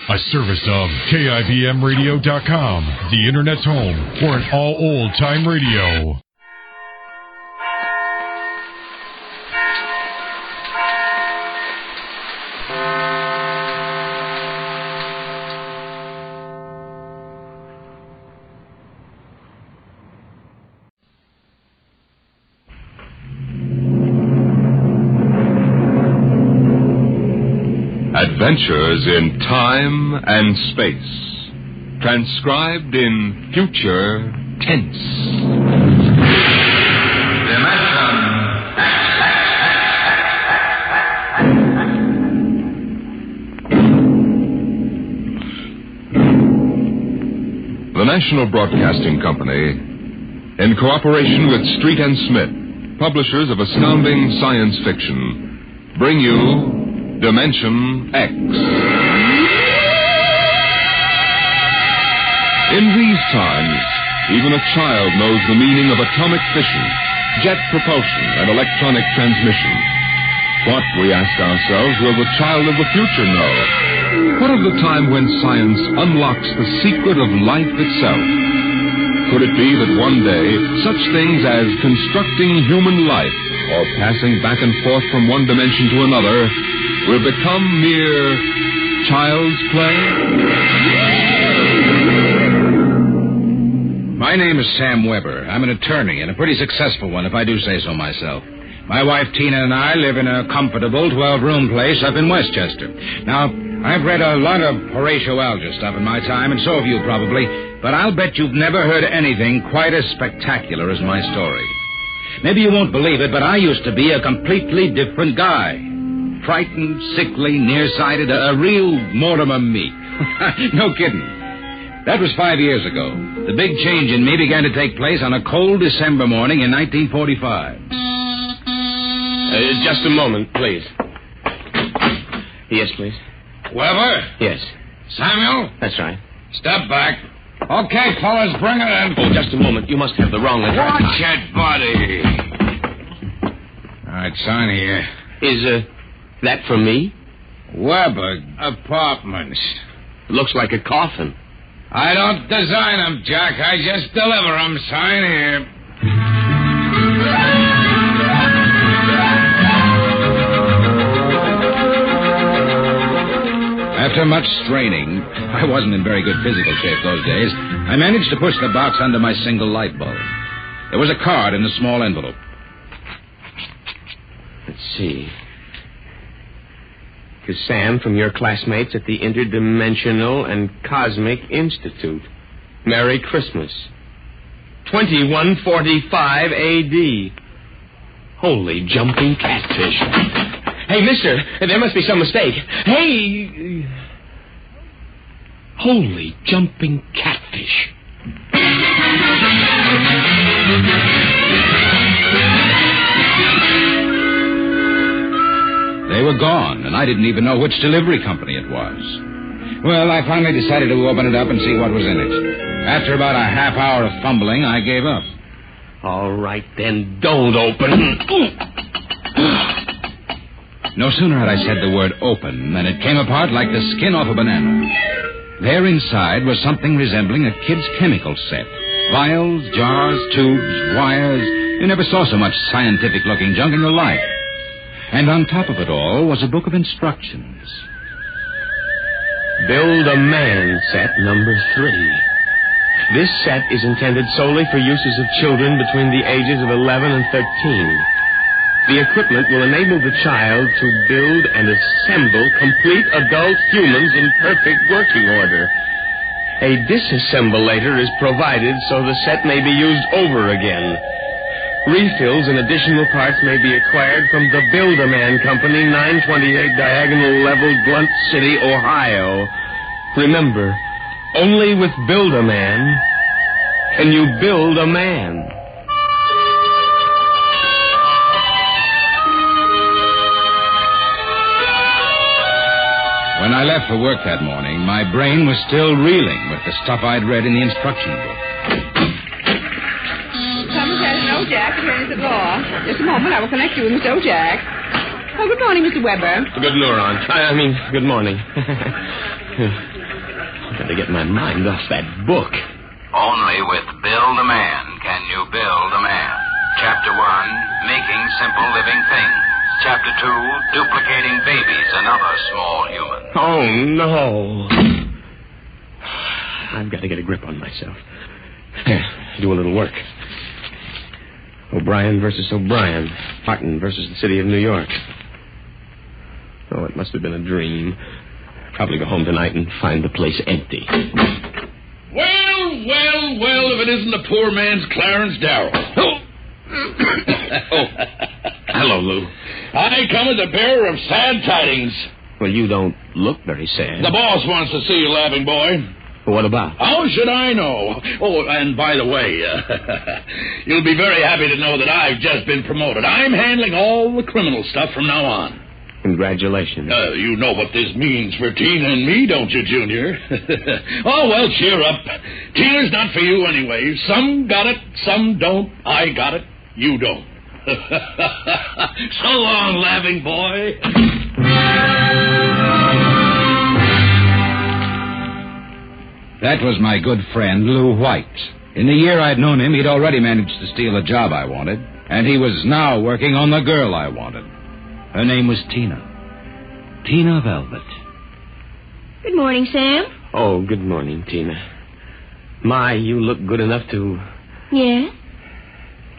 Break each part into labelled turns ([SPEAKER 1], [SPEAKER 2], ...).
[SPEAKER 1] A service of KIBMradio.com, the Internet's home for an all-old-time radio.
[SPEAKER 2] Adventures in time and space, transcribed in future tense. The National Broadcasting Company, in cooperation with Street and Smith, publishers of astounding science fiction, bring you Dimension X. In these times, even a child knows the meaning of atomic fission, jet propulsion, and electronic transmission. What, we ask ourselves, will the child of the future know? What of the time when science unlocks the secret of life itself? Could it be that one day, such things as constructing human life or passing back and forth from one dimension to another will become mere child's play?
[SPEAKER 3] My name is Sam Weber. I'm an attorney, and a pretty successful one, if I do say so myself. My wife, Tina, and I live in a comfortable 12-room place up in Westchester. Now, I've read a lot of Horatio Alger stuff in my time, and so have you probably, but I'll bet you've never heard anything quite as spectacular as my story. Maybe you won't believe it, but I used to be a completely different guy. Frightened, sickly, nearsighted, a real Mortimer Meek. No kidding. That was 5 years ago. The big change in me began to take place on a cold December morning in 1945.
[SPEAKER 4] Just a moment, please. Yes, please.
[SPEAKER 3] Weber?
[SPEAKER 4] Yes.
[SPEAKER 3] Samuel?
[SPEAKER 4] That's right.
[SPEAKER 3] Step back. Okay, fellas, bring it in.
[SPEAKER 4] Oh, just a moment. You must have the wrong address.
[SPEAKER 3] Watch it, buddy. All right, sign here.
[SPEAKER 4] Is, that for me?
[SPEAKER 3] Weber Apartments.
[SPEAKER 4] Looks like a coffin.
[SPEAKER 3] I don't design them, Jack. I just deliver them. Sign here. After much straining, I wasn't in very good physical shape those days, I managed to push the box under my single light bulb. There was a card in a small envelope.
[SPEAKER 4] Let's see. To Sam from your classmates at the Interdimensional and Cosmic Institute. Merry Christmas. 2145 A.D. Holy jumping catfish. Hey, mister, there must be some mistake. Hey! Holy jumping catfish.
[SPEAKER 3] They were gone, and I didn't even know which delivery company it was. Well, I finally decided to open it up and see what was in it. After about a half hour of fumbling, I gave up.
[SPEAKER 4] All right, then, don't open.
[SPEAKER 3] No sooner had I said the word open than it came apart like the skin off a banana. There inside was something resembling a kid's chemical set. Vials, jars, tubes, wires. You never saw so much scientific-looking junk in your life. And on top of it all was a book of instructions.
[SPEAKER 4] Build a Man set number 3. This set is intended solely for uses of children between the ages of 11 and 13. The equipment will enable the child to build and assemble complete adult humans in perfect working order. A disassemblator is provided so the set may be used over again. Refills and additional parts may be acquired from the Build-A-Man Company, 928 Diagonal Level, Blunt City, Ohio. Remember, only with Build-A-Man can you build a man.
[SPEAKER 3] When I left for work that morning, my brain was still reeling with the stuff I'd read in the instruction book.
[SPEAKER 5] Jack, attorneys at law. Just a moment, I will connect you with Mr. Ojack. Oh, good morning, Mr. Weber.
[SPEAKER 4] Good morning. I've got to get my mind off that book.
[SPEAKER 3] Only with Build a Man can you build a man. Chapter 1, Making Simple Living Things. Chapter 2, Duplicating Babies and Other Small Humans.
[SPEAKER 4] Oh, no. I've got to get a grip on myself. Here, do a little work. O'Brien versus O'Brien. Martin versus the city of New York. Oh, it must have been a dream. Probably go home tonight and find the place empty.
[SPEAKER 6] Well, if it isn't the poor man's Clarence Darrow.
[SPEAKER 4] Oh. Hello, Lou.
[SPEAKER 6] I come as a bearer of sad tidings.
[SPEAKER 4] Well, you don't look very sad.
[SPEAKER 6] The boss wants to see you, laughing boy.
[SPEAKER 4] What about?
[SPEAKER 6] How should I know? Oh, and by the way, you'll be very happy to know that I've just been promoted. I'm handling all the criminal stuff from now on.
[SPEAKER 4] Congratulations.
[SPEAKER 6] You know what this means for Tina and me, don't you, Junior? Oh, well, cheer up. Tina's not for you anyway. Some got it, some don't. I got it, you don't. So long, laughing boy.
[SPEAKER 3] That was my good friend, Lou White. In the year I'd known him, he'd already managed to steal a job I wanted, and he was now working on the girl I wanted. Her name was Tina. Tina Veldt.
[SPEAKER 7] Good morning, Sam.
[SPEAKER 4] Oh, good morning, Tina. My, you look good enough to...
[SPEAKER 7] Yeah?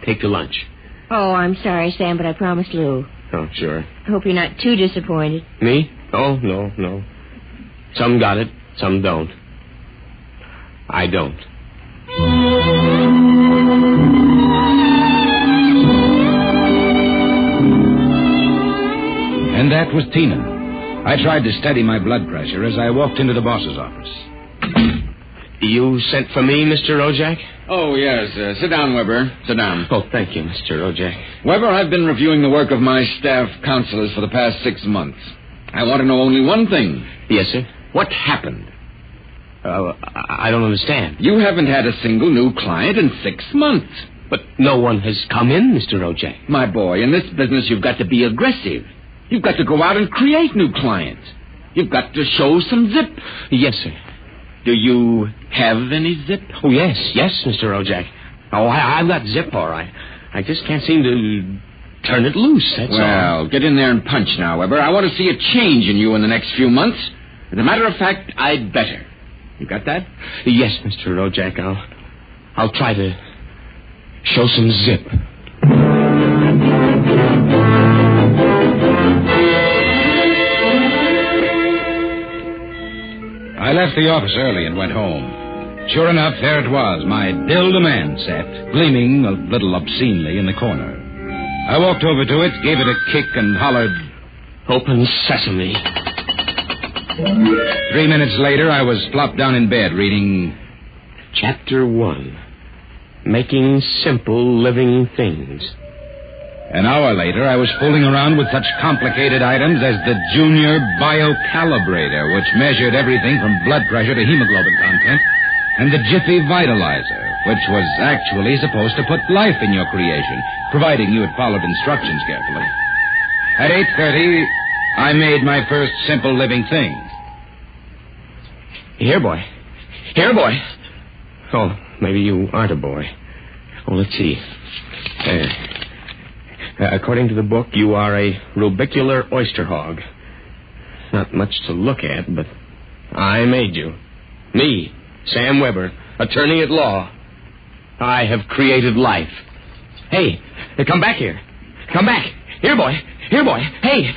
[SPEAKER 4] Take to lunch.
[SPEAKER 7] Oh, I'm sorry, Sam, but I promised Lou.
[SPEAKER 4] Oh, sure.
[SPEAKER 7] I hope you're not too disappointed.
[SPEAKER 4] Me? Oh, no. Some got it, some don't. I don't.
[SPEAKER 3] And that was Tina. I tried to steady my blood pressure as I walked into the boss's office.
[SPEAKER 4] You sent for me, Mr. Ojak?
[SPEAKER 8] Oh, yes. Sit down, Weber. Sit down.
[SPEAKER 4] Oh, thank you, Mr. Ojak.
[SPEAKER 8] Weber, I've been reviewing the work of my staff counselors for the past 6 months. I want to know only one thing.
[SPEAKER 4] Yes, sir?
[SPEAKER 8] What happened?
[SPEAKER 4] I don't understand.
[SPEAKER 8] You haven't had a single new client in 6 months.
[SPEAKER 4] But no one has come in, Mr. Ojak.
[SPEAKER 8] My boy, in this business, you've got to be aggressive. You've got to go out and create new clients. You've got to show some zip.
[SPEAKER 4] Yes, sir.
[SPEAKER 8] Do you have any zip?
[SPEAKER 4] Oh, yes, Mr. Ojak. Oh, I've got zip, all right. I just can't seem to turn it loose, that's all.
[SPEAKER 8] Well, get in there and punch now, Weber. I want to see a change in you in the next few months. As a matter of fact, I'd better. You got that?
[SPEAKER 4] Yes, Mr. Ojak. I'll try to show some zip.
[SPEAKER 3] I left the office early and went home. Sure enough, there it was, my Build-A-Man set, gleaming a little obscenely in the corner. I walked over to it, gave it a kick, and hollered,
[SPEAKER 4] "Open sesame."
[SPEAKER 3] 3 minutes later, I was plopped down in bed reading...
[SPEAKER 4] Chapter 1, Making Simple Living Things.
[SPEAKER 3] An hour later, I was fooling around with such complicated items as the Junior Biocalibrator, which measured everything from blood pressure to hemoglobin content, and the Jiffy Vitalizer, which was actually supposed to put life in your creation, providing you had followed instructions carefully. At 8:30, I made my first simple living thing.
[SPEAKER 4] Here, boy. Oh, maybe you aren't a boy. Oh, let's see. According to the book, you are a rubicular oyster hog. Not much to look at, but I made you. Me, Sam Weber, attorney at law. I have created life. Hey, come back here. Come back. Here, boy. Hey.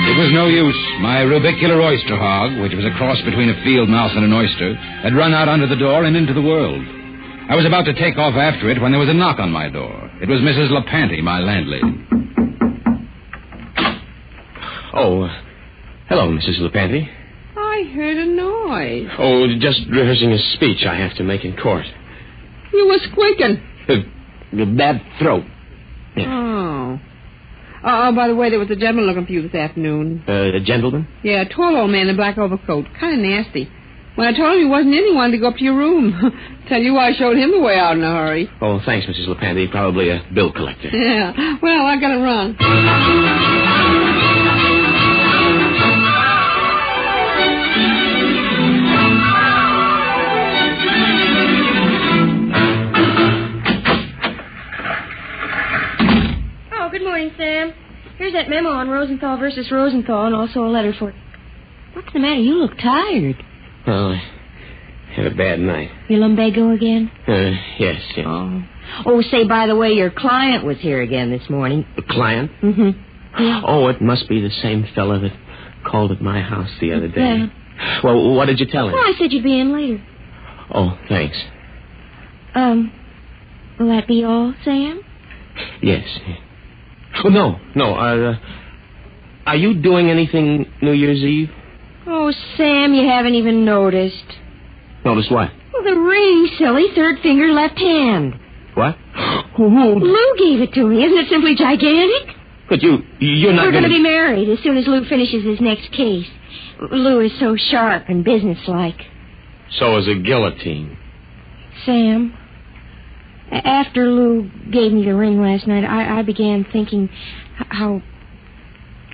[SPEAKER 3] It was no use. My rubicular oyster hog, which was a cross between a field mouse and an oyster, had run out under the door and into the world. I was about to take off after it when there was a knock on my door. It was Mrs. LePanty, my landlady.
[SPEAKER 4] Oh, hello, Mrs. LePanty.
[SPEAKER 5] I heard a noise.
[SPEAKER 4] Oh, just rehearsing a speech I have to make in court.
[SPEAKER 5] You were squeaking.
[SPEAKER 4] The bad throat.
[SPEAKER 5] Yeah. Oh, by the way, there was a gentleman looking for you this afternoon.
[SPEAKER 4] A gentleman?
[SPEAKER 5] Yeah, a tall old man in a black overcoat. Kind of nasty. When I told him he wasn't in, he wanted to go up to your room. Tell you I showed him the way out in a hurry.
[SPEAKER 4] Oh, thanks, Mrs. LePanty. Probably a bill collector.
[SPEAKER 5] Yeah. Well, I gotta run.
[SPEAKER 7] good morning, Sam. Here's that memo on Rosenthal versus Rosenthal and also a letter for... What's the matter? You look tired.
[SPEAKER 4] Oh, I had a bad night.
[SPEAKER 7] Your lumbago again?
[SPEAKER 4] Yes.
[SPEAKER 7] Oh, say, by the way, your client was here again this morning.
[SPEAKER 4] The client?
[SPEAKER 7] Mm-hmm. Yeah.
[SPEAKER 4] Oh, it must be the same fella that called at my house the other day.
[SPEAKER 7] Yeah.
[SPEAKER 4] Well, what did you tell him?
[SPEAKER 7] Well, I said you'd be in later.
[SPEAKER 4] Oh, thanks.
[SPEAKER 7] Will that be all, Sam?
[SPEAKER 4] Yes. Oh, no. Are you doing anything New Year's Eve?
[SPEAKER 7] Oh, Sam, you haven't even noticed.
[SPEAKER 4] Notice what?
[SPEAKER 7] Well, the ring, silly. Third finger, left hand.
[SPEAKER 4] What?
[SPEAKER 7] Lou gave it to me. Isn't it simply gigantic?
[SPEAKER 4] But you're not
[SPEAKER 7] We're
[SPEAKER 4] going
[SPEAKER 7] to be married as soon as Lou finishes his next case. Lou is so sharp and businesslike.
[SPEAKER 4] So is a guillotine.
[SPEAKER 7] Sam, after Lou gave me the ring last night, I began thinking how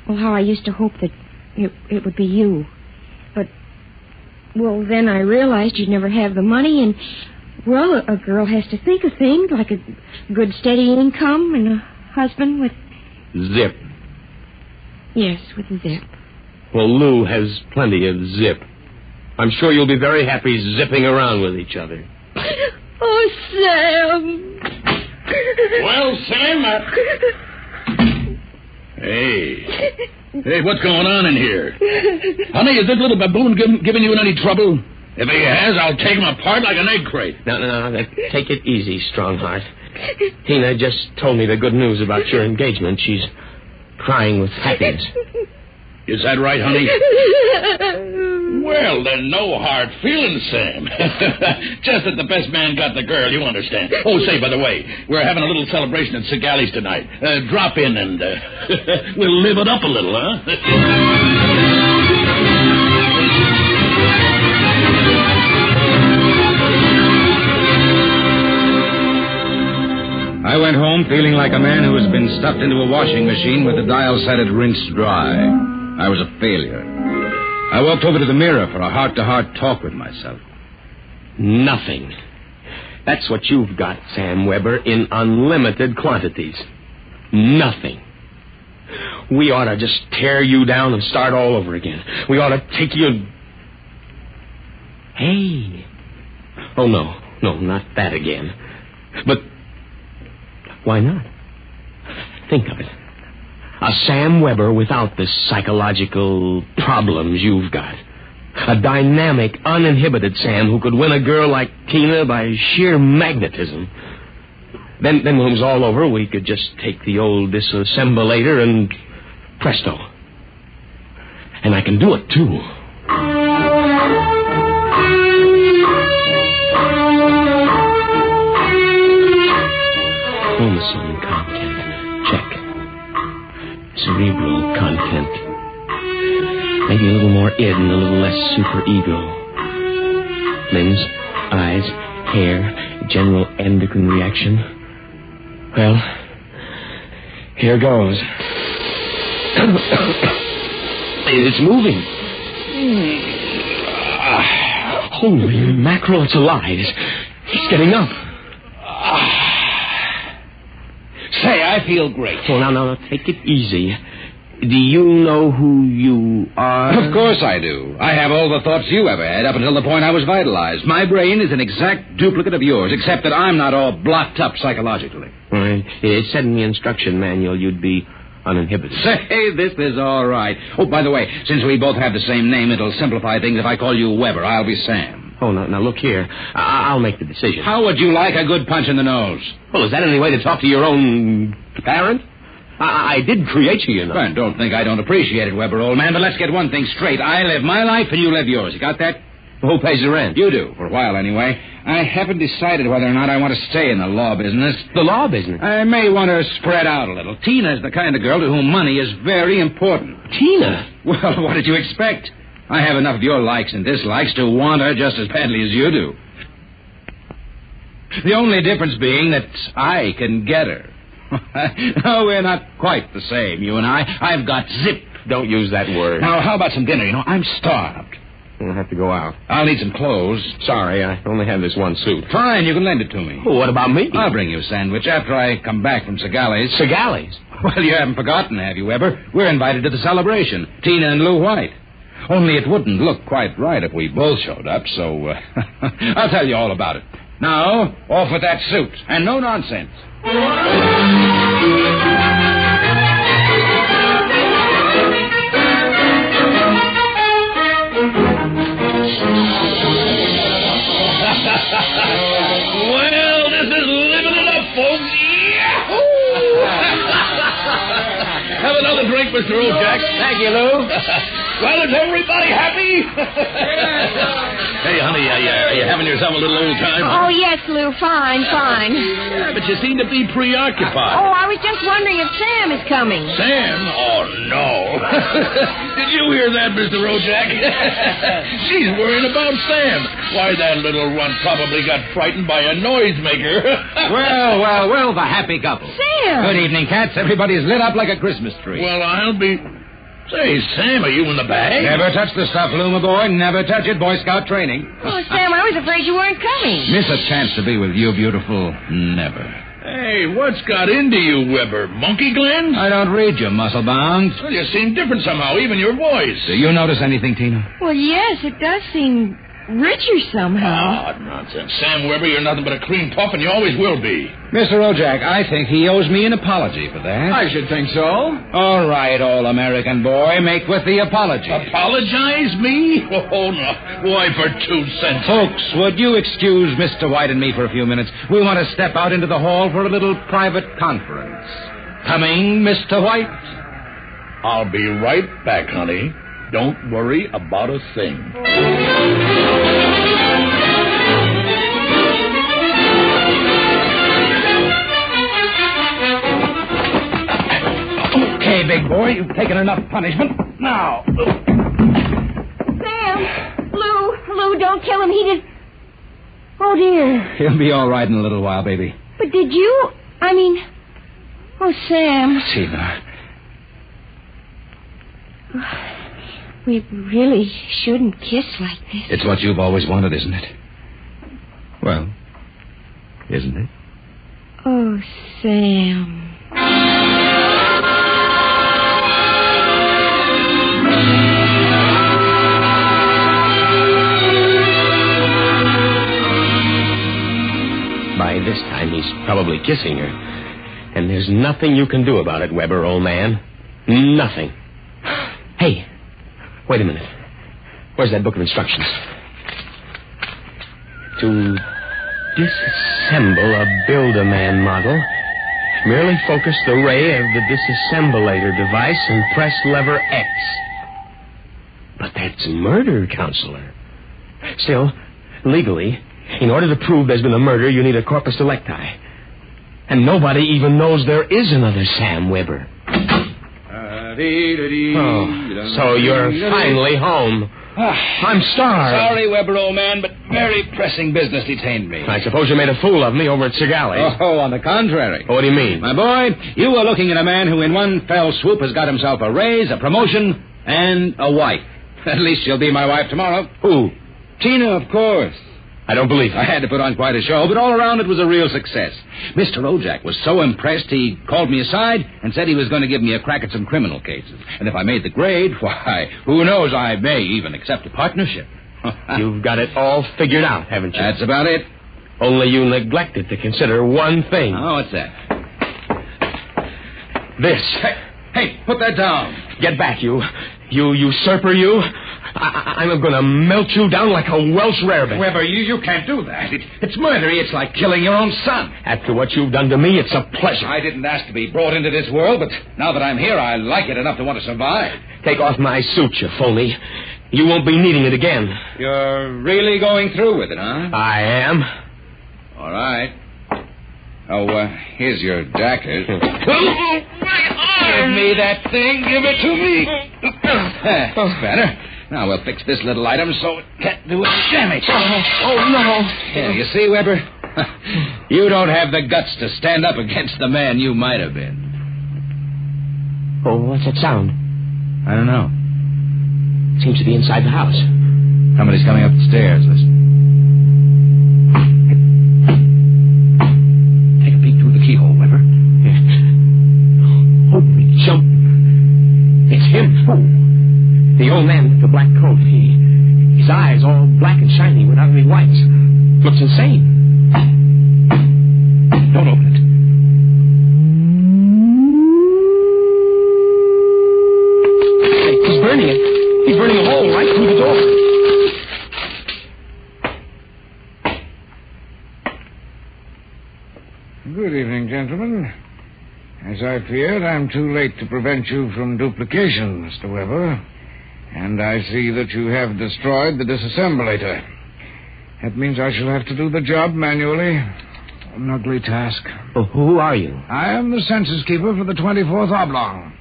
[SPEAKER 7] I used to hope that it would be you. But, well, then I realized you'd never have the money, and, well, a girl has to think of things like a good steady income and a husband with...
[SPEAKER 4] Zip.
[SPEAKER 7] Yes, with a zip.
[SPEAKER 4] Well, Lou has plenty of zip. I'm sure you'll be very happy zipping around with each other.
[SPEAKER 7] Oh, Sam.
[SPEAKER 6] Well, Sam, Hey, what's going on in here? Honey, is this little baboon giving you any trouble? If he has, I'll take him apart like an egg crate.
[SPEAKER 4] No. Take it easy, Strongheart. Tina just told me the good news about your engagement. She's crying with happiness.
[SPEAKER 6] Is that right, honey? Well, then no hard feelings, Sam. Just that the best man got the girl, you understand. Oh, say, by the way, we're having a little celebration at Sigali's tonight. Drop in and we'll live it up a little, huh?
[SPEAKER 3] I went home feeling like a man who has been stuffed into a washing machine with the dial set at rinsed dry. I was a failure. I walked over to the mirror for a heart-to-heart talk with myself.
[SPEAKER 4] Nothing. That's what you've got, Sam Weber, in unlimited quantities. Nothing. We ought to just tear you down and start all over again. We ought to take you... Hey. Oh, no, not that again. But why not? Think of it. A Sam Weber without the psychological problems you've got. A dynamic, uninhibited Sam who could win a girl like Tina by sheer magnetism. Then when it was all over, we could just take the old disassemblator and presto. And I can do it, too. Chromosome content. Check. Cerebral content. Maybe a little more id and a little less superego. Limbs, eyes, hair, general endocrine reaction. Well, here goes. It's moving. Holy mackerel, it's alive. It's getting up.
[SPEAKER 6] Say, I feel great.
[SPEAKER 4] Oh, now, take it easy. Do you know who you are?
[SPEAKER 3] Of course I do. I have all the thoughts you ever had up until the point I was vitalized. My brain is an exact duplicate of yours, except that I'm not all blocked up psychologically.
[SPEAKER 4] Right. It said in the instruction manual you'd be uninhibited.
[SPEAKER 3] Say, this is all right. Oh, by the way, since we both have the same name, it'll simplify things if I call you Weber. I'll be Sam.
[SPEAKER 4] Oh, now look here. I'll make the decision.
[SPEAKER 3] How would you like a good punch in the nose?
[SPEAKER 4] Well, is that any way to talk to your own parent? I did create you, you know.
[SPEAKER 3] Well, don't think I don't appreciate it, Weber, old man, but let's get one thing straight. I live my life and you live yours. You got that?
[SPEAKER 4] Who pays the rent?
[SPEAKER 3] You do, for a while anyway. I haven't decided whether or not I want to stay in the law business.
[SPEAKER 4] The law business?
[SPEAKER 3] I may want to spread out a little. Tina's the kind of girl to whom money is very important.
[SPEAKER 4] Tina?
[SPEAKER 3] Well, what did you expect? I have enough of your likes and dislikes to want her just as badly as you do. The only difference being that I can get her. No, we're not quite the same, you and I. I've got zip.
[SPEAKER 4] Don't use that word.
[SPEAKER 3] Now, how about some dinner? You know, I'm starved.
[SPEAKER 4] I'll have to go out.
[SPEAKER 3] I'll need some clothes.
[SPEAKER 4] Sorry, I only have this one suit.
[SPEAKER 3] Fine, you can lend it to me.
[SPEAKER 4] Well, what about me?
[SPEAKER 3] I'll bring you a sandwich after I come back from Segali's.
[SPEAKER 4] Segali's?
[SPEAKER 3] Well, you haven't forgotten, have you, Weber? We're invited to the celebration. Tina and Lou White. Only it wouldn't look quite right if we both showed up, so I'll tell you all about it. Now, off with that suit, and no nonsense.
[SPEAKER 6] Well, this is living it up, folks. Have another drink, Mr. O'Jack.
[SPEAKER 4] Thank you, Lou.
[SPEAKER 6] Well, is everybody happy? Hey, honey, are you having yourself a little old time?
[SPEAKER 7] Oh, yes, Lou. Fine.
[SPEAKER 6] Yeah, but you seem to be preoccupied.
[SPEAKER 7] Oh, I was just wondering if Sam is coming.
[SPEAKER 6] Sam? Oh, no. Did you hear that, Mr. O'Jack? She's worrying about Sam. Why, that little runt probably got frightened by a noisemaker.
[SPEAKER 3] Well, the happy couple.
[SPEAKER 7] Sam!
[SPEAKER 3] Good evening, cats. Everybody's lit up like a Christmas tree.
[SPEAKER 6] Well, I'll be... Say, Sam, are you in the bag?
[SPEAKER 3] Never touch the stuff, Lou, my boy. Never touch it. Boy Scout training.
[SPEAKER 7] Oh, Sam, I was afraid you weren't coming.
[SPEAKER 3] Miss a chance to be with you, beautiful. Never.
[SPEAKER 6] Hey, what's got into you, Weber? Monkey gland?
[SPEAKER 3] I don't read you, muscle bound.
[SPEAKER 6] Well, you seem different somehow, even your voice.
[SPEAKER 3] Do you notice anything, Tina?
[SPEAKER 7] Well, yes, it does seem richer somehow.
[SPEAKER 6] Oh, nonsense. Sam Weber, you're nothing but a cream puff, and you always will be.
[SPEAKER 3] Mr. O'Jack, I think he owes me an apology for that.
[SPEAKER 4] I should think so.
[SPEAKER 3] All right, all-American boy, make with the apology.
[SPEAKER 6] Apologize, me? Oh, no. Why, for 2 cents?
[SPEAKER 3] Folks, would you excuse Mr. White and me for a few minutes? We want to step out into the hall for a little private conference. Coming, Mr. White?
[SPEAKER 6] I'll be right back, honey. Don't worry about a thing.
[SPEAKER 3] Okay, big boy, you've taken enough punishment. Now.
[SPEAKER 7] Sam! Lou, don't kill him. He did... Oh, dear.
[SPEAKER 3] He'll be all right in a little while, baby.
[SPEAKER 7] But did you... Oh, Sam.
[SPEAKER 3] Tina.
[SPEAKER 7] We really shouldn't kiss like this.
[SPEAKER 3] It's what you've always wanted, isn't it? Well, isn't it?
[SPEAKER 7] Oh, Sam.
[SPEAKER 4] By this time, he's probably kissing her. And there's nothing you can do about it, Weber, old man. Nothing. Hey, wait a minute. Where's that book of instructions? To disassemble a Build-A-Man model, merely focus the ray of the disassemblator device and press lever X. But that's murder, Counselor. Still, legally, in order to prove there's been a murder, you need a corpus delicti. And nobody even knows there is another Sam Weber. Oh, so you're finally home. I'm starved.
[SPEAKER 3] Sorry, Weber, old man, but very pressing business detained me.
[SPEAKER 4] I suppose you made a fool of me over at Segali's.
[SPEAKER 3] Oh, on the contrary.
[SPEAKER 4] What do you mean?
[SPEAKER 3] My boy, you are looking at a man who in one fell swoop has got himself a raise, a promotion, and a wife. At least she'll be my wife tomorrow.
[SPEAKER 4] Who?
[SPEAKER 3] Tina, of course.
[SPEAKER 4] I don't believe it.
[SPEAKER 3] I had to put on quite a show, but all around it was a real success. Mr. O'Jack was so impressed he called me aside and said he was going to give me a crack at some criminal cases. And if I made the grade, why, who knows, I may even accept a partnership.
[SPEAKER 4] You've got it all figured out, haven't you?
[SPEAKER 3] That's about it.
[SPEAKER 4] Only you neglected to consider one thing.
[SPEAKER 3] Oh, what's that?
[SPEAKER 4] This.
[SPEAKER 3] Hey, put that down.
[SPEAKER 4] Get back, you usurper, you. I'm going to melt you down like a Welsh rarebit.
[SPEAKER 3] Weber, you can't do that. It's murder. It's like killing your own son.
[SPEAKER 4] After what you've done to me, it's a pleasure.
[SPEAKER 3] I didn't ask to be brought into this world, but now that I'm here, I like it enough to want to survive.
[SPEAKER 4] Take off my suit, you phony. You won't be needing it again.
[SPEAKER 3] You're really going through with it, huh?
[SPEAKER 4] I am.
[SPEAKER 3] All right. Oh, here's your jacket. Give me that thing. Give it to me. That's better. Now we'll fix this little item so it can't do any damage.
[SPEAKER 4] Oh, no.
[SPEAKER 3] Yeah, you see, Weber? You don't have the guts to stand up against the man you might have been.
[SPEAKER 4] Oh, what's that sound?
[SPEAKER 3] I don't know.
[SPEAKER 4] Seems to be inside the house.
[SPEAKER 3] Somebody's coming up the stairs. Listen. Take a peek through the keyhole, Weber.
[SPEAKER 4] Holy jump. It's him. Oh. The old man with the black coat. His eyes all black and shiny without any whites. Looks insane. Don't open it. He's burning it. He's burning a hole right through the door.
[SPEAKER 3] Good evening, gentlemen. As I feared, I'm too late to prevent you from duplication, Mr. Weber. And I see that you have destroyed the disassemblator. That means I shall have to do the job manually. An ugly task.
[SPEAKER 4] Well, who are you?
[SPEAKER 3] I am the census keeper for the 24th Oblong.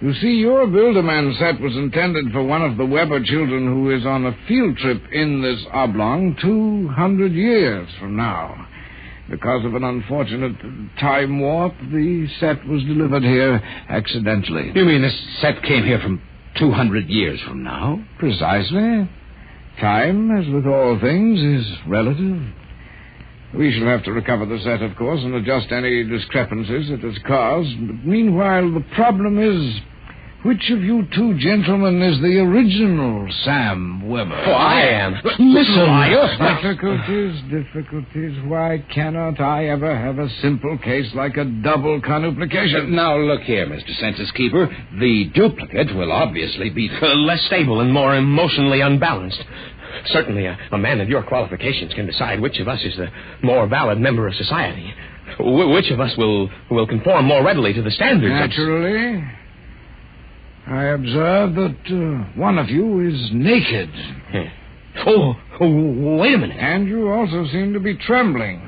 [SPEAKER 3] You see, your Build-A-Man set was intended for one of the Weber children who is on a field trip in this Oblong 200 years from now. Because of an unfortunate time warp, the set was delivered here accidentally.
[SPEAKER 8] You mean this set came here from 200 years from now?
[SPEAKER 3] Precisely. Time, as with all things, is relative. We shall have to recover the set, of course, and adjust any discrepancies it has caused. But meanwhile, the problem is, which of you two gentlemen is the original Sam Weber?
[SPEAKER 4] Oh, I am. Listen, liar.
[SPEAKER 3] Difficulties. Why cannot I ever have a simple case like a double conuplication?
[SPEAKER 8] Now, look here, Mr. Census Keeper. The duplicate will obviously be
[SPEAKER 4] Less stable and more emotionally unbalanced. Certainly, a man of your qualifications can decide which of us is the more valid member of society. Which of us will conform more readily to the standards.
[SPEAKER 3] Naturally. I observe that one of you is naked.
[SPEAKER 4] Oh, wait a minute.
[SPEAKER 3] And you also seem to be trembling.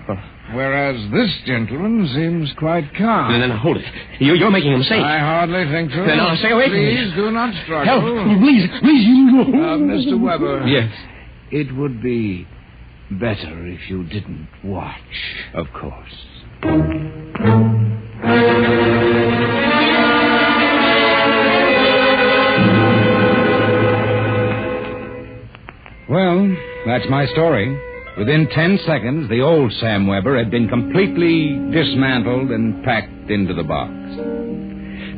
[SPEAKER 3] Whereas this gentleman seems quite calm.
[SPEAKER 4] No, hold it. You're making a mistake.
[SPEAKER 3] I hardly think so.
[SPEAKER 4] No, stay away from me.
[SPEAKER 3] Please do not struggle.
[SPEAKER 4] Help. Please.
[SPEAKER 3] Mr. Weber.
[SPEAKER 8] Yes.
[SPEAKER 3] It would be better if you didn't watch.
[SPEAKER 8] Of course.
[SPEAKER 3] Well, that's my story. Within 10 seconds, the old Sam Weber had been completely dismantled and packed into the box.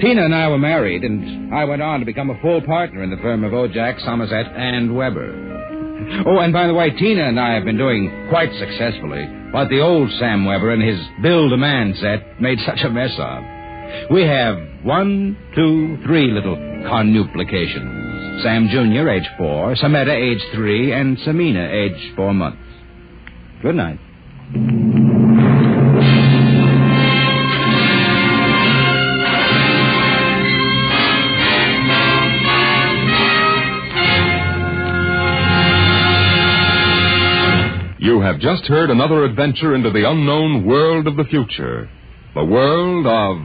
[SPEAKER 3] Tina and I were married, and I went on to become a full partner in the firm of Ojack, Somerset, and Weber. Oh, and by the way, Tina and I have been doing quite successfully what the old Sam Weber and his Build-A-Man set made such a mess of. We have 1, 2, 3 little conuplications. Sam Jr., age 4, Sametta, age 3, and Samina, age 4 months. Good night.
[SPEAKER 2] You have just heard another adventure into the unknown world of the future. The world of...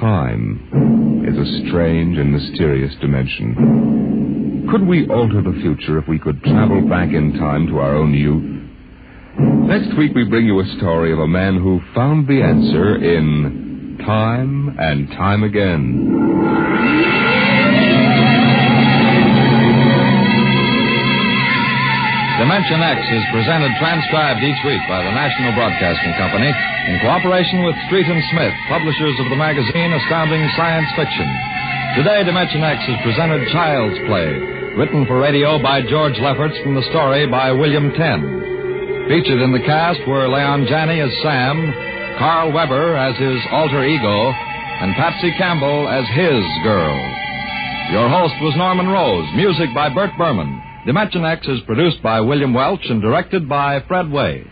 [SPEAKER 2] Time is a strange and mysterious dimension. Could we alter the future if we could travel back in time to our own youth? Next week we bring you a story of a man who found the answer in Time and Time Again.
[SPEAKER 9] Dimension X is presented transcribed each week by the National Broadcasting Company in cooperation with Street & Smith, publishers of the magazine Astounding Science Fiction. Today, Dimension X has presented Child's Play, written for radio by George Lefferts from the story by William Tenn. Featured in the cast were Leon Janney as Sam, Carl Weber as his alter ego, and Patsy Campbell as his girl. Your host was Norman Rose, music by Burt Berman. Dimension X is produced by William Welch and directed by Fred Way.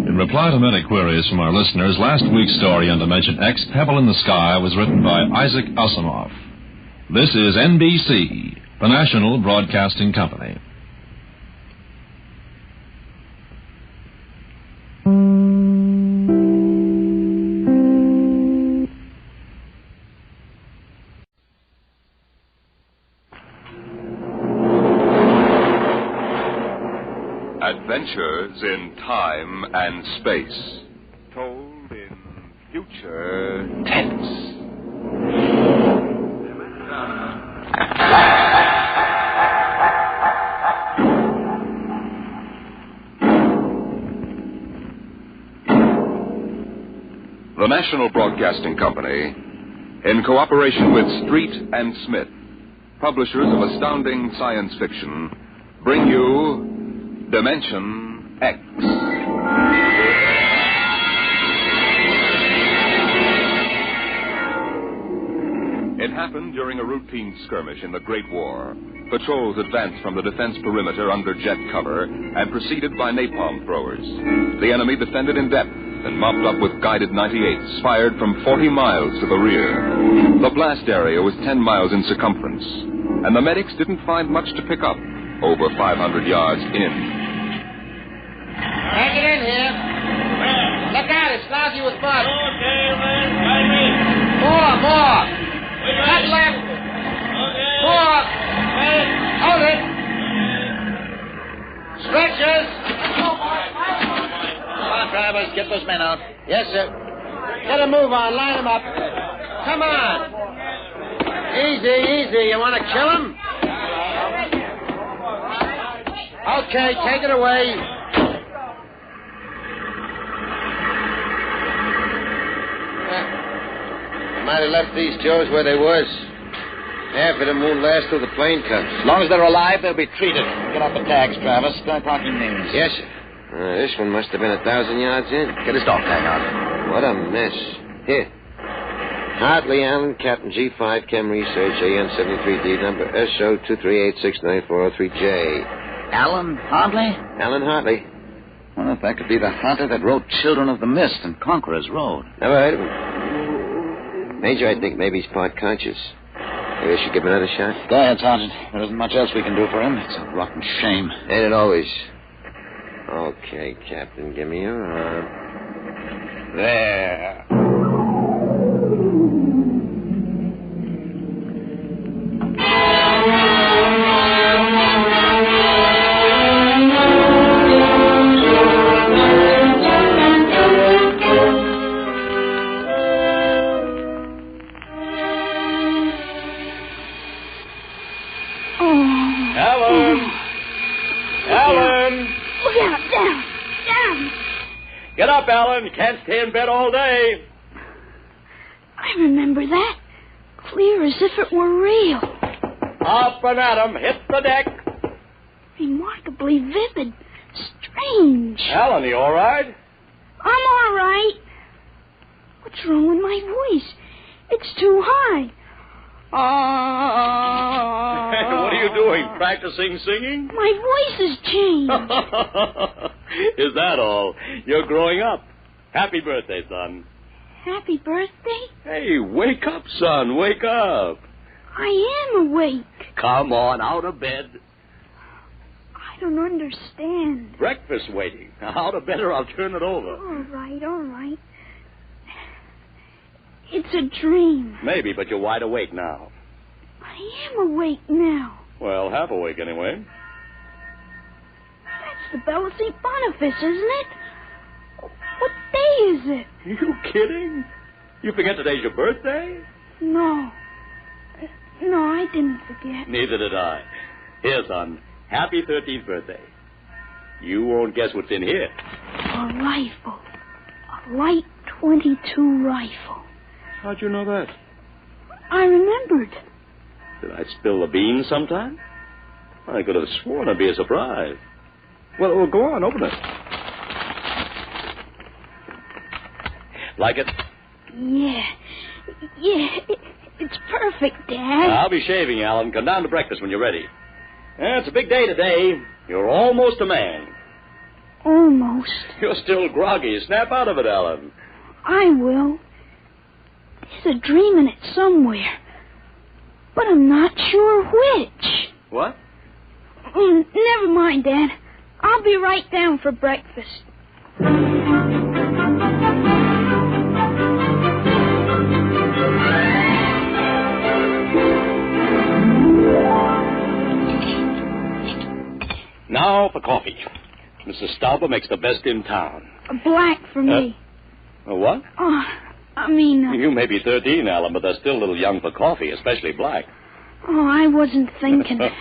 [SPEAKER 1] In reply to many queries from our listeners, last week's story on Dimension X, Pebble in the Sky, was written by Isaac Asimov. This is NBC, the National Broadcasting Company.
[SPEAKER 2] Adventures in Time and Space. Told in future tense. The National Broadcasting Company, in cooperation with Street and Smith, publishers of astounding science fiction, bring you Dimension X. It happened during a routine skirmish in the Great War. Patrols advanced from the defense perimeter under jet cover and preceded by napalm throwers. The enemy defended in depth and mopped up with guided 98s fired from 40 miles to the rear. The blast area was 10 miles in circumference, and the medics didn't find much to pick up over 500 yards in.
[SPEAKER 10] Take it in here. Look out, it's lousy with mud.
[SPEAKER 11] Okay, man, right me.
[SPEAKER 10] More. Cut left.
[SPEAKER 11] Okay.
[SPEAKER 10] More.
[SPEAKER 11] Right.
[SPEAKER 10] Hold it. Stretchers.
[SPEAKER 11] Come on, drivers, get those men out.
[SPEAKER 10] Yes, sir. Get a move on. Line them up. Come on. Easy. You want to kill him? Okay, take it away. I might have left these Joes where they was. Half of them won't last till the plane comes.
[SPEAKER 11] As long as they're alive, they'll be treated. Get off the tags, Travis. Start talking names.
[SPEAKER 10] Yes, sir. This one must have been 1,000 yards in.
[SPEAKER 11] Get his dog tag out.
[SPEAKER 10] What a mess. Here. Hartley Allen, Captain G5, Chem Research, AM73D, number SO238694003J.
[SPEAKER 11] Alan Hartley?
[SPEAKER 10] Alan Hartley.
[SPEAKER 11] Well, if that could be the hunter that wrote Children of the Mist and Conqueror's Road.
[SPEAKER 10] Never heard of him. Major, I think maybe he's part conscious. Maybe I should give him another shot.
[SPEAKER 11] Go ahead, Sergeant. There isn't much else we can do for him. It's a rotten shame.
[SPEAKER 10] Ain't it always? Okay, Captain, give me your arm. There.
[SPEAKER 12] Get up, Alan. You can't stay in bed all day.
[SPEAKER 13] I remember that. Clear as if it were real.
[SPEAKER 12] Up and at 'em. Hit the deck.
[SPEAKER 13] Remarkably vivid. Strange.
[SPEAKER 12] Alan, you all right?
[SPEAKER 13] I'm all right. What's wrong with my voice? It's too high.
[SPEAKER 12] What are you doing? Practicing singing?
[SPEAKER 13] My voice has changed.
[SPEAKER 12] Is that all? You're growing up. Happy birthday, son.
[SPEAKER 13] Happy birthday?
[SPEAKER 12] Hey, wake up, son. Wake up.
[SPEAKER 13] I am awake.
[SPEAKER 12] Come on, out of bed.
[SPEAKER 13] I don't understand.
[SPEAKER 12] Breakfast waiting. Out of bed or I'll turn it over.
[SPEAKER 13] All right. It's a dream.
[SPEAKER 12] Maybe, but you're wide awake now.
[SPEAKER 13] I am awake now.
[SPEAKER 12] Well, half awake anyway.
[SPEAKER 13] That's the Bell of St. Boniface, isn't it? What day is it?
[SPEAKER 12] You kidding? You forget today's your birthday?
[SPEAKER 13] No, I didn't forget.
[SPEAKER 12] Neither did I. Here, son. Happy 13th birthday. You won't guess what's in here.
[SPEAKER 13] A rifle. A light .22 rifle.
[SPEAKER 12] How'd you know that?
[SPEAKER 13] I remembered.
[SPEAKER 12] Did I spill the beans sometime? I could have sworn it'd be a surprise. Well, go on, open it. Like it?
[SPEAKER 13] Yeah, it's perfect, Dad.
[SPEAKER 12] I'll be shaving, Alan. Come down to breakfast when you're ready. It's a big day today. You're almost a man.
[SPEAKER 13] Almost.
[SPEAKER 12] You're still groggy. Snap out of it, Alan.
[SPEAKER 13] I will. There's a dream in it somewhere. But I'm not sure which.
[SPEAKER 12] What?
[SPEAKER 13] Never mind, Dad. I'll be right down for breakfast.
[SPEAKER 12] Now for coffee. Mrs. Stauber makes the best in town.
[SPEAKER 13] Black for me.
[SPEAKER 12] What?
[SPEAKER 13] Oh, I mean...
[SPEAKER 12] You may be 13, Alan, but that's still a little young for coffee, especially black.
[SPEAKER 13] Oh, I wasn't thinking.
[SPEAKER 12] What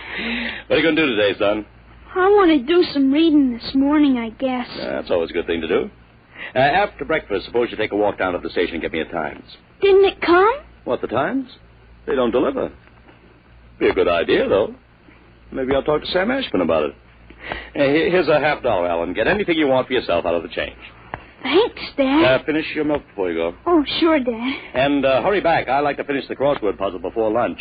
[SPEAKER 12] are you going to do today, son?
[SPEAKER 13] I want to do some reading this morning, I guess.
[SPEAKER 12] That's always a good thing to do. After breakfast, suppose you take a walk down to the station and get me a Times.
[SPEAKER 13] Didn't it come?
[SPEAKER 12] What, the Times? They don't deliver. Be a good idea, though. Maybe I'll talk to Sam Ashburn about it. Here's $50, Alan. Get anything you want for yourself out of the change.
[SPEAKER 13] Thanks, Dad.
[SPEAKER 12] Finish your milk before you go.
[SPEAKER 13] Oh, sure, Dad.
[SPEAKER 12] And hurry back. I'd like to finish the crossword puzzle before lunch.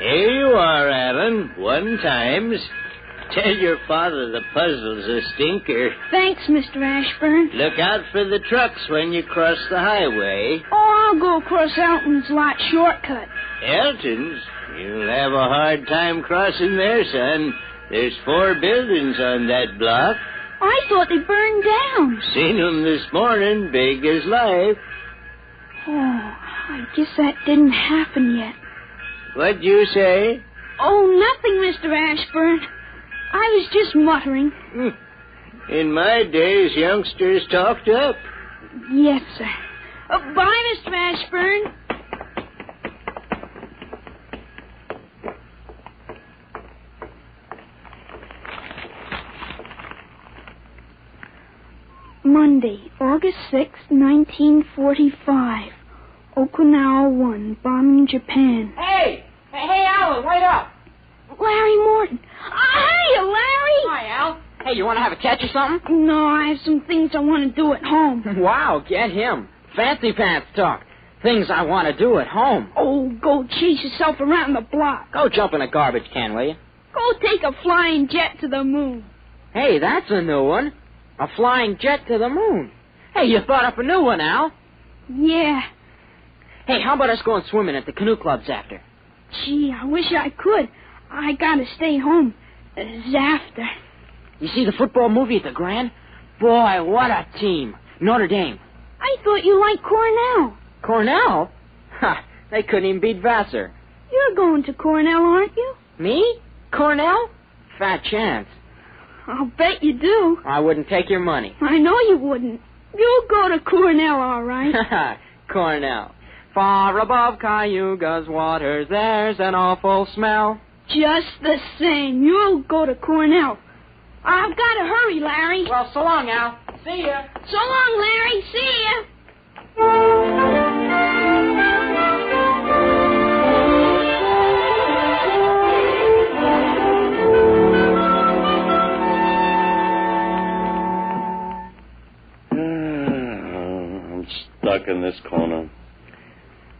[SPEAKER 14] Here you are, Alan. 1 times. Tell your father the puzzle's a stinker.
[SPEAKER 13] Thanks, Mr. Ashburn.
[SPEAKER 14] Look out for the trucks when you cross the highway.
[SPEAKER 13] Oh, I'll go across Elton's lot shortcut.
[SPEAKER 14] Elton's? You'll have a hard time crossing there, son. There's 4 buildings on that block.
[SPEAKER 13] I thought they burned down.
[SPEAKER 14] Seen them this morning, big as life.
[SPEAKER 13] Oh, I guess that didn't happen yet.
[SPEAKER 14] What'd you say?
[SPEAKER 13] Oh, nothing, Mr. Ashburn. I was just muttering.
[SPEAKER 14] In my days, youngsters talked up.
[SPEAKER 13] Yes, sir. Bye, Mr. Ashburn. Monday, August 6, 1945. Okinawa 1, bombing Japan.
[SPEAKER 15] Hey, Alan, wait up.
[SPEAKER 13] Larry Morton. Hiya, Larry.
[SPEAKER 15] Hi, Al. Hey, you want to have a catch or something?
[SPEAKER 13] No, I have some things I want to do at home.
[SPEAKER 15] Wow, get him. Fancy pants talk. Things I want to do at home.
[SPEAKER 13] Oh, go chase yourself around the block.
[SPEAKER 15] Go jump in a garbage can, will you?
[SPEAKER 13] Go take a flying jet to the moon.
[SPEAKER 15] Hey, that's a new one. A flying jet to the moon. Hey, you thought up a new one, Al.
[SPEAKER 13] Yeah.
[SPEAKER 15] Hey, how about us going swimming at the canoe clubs after?
[SPEAKER 13] Gee, I wish I could. I gotta stay home. After.
[SPEAKER 15] You see the football movie at the Grand? Boy, what a team. Notre Dame.
[SPEAKER 13] I thought you liked Cornell.
[SPEAKER 15] Cornell? Ha, they couldn't even beat Vassar.
[SPEAKER 13] You're going to Cornell, aren't you?
[SPEAKER 15] Me? Cornell? Fat chance.
[SPEAKER 13] I'll bet you do.
[SPEAKER 15] I wouldn't take your money.
[SPEAKER 13] I know you wouldn't. You'll go to Cornell, all right.
[SPEAKER 15] Cornell. Far above Cayuga's waters, there's an awful smell.
[SPEAKER 13] Just the same, you'll go to Cornell. I've got to hurry, Larry.
[SPEAKER 15] Well, so long, Al. See ya.
[SPEAKER 13] So long, Larry. See ya.
[SPEAKER 12] I'm stuck in this corner.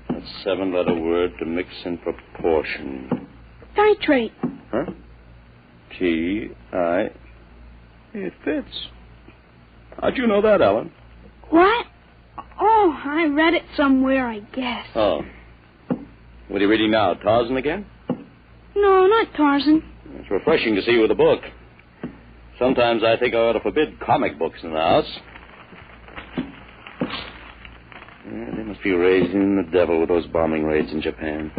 [SPEAKER 12] A 7-letter word to mix in proportion.
[SPEAKER 13] Titrate.
[SPEAKER 12] Huh? T-I... It fits. How'd you know that, Alan?
[SPEAKER 13] What? Oh, I read it somewhere, I guess.
[SPEAKER 12] Oh. What are you reading now, Tarzan again?
[SPEAKER 13] No, not Tarzan.
[SPEAKER 12] It's refreshing to see you with a book. Sometimes I think I ought to forbid comic books in the house. Yeah, they must be raising the devil with those bombing raids in Japan.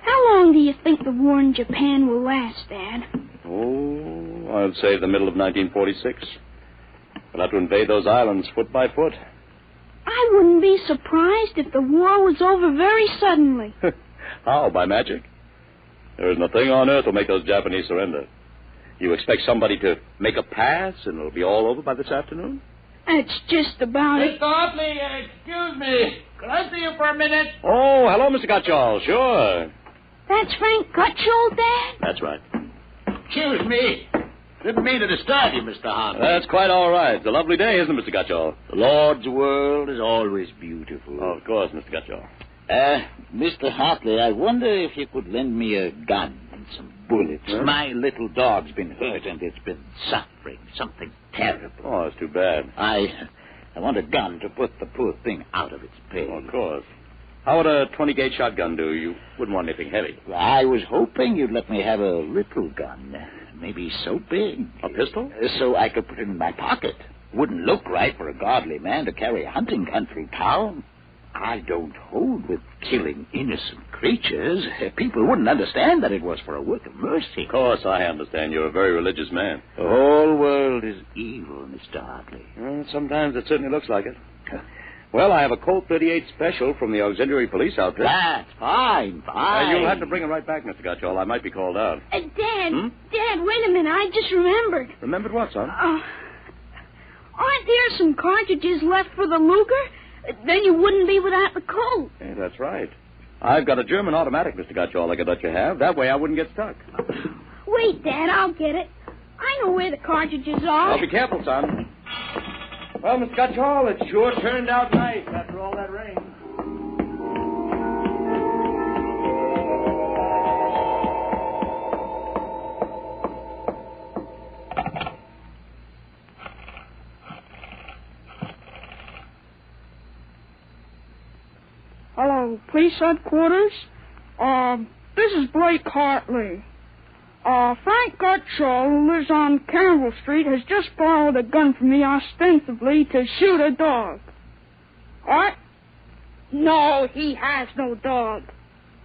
[SPEAKER 13] How long do you think the war in Japan will last, Dad?
[SPEAKER 12] Oh, I'd say the middle of 1946. We'll have to invade those islands foot by foot.
[SPEAKER 13] I wouldn't be surprised if the war was over very suddenly.
[SPEAKER 12] How, by magic? There isn't a thing on earth will make those Japanese surrender. You expect somebody to make a pass and it'll be all over by this afternoon?
[SPEAKER 13] That's just about it.
[SPEAKER 16] Mr. Hartley, excuse me. Could I see you for a minute?
[SPEAKER 12] Oh, hello, Mr. Gutchall. Sure.
[SPEAKER 13] That's Frank Gutchall, Dad?
[SPEAKER 12] That's right.
[SPEAKER 6] Excuse me. Didn't mean to disturb you, Mr. Hartley.
[SPEAKER 12] That's quite all right. It's a lovely day, isn't it, Mr. Gutchall?
[SPEAKER 6] The Lord's world is always beautiful.
[SPEAKER 12] Oh, of course, Mr. Gutchall.
[SPEAKER 6] Mr. Hartley, I wonder if you could lend me a gun and some bullets.
[SPEAKER 12] Huh?
[SPEAKER 6] My little dog's been hurt and it's been suffering. Something terrible.
[SPEAKER 12] Oh, that's too bad.
[SPEAKER 6] I want a gun to put the poor thing out of its pain.
[SPEAKER 12] Oh, of course. How would a 20-gauge shotgun do? You wouldn't want anything heavy.
[SPEAKER 6] I was hoping you'd let me have a little gun.
[SPEAKER 11] maybe so big.
[SPEAKER 12] A pistol?
[SPEAKER 11] So I could put it in my pocket. Wouldn't look right for a godly man to carry a hunting gun through town. I don't hold with killing innocent creatures. People wouldn't understand that it was for a work of mercy.
[SPEAKER 12] Of course, I understand. You're a very religious man.
[SPEAKER 11] The whole world is evil, Mr. Hartley.
[SPEAKER 12] Well, sometimes it certainly looks like it. Well, I have a Colt 38 special from the auxiliary police outfit.
[SPEAKER 11] That's fine.
[SPEAKER 12] You'll have to bring it right back, Mr. Gutchall. I might be called out.
[SPEAKER 13] Dad, Dad, wait a minute. I just remembered.
[SPEAKER 12] Remembered what, son?
[SPEAKER 13] Aren't there some cartridges left for the Luger? Then you wouldn't be without the Colt.
[SPEAKER 12] Yeah, that's right. I've got a German automatic, Mr. Gutchall, I could let you have. That way I wouldn't get stuck.
[SPEAKER 13] Wait, Dad, I'll get it. I know where the cartridges are.
[SPEAKER 12] Well, be careful, son. Well, Mr. Gutchall, it sure turned out nice after all that rain.
[SPEAKER 17] Hello, police headquarters. This is Blake Hartley. Frank Gutchall, who lives on Campbell Street, has just borrowed a gun from me ostensibly to shoot a dog. What? No, he has no dog.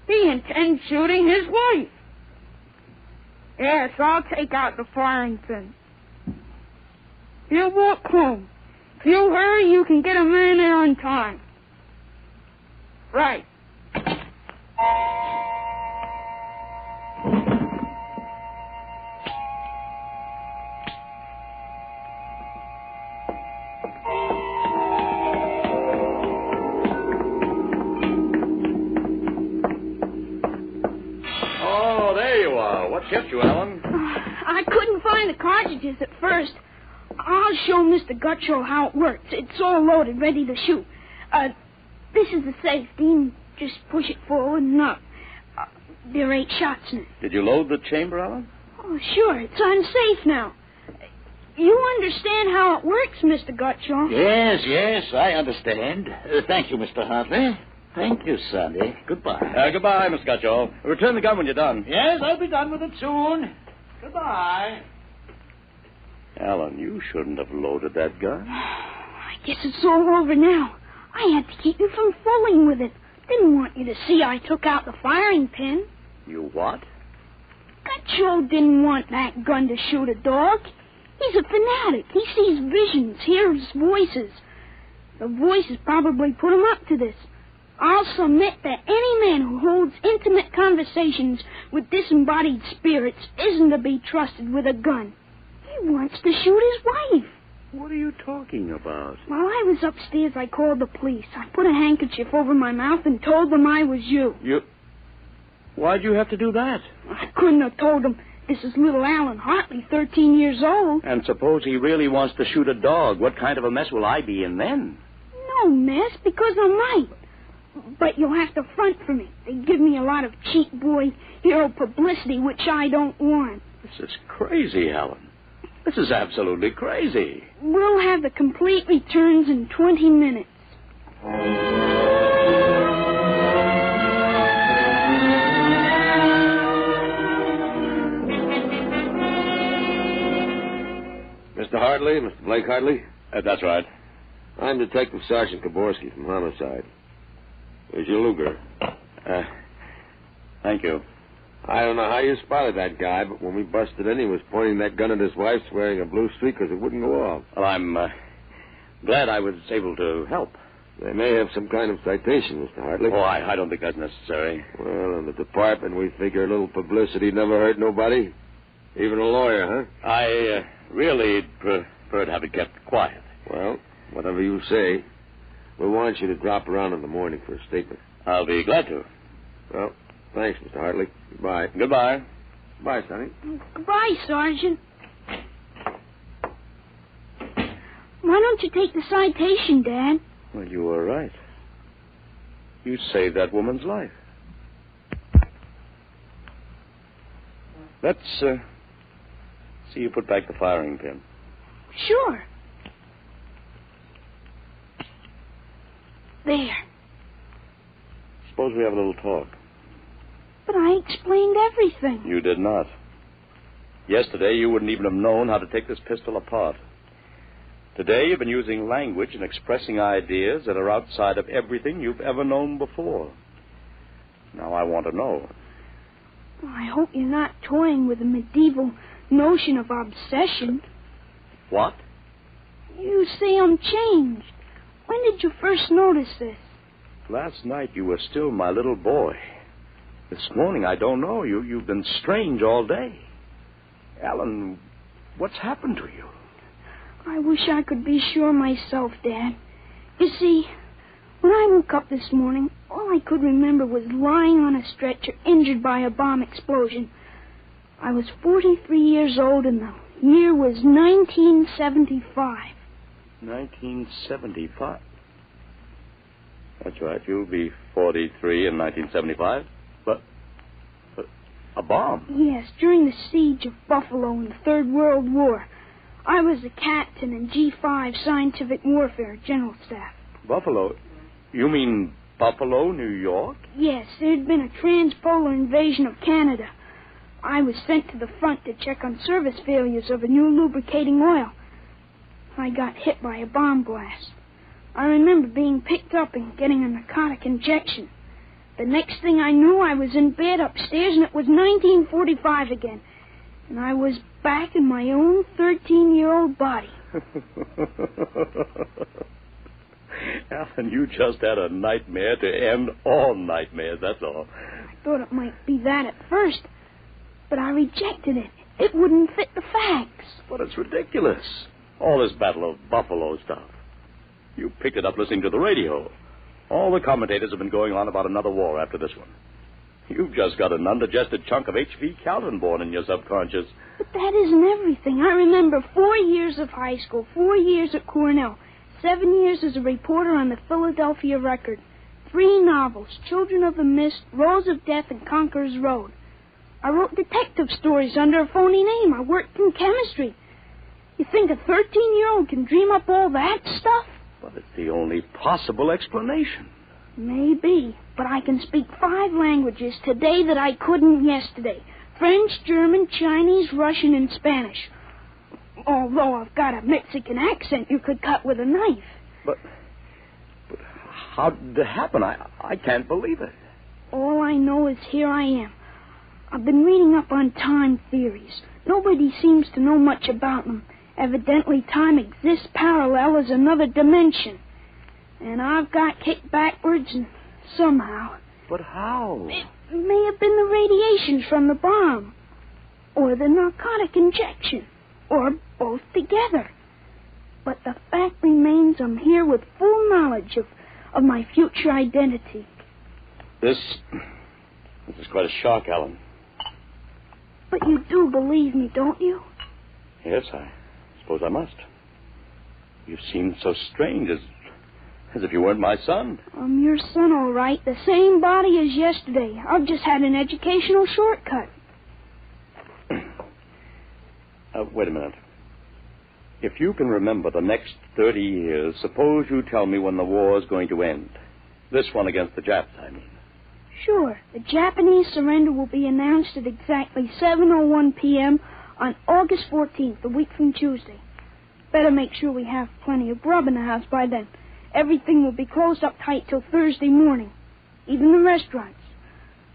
[SPEAKER 17] He intends shooting his wife. Yes, I'll take out the firing pin. He'll walk home. If you hurry, you can get him in there on time. Right.
[SPEAKER 12] Oh, there you are. What kept you, Alan?
[SPEAKER 13] I couldn't find the cartridges at first. I'll show Mr. Gutchall how it works. It's all loaded, ready to shoot. This is the safety. Just push it forward and up. There are 8 shots in it.
[SPEAKER 12] Did you load the chamber, Alan?
[SPEAKER 13] Oh, sure. It's unsafe now. You understand how it works, Mr. Gutchall?
[SPEAKER 11] Yes, I understand. Thank you, Mr. Hartley. Thank you, Sonny. Goodbye.
[SPEAKER 12] Goodbye, Miss Gutchall. Return the gun when you're done.
[SPEAKER 16] Yes, I'll be done with it soon. Goodbye.
[SPEAKER 12] Alan, you shouldn't have loaded that gun.
[SPEAKER 13] I guess it's all over now. I had to keep you from fooling with it. Didn't want you to see I took out the firing pin.
[SPEAKER 12] You what?
[SPEAKER 13] Gutchall didn't want that gun to shoot a dog. He's a fanatic. He sees visions, hears voices. The voices probably put him up to this. I'll submit that any man who holds intimate conversations with disembodied spirits isn't to be trusted with a gun. He wants to shoot his wife.
[SPEAKER 12] What are you talking about?
[SPEAKER 13] While I was upstairs, I called the police. I put a handkerchief over my mouth and told them I was you.
[SPEAKER 12] Why'd you have to do that?
[SPEAKER 13] I couldn't have told them. This is little Alan Hartley, 13 years old.
[SPEAKER 12] And suppose he really wants to shoot a dog. What kind of a mess will I be in then?
[SPEAKER 13] No mess, because I'm right. But you'll have to front for me. They give me a lot of cheap boy hero publicity, which I don't want.
[SPEAKER 12] This is crazy, Alan. This is absolutely crazy.
[SPEAKER 13] We'll have the complete returns in 20 minutes.
[SPEAKER 10] Mr. Hartley, Mr. Blake Hartley?
[SPEAKER 12] That's right.
[SPEAKER 10] I'm Detective Sergeant Kaborski from Homicide. Here's your Luger.
[SPEAKER 12] Thank you.
[SPEAKER 10] I don't know how you spotted that guy, but when we busted in, he was pointing that gun at his wife, wearing a blue streak because it wouldn't go off.
[SPEAKER 12] Well, I'm glad I was able to help.
[SPEAKER 10] They may have some kind of citation, Mr. Hartley.
[SPEAKER 12] Oh, I don't think that's necessary.
[SPEAKER 10] Well, in the department, we figure a little publicity never hurt nobody. Even a lawyer, huh?
[SPEAKER 12] I really prefer to have it kept quiet.
[SPEAKER 10] Well, whatever you say. We want you to drop around in the morning for a statement.
[SPEAKER 12] I'll be glad to.
[SPEAKER 10] Well, thanks, Mr. Hartley. Goodbye.
[SPEAKER 12] Goodbye.
[SPEAKER 10] Goodbye, Sonny.
[SPEAKER 13] Goodbye, Sergeant. Why don't you take the citation, Dad?
[SPEAKER 12] Well, you were right. You saved that woman's life. Let's see you put back the firing pin.
[SPEAKER 13] Sure. There.
[SPEAKER 12] Suppose we have a little talk.
[SPEAKER 13] But I explained everything.
[SPEAKER 12] You did not. Yesterday, you wouldn't even have known how to take this pistol apart. Today, you've been using language and expressing ideas that are outside of everything you've ever known before. Now I want to know.
[SPEAKER 13] I hope you're not toying with a medieval notion of obsession.
[SPEAKER 12] What?
[SPEAKER 13] You say I'm changed. When did you first notice this?
[SPEAKER 12] Last night you were still my little boy. This morning, I don't know. You've been strange all day. Alan, what's happened to you?
[SPEAKER 13] I wish I could be sure myself, Dad. You see, when I woke up this morning, all I could remember was lying on a stretcher injured by a bomb explosion. I was 43 years old and the year was 1975.
[SPEAKER 12] 1975? That's right. You'll be 43 in 1975. But a bomb?
[SPEAKER 13] Yes, during the siege of Buffalo in the Third World War. I was a captain in G5 Scientific Warfare General Staff.
[SPEAKER 12] Buffalo? You mean Buffalo, New York?
[SPEAKER 13] Yes, there had been a transpolar invasion of Canada. I was sent to the front to check on service failures of a new lubricating oil. I got hit by a bomb blast. I remember being picked up and getting a narcotic injection. The next thing I knew, I was in bed upstairs, and it was 1945 again. And I was back in my own 13-year-old body.
[SPEAKER 12] Alan, you just had a nightmare to end all nightmares, that's all.
[SPEAKER 13] I thought it might be that at first, but I rejected it. It wouldn't fit the facts.
[SPEAKER 12] But it's ridiculous. All this Battle of Buffalo stuff. You picked it up listening to the radio. All the commentators have been going on about another war after this one. You've just got an undigested chunk of H.V. Calvin born in your subconscious.
[SPEAKER 13] But that isn't everything. I remember 4 years of high school, 4 years at Cornell, 7 years as a reporter on the Philadelphia Record, 3 novels, Children of the Mist, Rose of Death, and Conqueror's Road. I wrote detective stories under a phony name. I worked in chemistry. You think a 13-year-old can dream up all that stuff?
[SPEAKER 12] But it's the only possible explanation.
[SPEAKER 13] Maybe, but I can speak 5 languages today that I couldn't yesterday. French, German, Chinese, Russian, and Spanish. Although I've got a Mexican accent you could cut with a knife.
[SPEAKER 12] But how did it happen? I can't believe it.
[SPEAKER 13] All I know is here I am. I've been reading up on time theories. Nobody seems to know much about them. Evidently, time exists parallel as another dimension. And I've got kicked backwards and somehow.
[SPEAKER 12] But how?
[SPEAKER 13] It may have been the radiations from the bomb. Or the narcotic injection. Or both together. But the fact remains I'm here with full knowledge of my future identity.
[SPEAKER 12] This is quite a shock, Alan.
[SPEAKER 13] But you do believe me, don't you?
[SPEAKER 12] Yes, I suppose I must. You seem so strange, as if you weren't my son.
[SPEAKER 13] I'm your son, all right. The same body as yesterday. I've just had an educational shortcut.
[SPEAKER 12] Wait a minute. If you can remember the next 30 years, suppose you tell me when the war is going to end. This one against the Japs, I mean.
[SPEAKER 13] Sure. The Japanese surrender will be announced at exactly 7:01 p.m. on August 14th, a week from Tuesday. Better make sure we have plenty of grub in the house by then. Everything will be closed up tight till Thursday morning. Even the restaurants.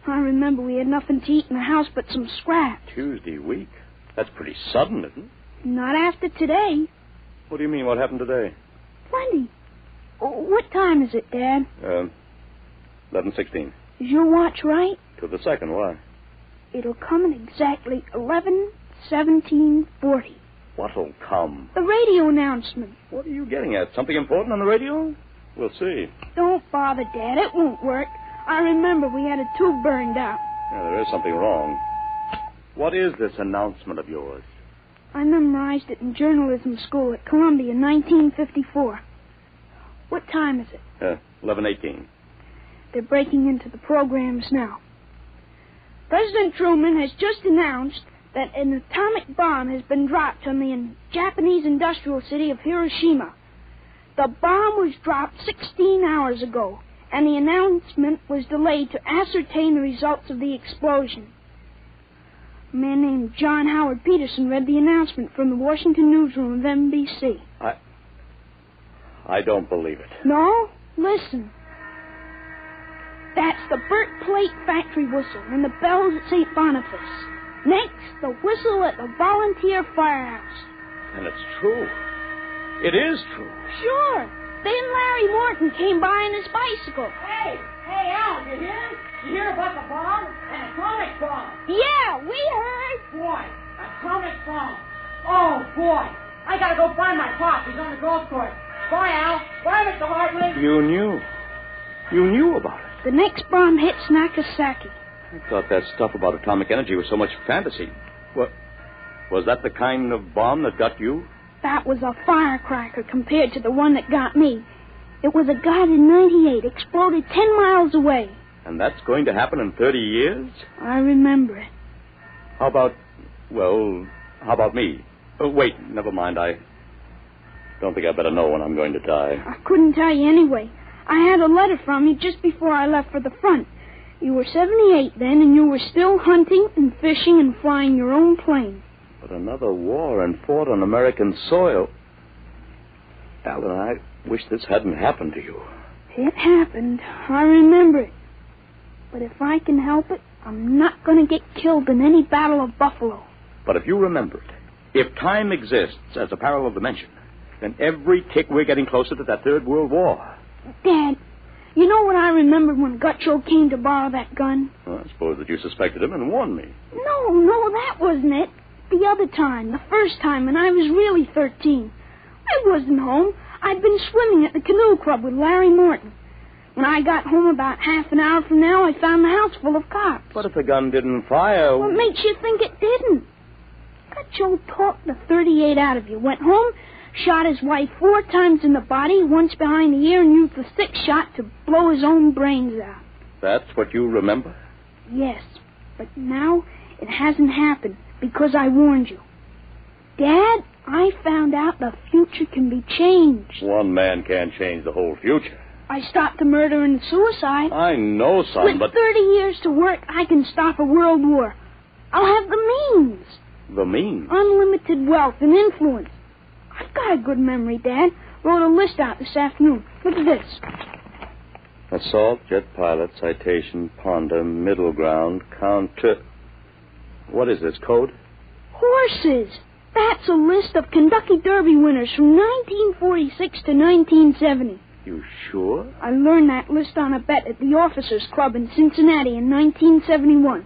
[SPEAKER 13] I remember we had nothing to eat in the house but some scraps.
[SPEAKER 12] Tuesday week? That's pretty sudden, isn't it?
[SPEAKER 13] Not after today.
[SPEAKER 12] What do you mean, what happened today?
[SPEAKER 13] Plenty. Oh, what time is it, Dad?
[SPEAKER 12] 11:16.
[SPEAKER 13] Is your watch right?
[SPEAKER 12] To the second, why?
[SPEAKER 13] It'll come at exactly 11:17:40.
[SPEAKER 12] What'll come?
[SPEAKER 13] The radio announcement.
[SPEAKER 12] What are you getting at? Something important on the radio? We'll see.
[SPEAKER 13] Don't bother, Dad. It won't work. I remember we had a tube burned out.
[SPEAKER 12] Yeah, there is something wrong. What is this announcement of yours?
[SPEAKER 13] I memorized it in journalism school at Columbia in 1954. What time is it?
[SPEAKER 12] 11:18.
[SPEAKER 13] They're breaking into the programs now. President Truman has just announced that an atomic bomb has been dropped on the Japanese industrial city of Hiroshima. The bomb was dropped 16 hours ago, and the announcement was delayed to ascertain the results of the explosion. A man named John Howard Peterson read the announcement from the Washington newsroom of NBC.
[SPEAKER 12] I don't believe it.
[SPEAKER 13] No? Listen. That's the Burt Plate factory whistle and the bells at St. Boniface. Next, the whistle at the volunteer firehouse.
[SPEAKER 12] And it's true. It is true.
[SPEAKER 13] Sure. Then Larry Morton came by on his bicycle.
[SPEAKER 15] Hey, Al, you hear? You hear about the bomb? An atomic bomb.
[SPEAKER 13] Yeah, we heard.
[SPEAKER 15] Boy, atomic bomb. Oh, boy. I gotta go find my pop. He's on the golf course. Bye, Al. Bye, Mr. Hartley.
[SPEAKER 12] You knew. You knew about it.
[SPEAKER 13] The next bomb hits Nagasaki.
[SPEAKER 12] I thought that stuff about atomic energy was so much fantasy. What? Was that the kind of bomb that got you?
[SPEAKER 13] That was a firecracker compared to the one that got me. It was a guide in 98, exploded 10 miles away.
[SPEAKER 12] And that's going to happen in 30 years?
[SPEAKER 13] I remember it.
[SPEAKER 12] How about me? Oh, wait, never mind. I don't think I better know when I'm going to die.
[SPEAKER 13] I couldn't tell you anyway. I had a letter from you just before I left for the front. You were 78 then, and you were still hunting and fishing and flying your own plane.
[SPEAKER 12] But another war and fought on American soil. Alan, I wish this hadn't happened to you.
[SPEAKER 13] It happened. I remember it. But if I can help it, I'm not going to get killed in any Battle of Buffalo.
[SPEAKER 12] But if you remember it, if time exists as a parallel dimension, then every tick we're getting closer to that Third World War.
[SPEAKER 13] Dad, you know what I remembered when Gutcho came to borrow that gun?
[SPEAKER 12] Well, I suppose that you suspected him and warned me.
[SPEAKER 13] No, that wasn't it. The other time, the first time, when I was really 13. I wasn't home. I'd been swimming at the canoe club with Larry Morton. When I got home about half an hour from now, I found the house full of cops.
[SPEAKER 12] But if the gun didn't fire...
[SPEAKER 13] What makes you think it didn't? Gutcho talked the 38 out of you, went home, shot his wife 4 times in the body, once behind the ear, and used the 6th shot to blow his own brains out.
[SPEAKER 12] That's what you remember?
[SPEAKER 13] Yes, but now it hasn't happened because I warned you. Dad, I found out the future can be changed.
[SPEAKER 12] One man can't change the whole future.
[SPEAKER 13] I stopped the murder and the suicide.
[SPEAKER 12] I know, son,
[SPEAKER 13] With 30 years to work, I can stop a world war. I'll have the means.
[SPEAKER 12] The means?
[SPEAKER 13] Unlimited wealth and influence. I've got a good memory, Dad. Wrote a list out this afternoon. Look at this.
[SPEAKER 12] Assault, jet pilot, citation, ponder, middle ground, counter... What is this, code?
[SPEAKER 13] Horses. That's a list of Kentucky Derby winners from 1946 to 1970.
[SPEAKER 12] You sure?
[SPEAKER 13] I learned that list on a bet at the Officers Club in Cincinnati in 1971.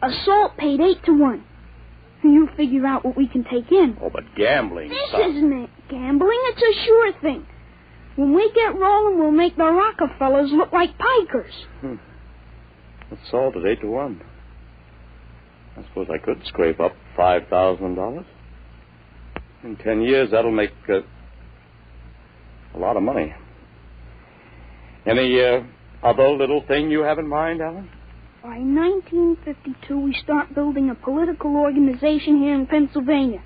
[SPEAKER 13] Assault paid 8 to 1. You figure out what we can take in.
[SPEAKER 12] Oh, but gambling...
[SPEAKER 13] This isn't gambling. It's a sure thing. When we get rolling, we'll make the Rockefellers look like pikers.
[SPEAKER 12] Assault at 8 to 1. I suppose I could scrape up $5,000. In 10 years, that'll make a lot of money. Any other little thing you have in mind, Alan?
[SPEAKER 13] By 1952, we start building a political organization here in Pennsylvania.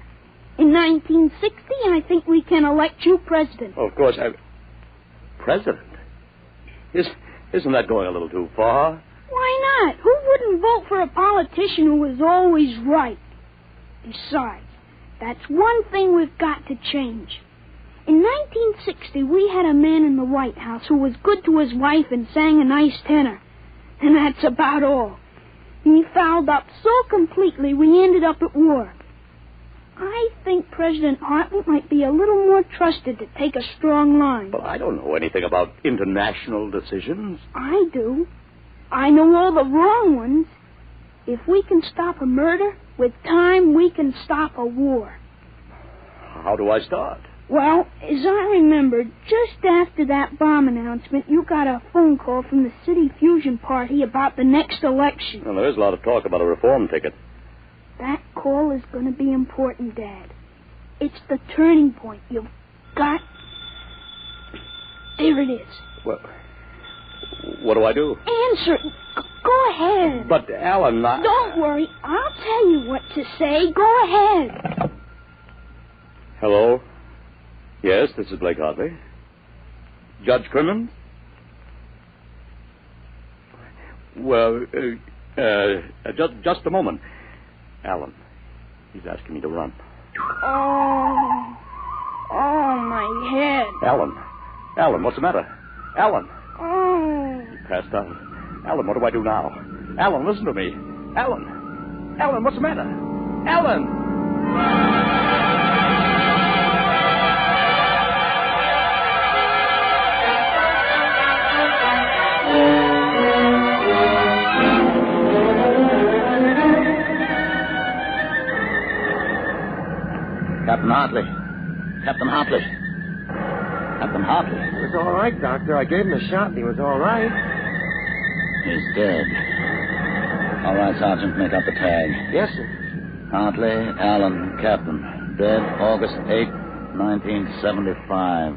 [SPEAKER 13] In 1960, I think we can elect you president.
[SPEAKER 12] Oh, of course. President? Isn't that going a little too far?
[SPEAKER 13] Why not? Who wouldn't vote for a politician who was always right? Besides, that's one thing we've got to change. In 1960, we had a man in the White House who was good to his wife and sang a nice tenor. And that's about all. He fouled up so completely we ended up at war. I think President Hartley might be a little more trusted to take a strong line.
[SPEAKER 12] But I don't know anything about international decisions.
[SPEAKER 13] I do. I know all the wrong ones. If we can stop a murder, with time we can stop a war.
[SPEAKER 12] How do I start?
[SPEAKER 13] Well, as I remember, just after that bomb announcement, you got a phone call from the City Fusion Party about the next election.
[SPEAKER 12] Well, there is a lot of talk about a reform ticket.
[SPEAKER 13] That call is going to be important, Dad. It's the turning point. You've got... There it is.
[SPEAKER 12] Well, what do I do?
[SPEAKER 13] Answer it. Go ahead.
[SPEAKER 12] But, Alan,
[SPEAKER 13] Don't worry. I'll tell you what to say. Go ahead.
[SPEAKER 12] Hello? Yes, this is Blake Hartley. Judge Crimmins? Well, just a moment. Alan. He's asking me to run.
[SPEAKER 13] Oh, my head.
[SPEAKER 12] Alan, what's the matter? Alan.
[SPEAKER 13] Oh.
[SPEAKER 12] He passed out. Alan, what do I do now? Alan, listen to me. Alan, what's the matter? Alan!
[SPEAKER 11] Captain Hartley. Captain Hartley. Captain Hartley.
[SPEAKER 10] He was all right, Doctor. I gave him a shot and he was all right.
[SPEAKER 11] He's dead. All right, Sergeant, make up the tag.
[SPEAKER 10] Yes, sir.
[SPEAKER 11] Hartley, Allen, Captain. Dead August 8, 1975.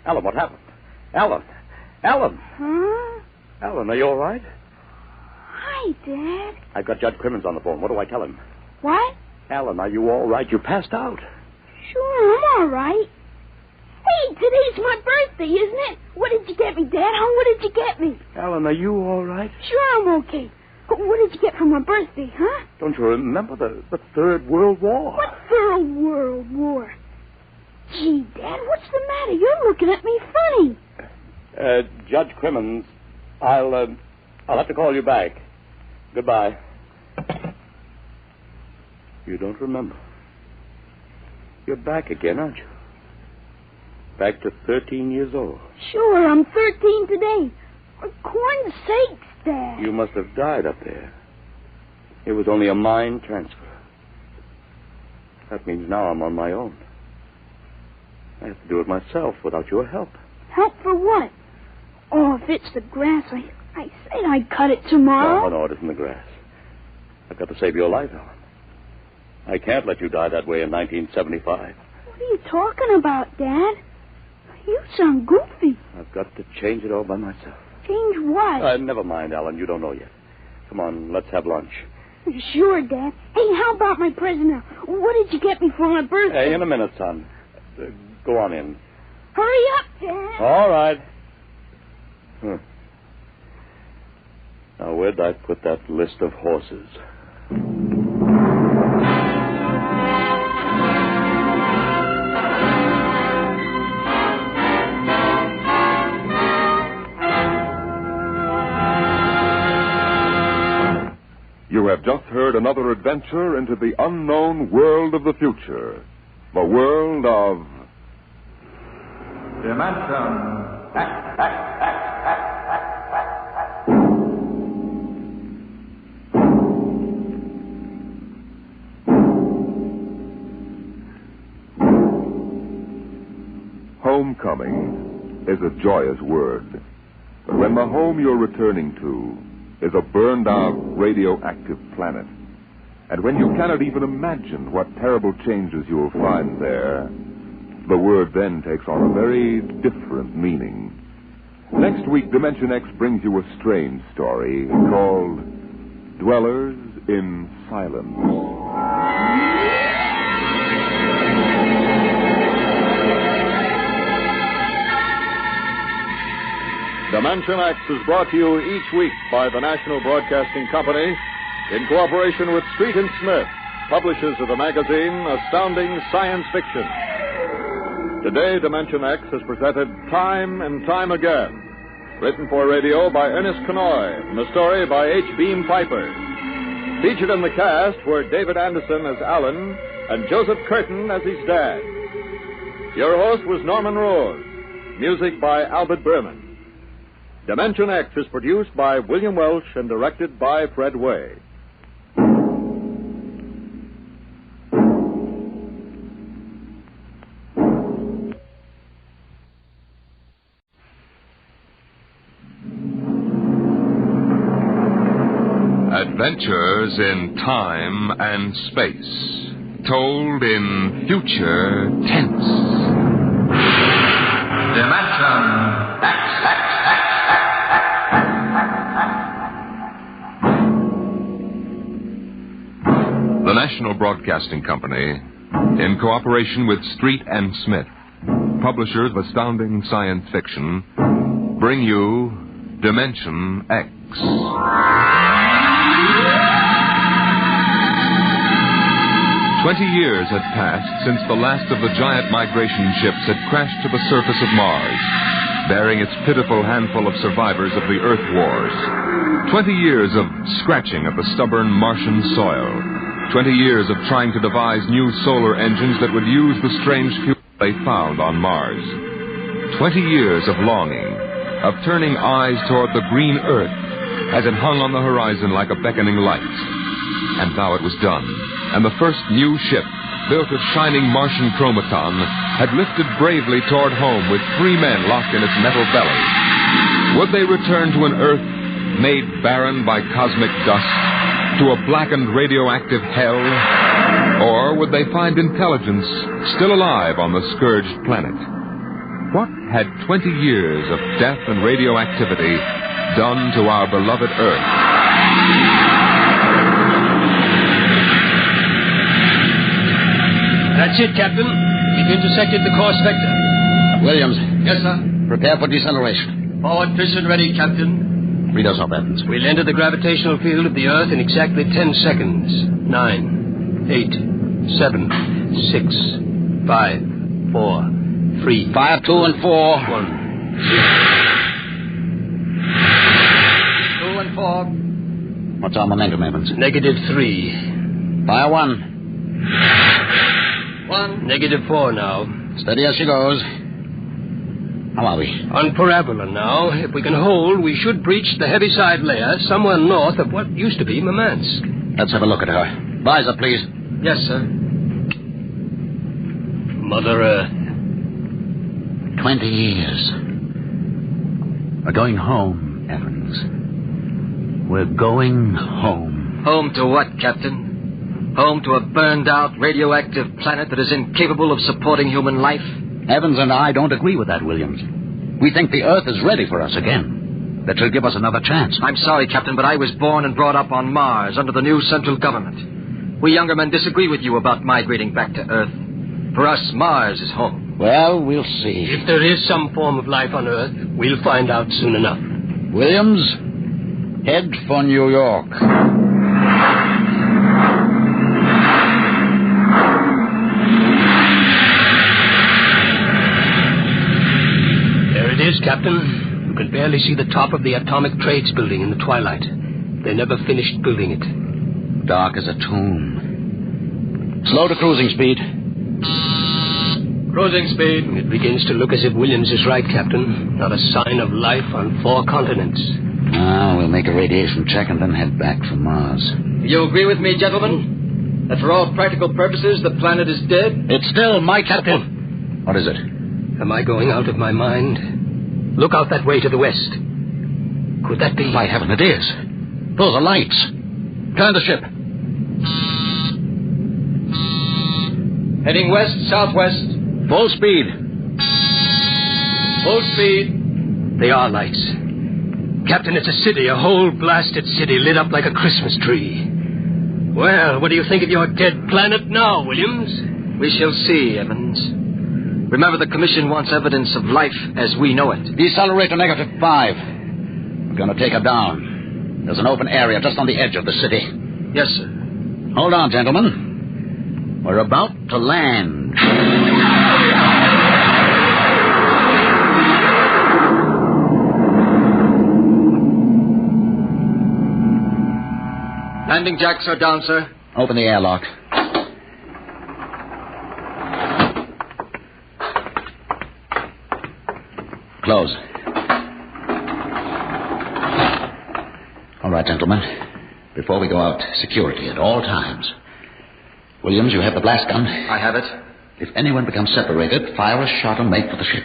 [SPEAKER 12] Alan, what happened? Alan! Alan!
[SPEAKER 13] Huh?
[SPEAKER 12] Alan, are you all right?
[SPEAKER 13] Hi, Dad.
[SPEAKER 12] I've got Judge Crimmins on the phone. What do I tell him?
[SPEAKER 13] What?
[SPEAKER 12] Alan, are you all right? You passed out.
[SPEAKER 13] Sure, I'm all right. Hey, today's my birthday, isn't it? What did you get me, Dad? What did you get me?
[SPEAKER 12] Alan, are you all right?
[SPEAKER 13] Sure, I'm okay. What did you get for my birthday, huh?
[SPEAKER 12] Don't you remember the Third World War?
[SPEAKER 13] What Third World War? Gee, Dad, what's the matter? You're looking at me funny.
[SPEAKER 12] Judge Crimmins, I'll have to call you back. Goodbye. You don't remember. You're back again, aren't you? Back to 13 years old.
[SPEAKER 13] Sure, I'm 13 today. For corn's sakes, Dad.
[SPEAKER 12] You must have died up there. It was only a mind transfer. That means now I'm on my own. I have to do it myself without your help.
[SPEAKER 13] Help for what? Oh, if it's the grass, I said I'd cut it tomorrow.
[SPEAKER 12] No, it isn't the grass. I've got to save your life, Alan. I can't let you die that way in 1975.
[SPEAKER 13] What are you talking about, Dad? You sound goofy.
[SPEAKER 12] I've got to change it all by myself.
[SPEAKER 13] Change what?
[SPEAKER 12] Never mind, Alan. You don't know yet. Come on, let's have lunch.
[SPEAKER 13] Sure, Dad. Hey, how about my present now? What did you get me for my birthday?
[SPEAKER 12] Hey, in a minute, son. Go on in.
[SPEAKER 13] Hurry up, Dad.
[SPEAKER 12] All right. Now, where'd I put that list of horses?
[SPEAKER 2] You have just heard another adventure into the unknown world of the future. The world of...
[SPEAKER 9] Dimension.
[SPEAKER 2] Homecoming is a joyous word. But when the home you're returning to is a burned-out radioactive planet, and when you cannot even imagine what terrible changes you will find there, the word then takes on a very different meaning. Next week, Dimension X brings you a strange story called Dwellers in Silence.
[SPEAKER 18] Dimension X is brought to you each week by the National Broadcasting Company in cooperation with Street and Smith, publishers of the magazine Astounding Science Fiction. Today, Dimension X has presented Time and Time Again, written for radio by Ernest Kenoy, and a story by H. Beam Piper. Featured in the cast were David Anderson as Alan and Joseph Curtin as his dad. Your host was Norman Rose. Music by Albert Berman. Dimension X is produced by William Welch and directed by Fred Way.
[SPEAKER 2] Adventures in time and space, told in future tense.
[SPEAKER 9] Dimension X.
[SPEAKER 2] The National Broadcasting Company, in cooperation with Street and Smith, publishers of astounding science fiction, bring you Dimension X. 20 years had passed since the last of the giant migration ships had crashed to the surface of Mars, bearing its pitiful handful of survivors of the Earth Wars. 20 years of scratching at the stubborn Martian soil. 20 years of trying to devise new solar engines that would use the strange fuel they found on Mars. 20 years of longing, of turning eyes toward the green Earth as it hung on the horizon like a beckoning light. And now it was done. And the first new ship, built of shining Martian chromaton, had lifted bravely toward home with 3 men locked in its metal belly. Would they return to an Earth made barren by cosmic dust, to a blackened radioactive hell? Or would they find intelligence still alive on the scourged planet? What had 20 years of death and radioactivity done to our beloved Earth?
[SPEAKER 19] That's it, Captain. We've intersected the course vector.
[SPEAKER 11] Williams.
[SPEAKER 19] Yes, sir.
[SPEAKER 11] Prepare for deceleration.
[SPEAKER 19] Forward piston ready, Captain.
[SPEAKER 11] Read us off, Evans.
[SPEAKER 19] We'll enter the gravitational field of the Earth in exactly 10 seconds. 9, 8, 7, 6, 5, 4, 3.
[SPEAKER 11] Fire 2 and 4.
[SPEAKER 19] 1, 0. 2 and 4.
[SPEAKER 11] What's our momentum, Evans?
[SPEAKER 19] -3.
[SPEAKER 11] Fire 1.
[SPEAKER 19] 1. -4 now.
[SPEAKER 11] Steady as she goes. How are we?
[SPEAKER 19] On parabola now. If we can hold, we should breach the heaviside layer somewhere north of what used to be Murmansk.
[SPEAKER 11] Let's have a look at her. Visor, please.
[SPEAKER 19] Yes, sir. Mother Earth.
[SPEAKER 11] 20 years. We're going home, Evans. We're going home.
[SPEAKER 19] Home to what, Captain? Home to a burned-out radioactive planet that is incapable of supporting human life?
[SPEAKER 11] Evans and I don't agree with that, Williams. We think the Earth is ready for us again. That she'll give us another chance.
[SPEAKER 19] I'm sorry, Captain, but I was born and brought up on Mars under the new central government. We younger men disagree with you about migrating back to Earth. For us, Mars is home.
[SPEAKER 11] Well, we'll see.
[SPEAKER 19] If there is some form of life on Earth, we'll find out soon enough.
[SPEAKER 11] Williams, head for New York.
[SPEAKER 19] It is, Captain. You can barely see the top of the Atomic Trades building in the twilight. They never finished building it.
[SPEAKER 11] Dark as a tomb. Slow to cruising speed.
[SPEAKER 19] Cruising speed. It begins to look as if Williams is right, Captain. Not a sign of life on 4 continents.
[SPEAKER 11] Ah, we'll make a radiation check and then head back for Mars.
[SPEAKER 19] You agree with me, gentlemen? That for all practical purposes, the planet is dead?
[SPEAKER 11] It's still my Captain. What is it?
[SPEAKER 19] Am I going out of my mind? Look out that way to the west. Could that be?
[SPEAKER 11] By heaven, it is. Those are lights. Turn the ship.
[SPEAKER 19] Heading west-southwest.
[SPEAKER 11] Full speed.
[SPEAKER 19] Full speed. They are lights. Captain, it's a city, a whole blasted city lit up like a Christmas tree. Well, what do you think of your dead planet now, Williams? We shall see, Evans. Remember, the Commission wants evidence of life as we know it.
[SPEAKER 11] Decelerate to -5. We're going to take her down. There's an open area just on the edge of the city.
[SPEAKER 19] Yes, sir.
[SPEAKER 11] Hold on, gentlemen. We're about to land.
[SPEAKER 19] Landing jacks are down, sir.
[SPEAKER 11] Open the airlock. Close. All right, gentlemen. Before we go out, security at all times. Williams, you have the blast gun?
[SPEAKER 19] I have it.
[SPEAKER 11] If anyone becomes separated, fire a shot and make for the ship.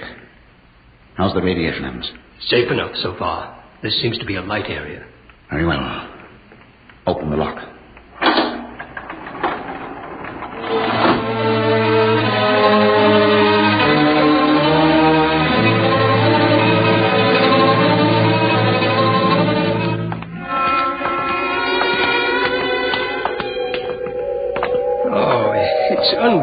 [SPEAKER 11] How's the radiation, Evans?
[SPEAKER 19] Safe enough so far. This seems to be a light area.
[SPEAKER 11] Very well. Open the lock.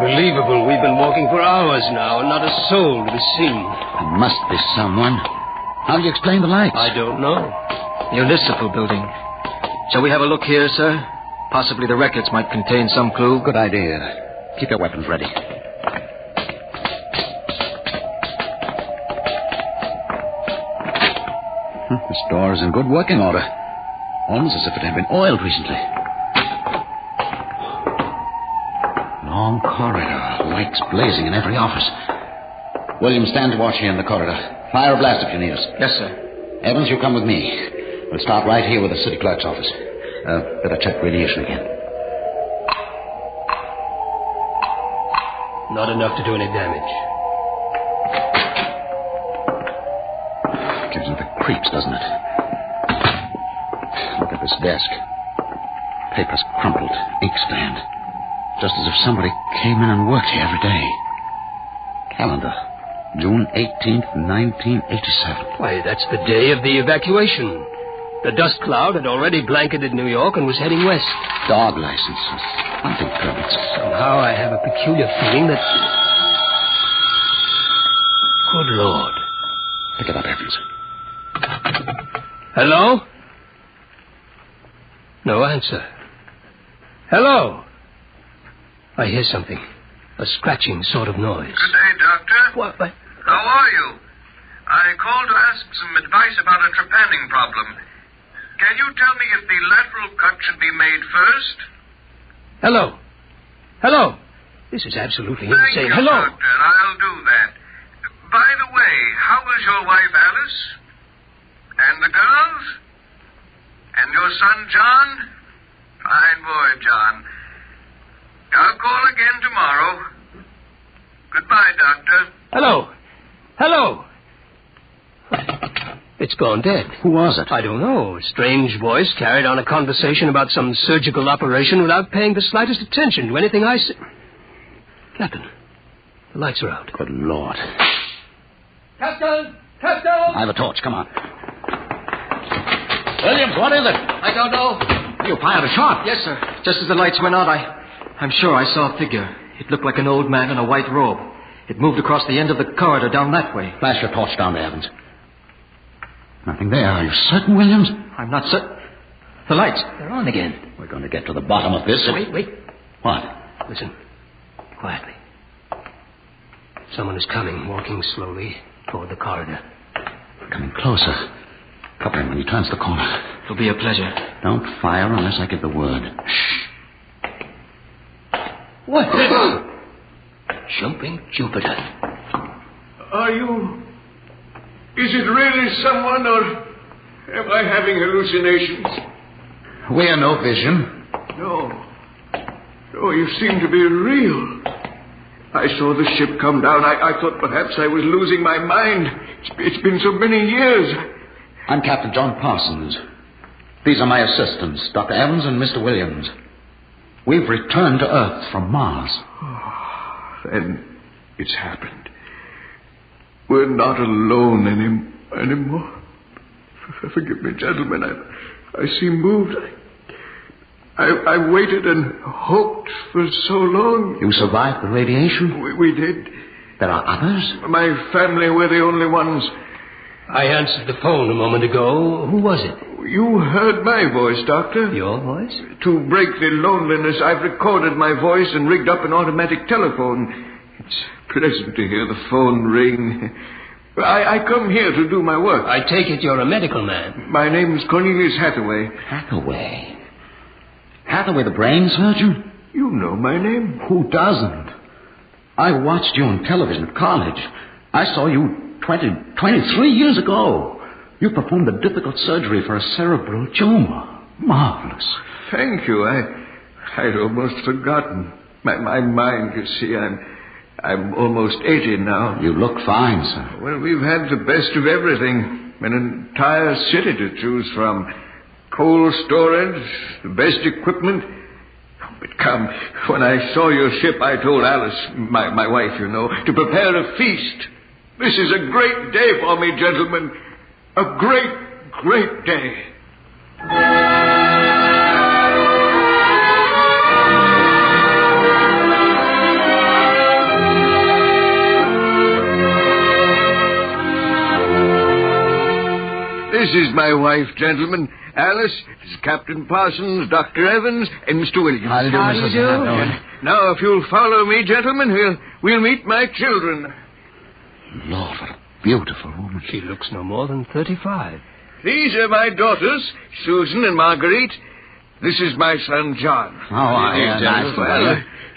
[SPEAKER 19] Unbelievable. We've been walking for hours now, and not a soul to be seen.
[SPEAKER 20] There must be someone. How do you explain the lights?
[SPEAKER 19] I don't know.
[SPEAKER 21] Municipal building. Shall we have a look here, sir? Possibly the records might contain some clue.
[SPEAKER 20] Good idea. Keep your weapons ready. This door is in good working order. Almost as if it had been oiled recently. Long corridor. Lights blazing in every office. William, stand to watch here in the corridor. Fire a blast if you need us.
[SPEAKER 21] Yes, sir.
[SPEAKER 20] Evans, you come with me. We'll start right here with the city clerk's office. Better check radiation again.
[SPEAKER 19] Not enough to do any damage.
[SPEAKER 20] Gives me the creeps, doesn't it? Look at this desk. Papers crumpled, ink stained. Just as if somebody came in and worked here every day. Calendar. June 18th, 1987.
[SPEAKER 19] Why, that's the day of the evacuation. The dust cloud had already blanketed New York and was heading west.
[SPEAKER 20] Dog licenses, hunting permits.
[SPEAKER 19] Somehow I have a peculiar feeling that... Good Lord.
[SPEAKER 20] Pick it up, Evans.
[SPEAKER 19] Hello? No answer. Hello? I hear something. A scratching sort of noise.
[SPEAKER 22] Good day, Doctor.
[SPEAKER 19] What?
[SPEAKER 22] How are you? I called to ask some advice about a trepanning problem. Can you tell me if the lateral cut should be made first?
[SPEAKER 19] Hello? Hello? This is absolutely insane.
[SPEAKER 22] Thank you,
[SPEAKER 19] Hello?
[SPEAKER 22] Doctor. I'll do that. By the way, how is your wife, Alice? And the girls? And your son, John? Fine boy, John. I'll call again tomorrow. Goodbye, Doctor.
[SPEAKER 19] Hello? Hello? It's gone dead.
[SPEAKER 20] Who was it?
[SPEAKER 19] I don't know. A strange voice carried on a conversation about some surgical operation without paying the slightest attention to anything I said. Captain, the lights are out.
[SPEAKER 20] Good Lord.
[SPEAKER 15] Captain! Captain!
[SPEAKER 20] I have a torch. Come on.
[SPEAKER 8] Williams, what is it?
[SPEAKER 21] I don't know.
[SPEAKER 20] You fired a shot.
[SPEAKER 21] Yes, sir. Just as the lights went out, I'm sure I saw a figure. It looked like an old man in a white robe. It moved across the end of the corridor down that way.
[SPEAKER 20] Flash your torch down there, Evans. Nothing there. Are you certain, Williams?
[SPEAKER 21] I'm not certain. The lights, they're on again.
[SPEAKER 20] We're going to get to the bottom of this.
[SPEAKER 19] Wait.
[SPEAKER 20] What?
[SPEAKER 19] Listen. Quietly. Someone is coming, walking slowly toward the corridor.
[SPEAKER 20] Coming closer. Cover him when he turns the corner.
[SPEAKER 21] It'll be a pleasure.
[SPEAKER 20] Don't fire unless I give the word.
[SPEAKER 19] Shh. What? Jumping Jupiter.
[SPEAKER 22] Are you... Is it really someone, or am I having hallucinations?
[SPEAKER 20] We are no vision.
[SPEAKER 22] No. No, you seem to be real. I saw the ship come down. I thought perhaps I was losing my mind. It's been so many years.
[SPEAKER 20] I'm Captain John Parsons. These are my assistants, Dr. Evans and Mr. Williams. We've returned to Earth from Mars.
[SPEAKER 22] Oh, then it's happened. We're not alone anymore. Forgive me, gentlemen. I seem moved. I waited and hoped for so long.
[SPEAKER 20] You survived the radiation?
[SPEAKER 22] We did.
[SPEAKER 20] There are others?
[SPEAKER 22] My family were the only ones.
[SPEAKER 19] I answered the phone a moment ago. Who was it?
[SPEAKER 22] You heard my voice, Doctor.
[SPEAKER 19] Your voice?
[SPEAKER 22] To break the loneliness, I've recorded my voice and rigged up an automatic telephone. It's pleasant to hear the phone ring. I come here to do my work.
[SPEAKER 19] I take it you're a medical man.
[SPEAKER 22] My name's Cornelius Hathaway.
[SPEAKER 20] Hathaway? Hathaway, the brain surgeon?
[SPEAKER 22] You know my name.
[SPEAKER 20] Who doesn't? I watched you on television at college. I saw you 23 years ago. You performed a difficult surgery for a cerebral tumor. Marvelous.
[SPEAKER 22] Thank you. I'd almost forgotten. My mind, you see, I'm almost 80 now.
[SPEAKER 20] You look fine, sir.
[SPEAKER 22] Well, we've had the best of everything. An entire city to choose from. Cold storage, the best equipment. But come, when I saw your ship, I told Alice, my wife, you know, to prepare a feast. This is a great day for me, gentlemen. A great, great day. is my wife, gentlemen. Alice, this is Captain Parsons, Dr. Evans, and Mr. Williams.
[SPEAKER 21] How do you do, Mrs. Hathaway?
[SPEAKER 22] Now, if you'll follow me, gentlemen, we'll meet my children.
[SPEAKER 20] Lord, what a beautiful woman.
[SPEAKER 19] She looks no more than 35.
[SPEAKER 22] These are my daughters, Susan and Marguerite. This is my son, John.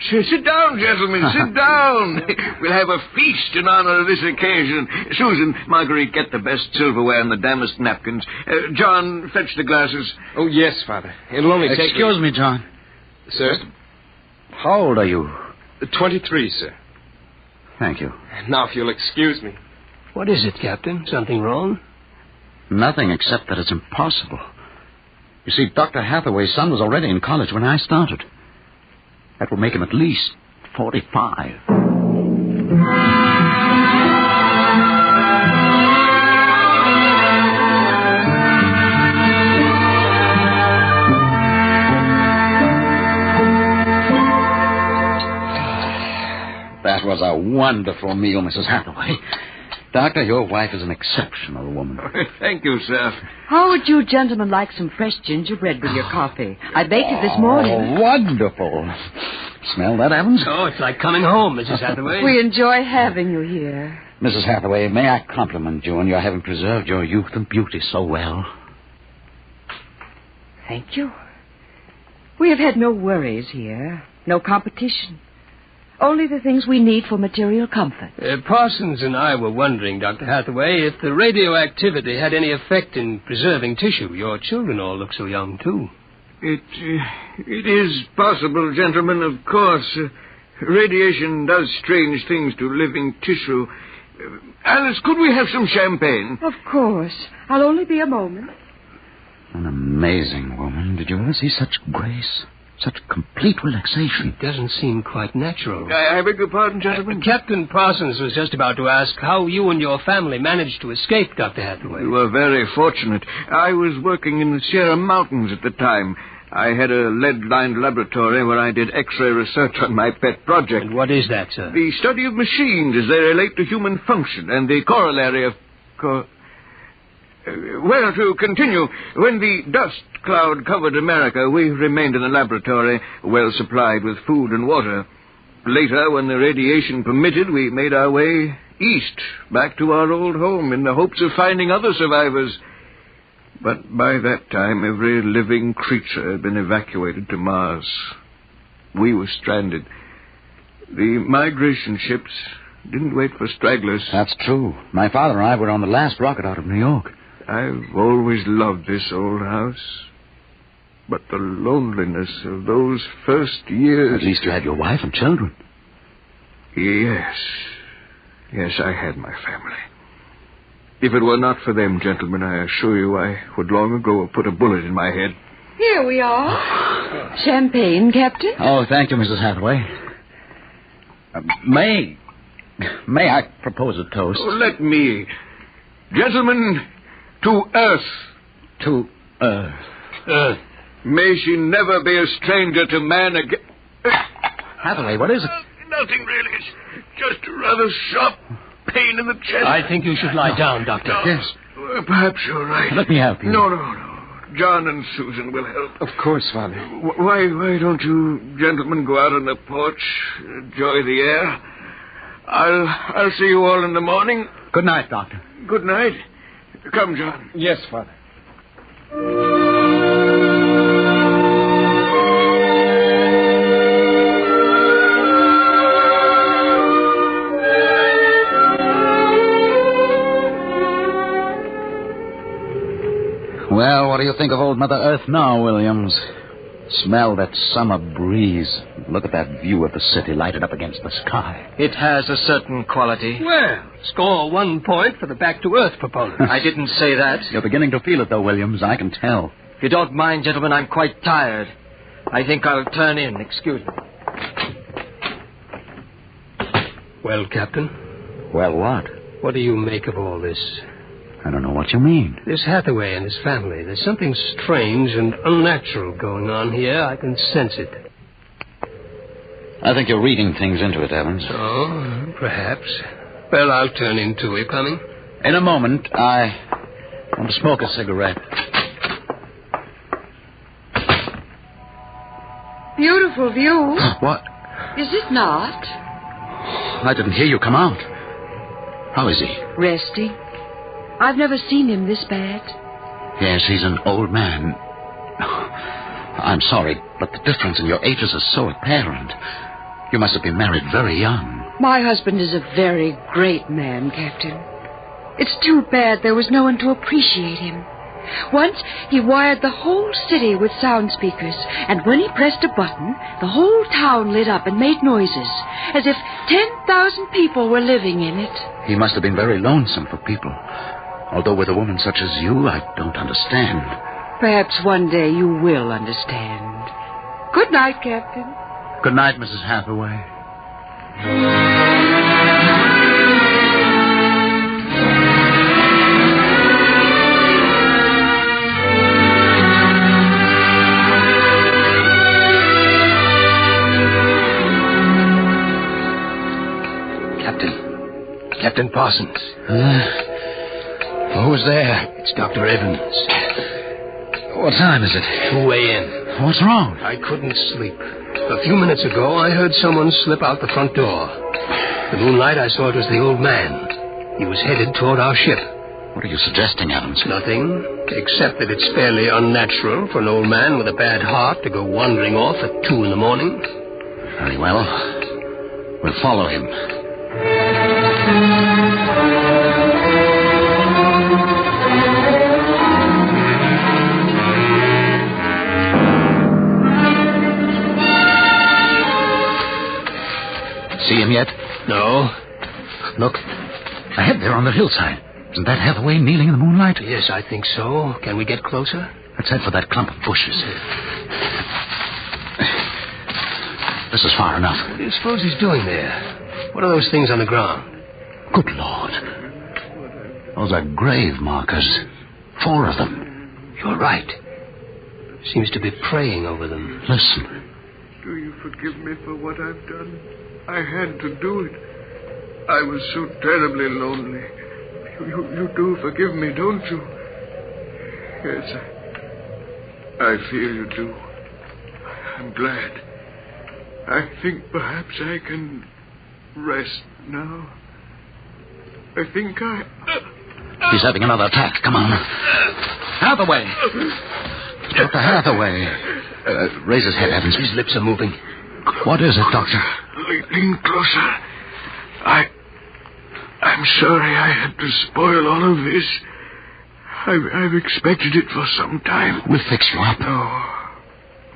[SPEAKER 22] Sit down, gentlemen, sit down. We'll have a feast in honor of this occasion. Susan, Marguerite, get the best silverware and the damask napkins. John, fetch the glasses.
[SPEAKER 19] Oh, yes, Father. It'll only take...
[SPEAKER 20] Excuse me, John.
[SPEAKER 19] Sir?
[SPEAKER 20] How old are you?
[SPEAKER 19] 23, sir.
[SPEAKER 20] Thank you.
[SPEAKER 19] Now, if you'll excuse me. What is it, Captain? Something wrong?
[SPEAKER 20] Nothing except that it's impossible. You see, Dr. Hathaway's son was already in college when I started. That will make him at least 45. That was a wonderful meal, Mrs. Hathaway. Doctor, your wife is an exceptional woman.
[SPEAKER 22] Thank you, sir.
[SPEAKER 5] How would you gentlemen like some fresh gingerbread with your coffee? I baked it this morning.
[SPEAKER 20] Oh, wonderful. Smell that, Evans?
[SPEAKER 19] Oh, it's like coming home, Mrs. Hathaway.
[SPEAKER 5] We enjoy having you here.
[SPEAKER 20] Mrs. Hathaway, may I compliment you on your having preserved your youth and beauty so well?
[SPEAKER 5] Thank you. We have had no worries here, no competition. Only the things we need for material comfort.
[SPEAKER 19] Parsons and I were wondering, Dr. Hathaway, if the radioactivity had any effect in preserving tissue. Your children all look so young, too.
[SPEAKER 22] It is possible, gentlemen, of course. Radiation does strange things to living tissue. Alice, could we have some champagne?
[SPEAKER 5] Of course. I'll only be a moment.
[SPEAKER 20] An amazing woman. Did you ever see such grace? Such complete relaxation.
[SPEAKER 19] It doesn't seem quite natural.
[SPEAKER 22] I beg your pardon, gentlemen?
[SPEAKER 19] Captain Parsons was just about to ask how you and your family managed to escape, Dr. Hathaway.
[SPEAKER 22] We were very fortunate. I was working in the Sierra Mountains at the time. I had a lead-lined laboratory where I did X-ray research on my pet project.
[SPEAKER 19] And what is that, sir?
[SPEAKER 22] The study of machines as they relate to human function and the corollary of... Well, to continue, when the dust cloud covered America, we remained in the laboratory, well supplied with food and water. Later, when the radiation permitted, we made our way east, back to our old home, in the hopes of finding other survivors. But by that time, every living creature had been evacuated to Mars. We were stranded. The migration ships didn't wait for stragglers.
[SPEAKER 20] That's true. My father and I were on the last rocket out of New York.
[SPEAKER 22] I've always loved this old house. But the loneliness of those first years...
[SPEAKER 20] At least you had your wife and children.
[SPEAKER 22] Yes. Yes, I had my family. If it were not for them, gentlemen, I assure you I would long ago have put a bullet in my head.
[SPEAKER 5] Here we are. Champagne, Captain?
[SPEAKER 20] Oh, thank you, Mrs. Hathaway. May I propose a toast?
[SPEAKER 22] Oh, let me. Gentlemen, to Earth.
[SPEAKER 20] To Earth.
[SPEAKER 22] Earth. May she never be a stranger to man again.
[SPEAKER 20] Hathaway, what is it?
[SPEAKER 22] Nothing really. It's just a rather sharp pain in the chest.
[SPEAKER 19] I think you should lie down, Doctor.
[SPEAKER 22] No.
[SPEAKER 20] Yes.
[SPEAKER 22] Perhaps you're right.
[SPEAKER 20] Let me help you.
[SPEAKER 22] No. John and Susan will help.
[SPEAKER 19] Of course, Father.
[SPEAKER 22] Why don't you gentlemen go out on the porch, enjoy the air? I'll see you all in the morning.
[SPEAKER 20] Good night, Doctor.
[SPEAKER 22] Good night. Come, John.
[SPEAKER 19] Yes, Father.
[SPEAKER 20] Well, what do you think of old Mother Earth now, Williams? Smell that summer breeze. Look at that view of the city lighted up against the sky.
[SPEAKER 21] It has a certain quality.
[SPEAKER 19] Well, score 1 point for the back-to-earth proponent.
[SPEAKER 21] I didn't say that.
[SPEAKER 20] You're beginning to feel it, though, Williams. I can tell.
[SPEAKER 21] If you don't mind, gentlemen, I'm quite tired. I think I'll turn in. Excuse me.
[SPEAKER 19] Well, Captain?
[SPEAKER 20] Well, what?
[SPEAKER 19] What do you make of all this?
[SPEAKER 20] I don't know what you mean.
[SPEAKER 19] This Hathaway and his family. There's something strange and unnatural going on here. I can sense it.
[SPEAKER 20] I think you're reading things into it, Evans.
[SPEAKER 19] Oh, perhaps. Well, I'll turn in too. Are you coming?
[SPEAKER 20] In a moment. Want to smoke a cigarette?
[SPEAKER 5] Beautiful view.
[SPEAKER 20] What?
[SPEAKER 5] Is it not?
[SPEAKER 20] I didn't hear you come out. How is he?
[SPEAKER 5] Resting. I've never seen him this bad.
[SPEAKER 20] Yes, he's an old man. I'm sorry, but the difference in your ages is so apparent. You must have been married very young.
[SPEAKER 5] My husband is a very great man, Captain. It's too bad there was no one to appreciate him. Once he wired the whole city with sound speakers, and when he pressed a button, the whole town lit up and made noises, as if 10,000 people were living in it.
[SPEAKER 20] He must have been very lonesome for people. Although with a woman such as you, I don't understand.
[SPEAKER 5] Perhaps one day you will understand. Good night, Captain.
[SPEAKER 20] Good night, Mrs. Hathaway.
[SPEAKER 19] Captain Parsons.
[SPEAKER 20] Who's there?
[SPEAKER 19] It's Dr. Evans.
[SPEAKER 20] What time is it?
[SPEAKER 19] 2 a.m.
[SPEAKER 20] What's wrong?
[SPEAKER 19] I couldn't sleep. A few minutes ago, I heard someone slip out the front door. The moonlight, I saw it was the old man. He was headed toward our ship.
[SPEAKER 20] What are you suggesting, Evans?
[SPEAKER 19] Nothing, except that it's fairly unnatural for an old man with a bad heart to go wandering off at 2 in the morning.
[SPEAKER 20] Very well. We'll follow him. See him yet?
[SPEAKER 19] No.
[SPEAKER 20] Look. Ahead there on the hillside. Isn't that Hathaway kneeling in the moonlight?
[SPEAKER 19] Yes, I think so. Can we get closer?
[SPEAKER 20] Let's head for that clump of bushes. This is far enough.
[SPEAKER 19] What do you suppose he's doing there? What are those things on the ground?
[SPEAKER 20] Good Lord. Those are grave markers. 4 of them.
[SPEAKER 19] You're right. Seems to be praying over them.
[SPEAKER 20] Listen.
[SPEAKER 22] Do you forgive me for what I've done? I had to do it. I was so terribly lonely. You do forgive me, don't you? Yes, I feel you do. I'm glad. I think perhaps I can rest now. I think
[SPEAKER 20] He's having another attack. Come on. Hathaway! Dr. Hathaway. Raise his head, Evans.
[SPEAKER 19] His lips are moving.
[SPEAKER 20] What is it, Doctor?
[SPEAKER 22] Lean closer. I'm sorry I had to spoil all of this. I've expected it for some time.
[SPEAKER 20] We'll fix you up.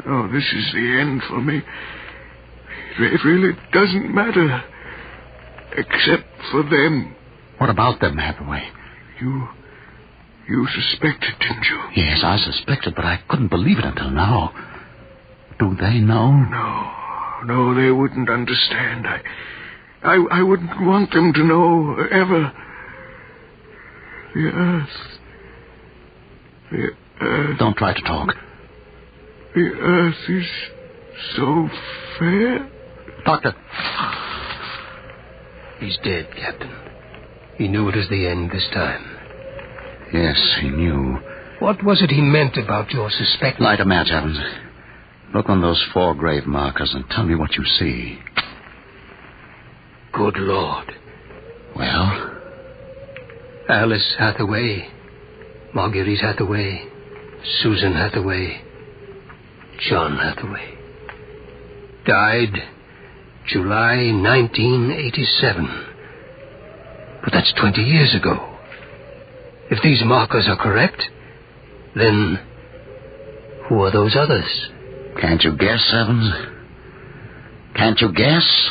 [SPEAKER 22] No, this is the end for me. It really doesn't matter. Except for them.
[SPEAKER 20] What about them, Hathaway?
[SPEAKER 22] You suspected, didn't you?
[SPEAKER 20] Yes, I suspected, but I couldn't believe it until now. Do they know?
[SPEAKER 22] No, they wouldn't understand. I wouldn't want them to know, ever. The Earth...
[SPEAKER 20] Don't try to talk.
[SPEAKER 22] The Earth is so fair.
[SPEAKER 20] Doctor.
[SPEAKER 19] He's dead, Captain. He knew it was the end this time.
[SPEAKER 20] Yes, he knew.
[SPEAKER 19] What was it he meant about your suspecting?
[SPEAKER 20] Light a match, Evans. Look on those 4 grave markers and tell me what you see.
[SPEAKER 19] Good Lord.
[SPEAKER 20] Well?
[SPEAKER 19] Alice Hathaway, Marguerite Hathaway, Susan Hathaway, John Hathaway. Died July 1987. But that's 20 years ago. If these markers are correct, then who are those others?
[SPEAKER 20] Can't you guess, Evans? Can't you guess?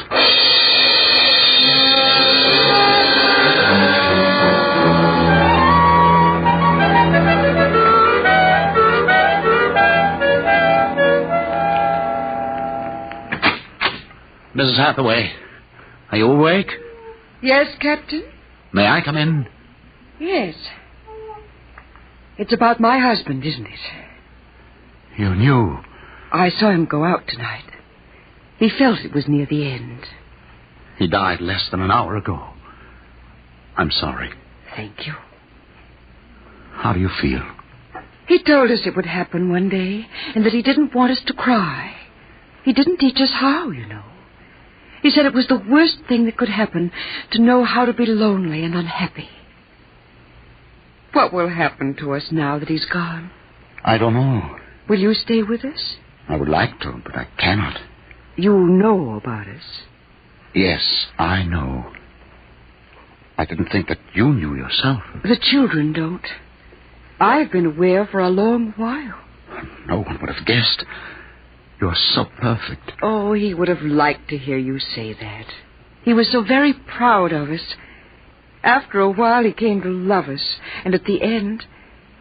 [SPEAKER 20] Mrs. Hathaway, are you awake?
[SPEAKER 5] Yes, Captain?
[SPEAKER 20] May I come in?
[SPEAKER 5] Yes. It's about my husband, isn't it?
[SPEAKER 20] You knew.
[SPEAKER 5] I saw him go out tonight. He felt it was near the end.
[SPEAKER 20] He died less than an hour ago. I'm sorry.
[SPEAKER 5] Thank you.
[SPEAKER 20] How do you feel?
[SPEAKER 5] He told us it would happen one day, and that he didn't want us to cry. He didn't teach us how, you know. He said it was the worst thing that could happen, to know how to be lonely and unhappy. What will happen to us now that he's gone?
[SPEAKER 20] I don't know.
[SPEAKER 5] Will you stay with us?
[SPEAKER 20] I would like to, but I cannot.
[SPEAKER 5] You know about us.
[SPEAKER 20] Yes, I know. I didn't think that you knew yourself.
[SPEAKER 5] The children don't. I've been aware for a long while.
[SPEAKER 20] No one would have guessed. You're so perfect.
[SPEAKER 5] Oh, he would have liked to hear you say that. He was so very proud of us. After a while, he came to love us, and at the end,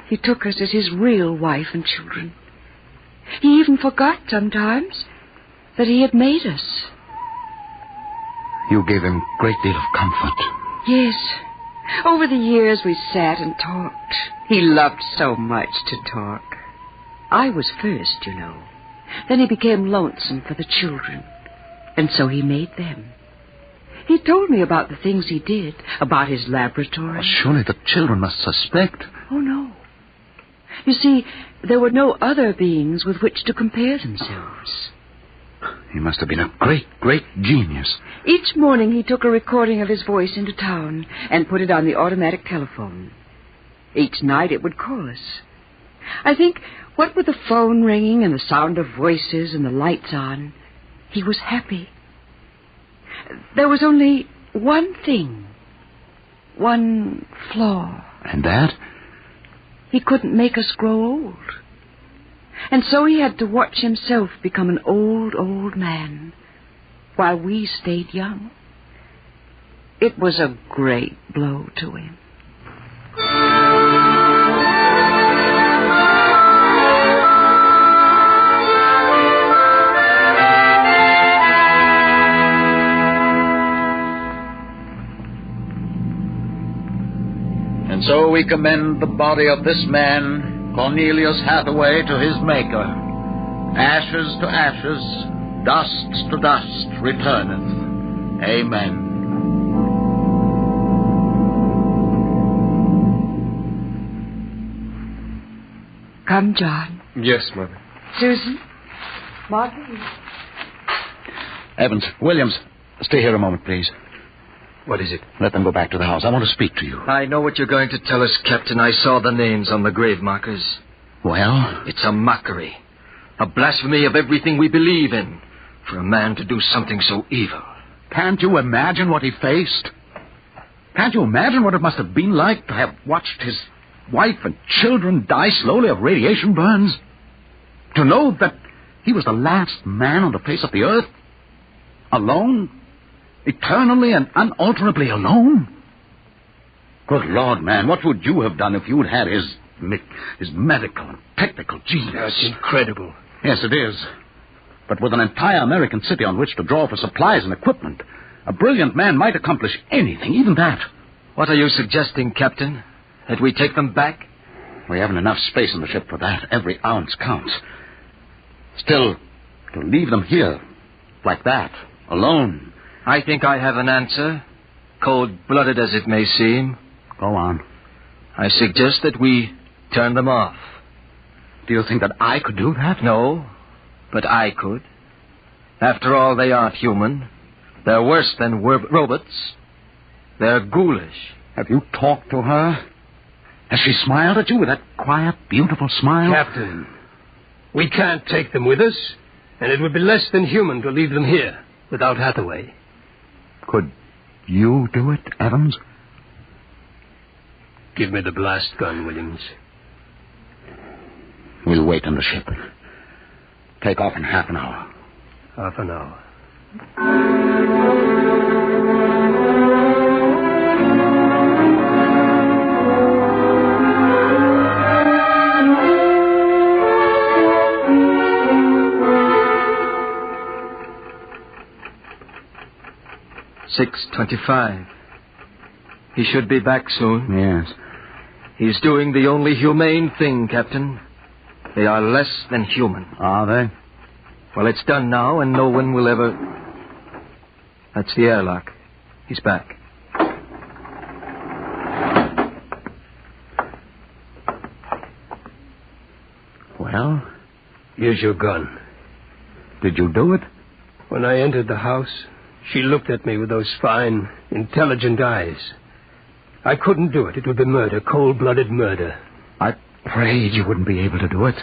[SPEAKER 5] he took us as his real wife and children. He even forgot sometimes that he had made us.
[SPEAKER 20] You gave him a great deal of comfort.
[SPEAKER 5] Yes. Over the years, we sat and talked. He loved so much to talk. I was first, you know. Then he became lonesome for the children, and so he made them. He told me about the things he did, about his laboratory.
[SPEAKER 20] Well, surely the children must suspect.
[SPEAKER 5] Oh, no. You see, there were no other beings with which to compare themselves.
[SPEAKER 20] He must have been a great, great genius.
[SPEAKER 5] Each morning he took a recording of his voice into town and put it on the automatic telephone. Each night it would call us. I think, what with the phone ringing and the sound of voices and the lights on, he was happy. There was only one thing, one flaw.
[SPEAKER 20] And that?
[SPEAKER 5] He couldn't make us grow old. And so he had to watch himself become an old, old man, while we stayed young. It was a great blow to him.
[SPEAKER 11] And so we commend the body of this man, Cornelius Hathaway, to his Maker. Ashes to ashes, dust to dust returneth. Amen.
[SPEAKER 5] Come, John.
[SPEAKER 19] Yes, Mother.
[SPEAKER 5] Susan. Marguerite.
[SPEAKER 20] Evans, Williams, stay here a moment, please.
[SPEAKER 19] What is it?
[SPEAKER 20] Let them go back to the house. I want to speak to you.
[SPEAKER 21] I know what you're going to tell us, Captain. I saw the names on the grave markers.
[SPEAKER 20] Well?
[SPEAKER 21] It's a mockery. A blasphemy of everything we believe in. For a man to do something so evil.
[SPEAKER 11] Can't you imagine what he faced? Can't you imagine what it must have been like to have watched his wife and children die slowly of radiation burns? To know that he was the last man on the face of the earth? Alone? Eternally and unalterably alone? Good Lord, man, what would you have done if you'd had his medical and technical genius?
[SPEAKER 19] That's incredible.
[SPEAKER 11] Yes, it is. But with an entire American city on which to draw for supplies and equipment, a brilliant man might accomplish anything, even that.
[SPEAKER 21] What are you suggesting, Captain? That we take them back?
[SPEAKER 11] We haven't enough space in the ship for that. Every ounce counts. Still, to leave them here, like that, alone.
[SPEAKER 21] I think I have an answer, cold-blooded as it may seem.
[SPEAKER 11] Go on.
[SPEAKER 21] I suggest that we turn them off.
[SPEAKER 11] Do you think that I could do that?
[SPEAKER 21] No, but I could. After all, they aren't human. They're worse than robots. They're ghoulish.
[SPEAKER 11] Have you talked to her? Has she smiled at you with that quiet, beautiful smile?
[SPEAKER 19] Captain, we can't take them with us, and it would be less than human to leave them here without Hathaway.
[SPEAKER 11] Could you do it, Evans?
[SPEAKER 19] Give me the blast gun, Williams.
[SPEAKER 11] We'll wait in the ship. Take off in half an hour.
[SPEAKER 19] Half an hour.
[SPEAKER 21] 6:25. He should be back soon.
[SPEAKER 11] Yes.
[SPEAKER 21] He's doing the only humane thing, Captain. They are less than human.
[SPEAKER 11] Are they?
[SPEAKER 21] Well, it's done now, and no one will ever... That's the airlock. He's back.
[SPEAKER 20] Well?
[SPEAKER 19] Here's your gun.
[SPEAKER 20] Did you do it?
[SPEAKER 19] When I entered the house, she looked at me with those fine, intelligent eyes. I couldn't do it. It would be murder, cold-blooded murder.
[SPEAKER 20] I prayed you wouldn't be able to do it.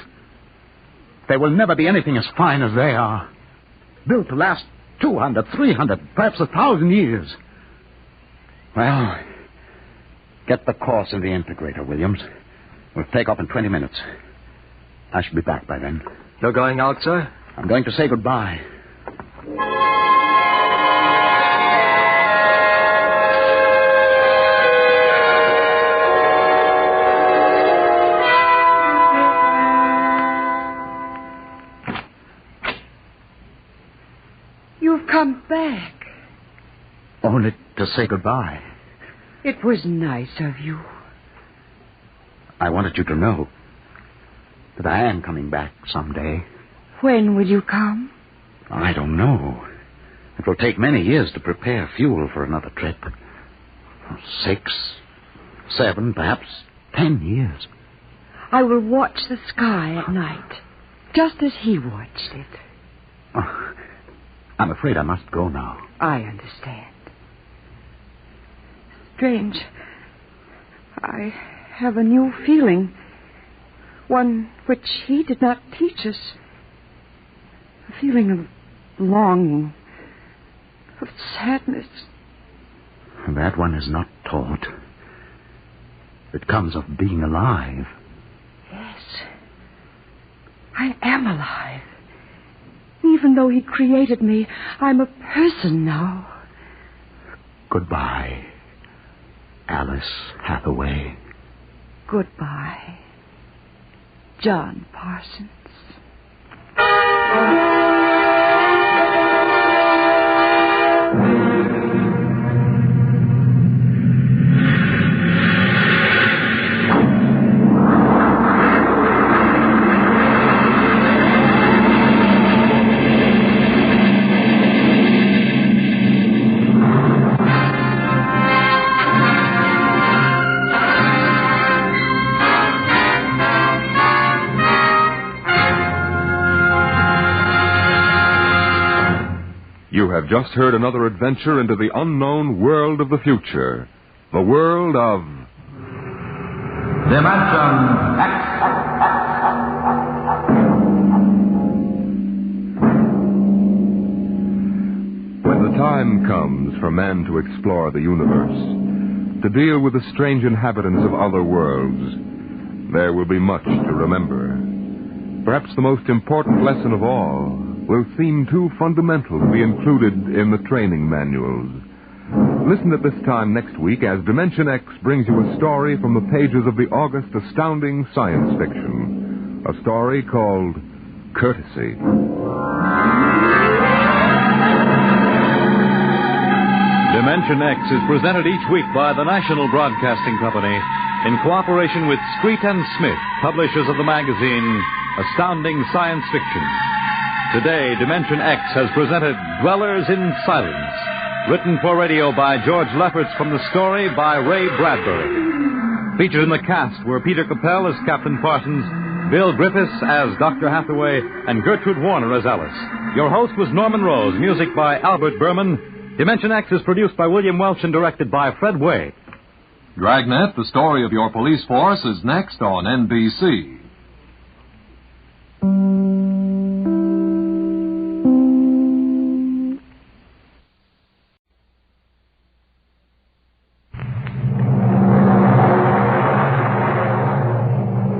[SPEAKER 20] There will never be anything as fine as they are. Built to last 200, 300, perhaps 1,000 years. Well, get the course in the integrator, Williams. We'll take off in 20 minutes. I should be back by then.
[SPEAKER 19] You're going out, sir?
[SPEAKER 20] I'm going to say goodbye.
[SPEAKER 5] You've come back.
[SPEAKER 20] Only to say goodbye.
[SPEAKER 5] It was nice of you.
[SPEAKER 20] I wanted you to know that I am coming back someday.
[SPEAKER 5] When will you come?
[SPEAKER 20] I don't know. It will take many years to prepare fuel for another trip. 6, 7, perhaps 10 years.
[SPEAKER 5] I will watch the sky at night, just as he watched it.
[SPEAKER 20] Oh, I'm afraid I must go now.
[SPEAKER 5] I understand. Strange. I have a new feeling. One which he did not teach us. A feeling of longing, of sadness.
[SPEAKER 20] That one is not taught. It comes of being alive.
[SPEAKER 5] Yes. I am alive. Even though he created me, I'm a person now.
[SPEAKER 20] Goodbye, Alice Hathaway.
[SPEAKER 5] Goodbye, John Parsons.
[SPEAKER 2] You have just heard another adventure into the unknown world of the future. The world of...
[SPEAKER 4] Dimension X.
[SPEAKER 2] When the time comes for man to explore the universe, to deal with the strange inhabitants of other worlds, there will be much to remember. Perhaps the most important lesson of all will seem too fundamental to be included in the training manuals. Listen at this time next week as Dimension X brings you a story from the pages of the August astounding science fiction. A story called Courtesy.
[SPEAKER 1] Dimension X is presented each week by the National Broadcasting Company in cooperation with Street and Smith, publishers of the magazine Astounding Science Fiction. Today, Dimension X has presented Dwellers in Silence, written for radio by George Lefferts from the story by Ray Bradbury. Featured in the cast were Peter Capell as Captain Parsons, Bill Griffiths as Dr. Hathaway, and Gertrude Warner as Alice. Your host was Norman Rose, music by Albert Berman. Dimension X is produced by William Welch and directed by Fred Way. Dragnet, the story of your police force, is next on NBC.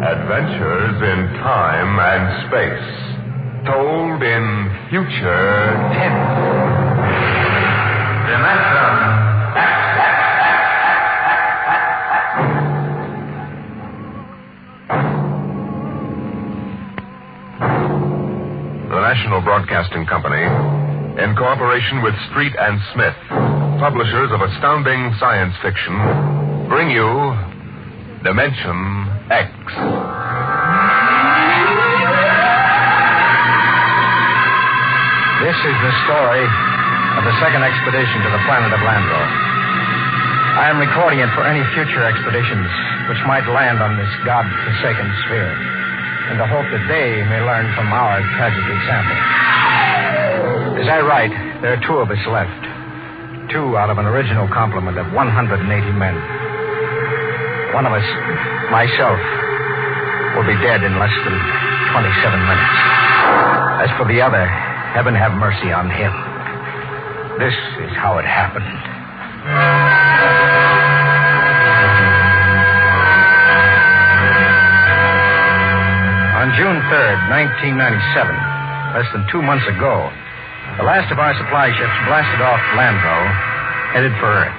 [SPEAKER 7] Adventures in time and space, told in future tense. Dimension The National Broadcasting Company, in cooperation with Street and Smith, publishers of astounding science fiction, bring you Dimension X.
[SPEAKER 23] This is the story of the second expedition to the planet of Landro. I am recording it for any future expeditions which might land on this God-forsaken sphere. in the hope that they may learn from our tragic example. Is that right? There are 2 of us left. 2 out of an original complement of 180 men. One of us, myself, will be dead in less than 27 minutes. As for the other, heaven have mercy on him. This is how it happened. On June 3rd, 1997, less than 2 months ago, the last of our supply ships blasted off Landro, headed for Earth.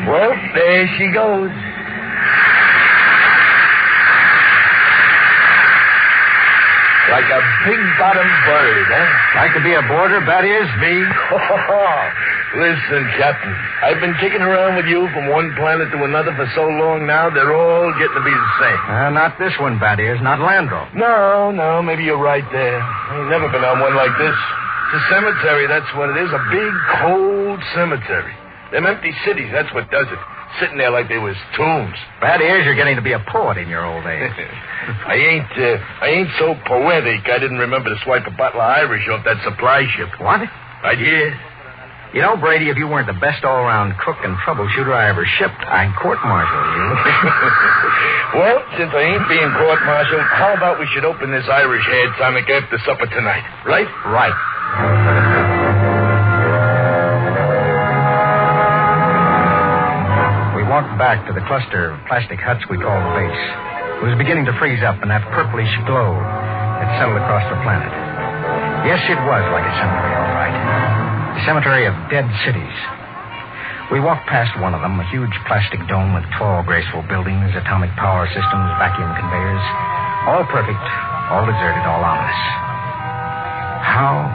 [SPEAKER 3] Well, there she goes. Like a big-bottomed bird, huh?
[SPEAKER 23] Like to be aboard her, Battiers?
[SPEAKER 3] Me? Listen, Captain, I've been kicking around with you from one planet to another for so long now, they're all getting to be the same.
[SPEAKER 23] Not this one, Battiers, not Landro.
[SPEAKER 3] No, maybe you're right there. I've never been on one like this. It's a cemetery, that's what it is, a big, cold cemetery. Them empty cities, that's what does it. Sitting there like they was tombs.
[SPEAKER 23] Battiers, you're getting to be a poet in your old age.
[SPEAKER 3] I ain't so poetic I didn't remember to swipe a bottle of Irish off that supply ship.
[SPEAKER 23] What?
[SPEAKER 3] Right here.
[SPEAKER 23] You know, Brady, if you weren't the best all-around cook and troubleshooter I ever shipped, I'd court-martial you.
[SPEAKER 3] Well, since I ain't being court-martialed, how about we should open this Irish hair tonic after supper tonight, right?
[SPEAKER 23] Right. We walked back to the cluster of plastic huts we called the base. It was beginning to freeze up, and that purplish glow had settled across the planet. Yes, it was like a cemetery, all right. A cemetery of dead cities. We walked past one of them, a huge plastic dome with tall, graceful buildings, atomic power systems, vacuum conveyors. All perfect, all deserted, all ominous. How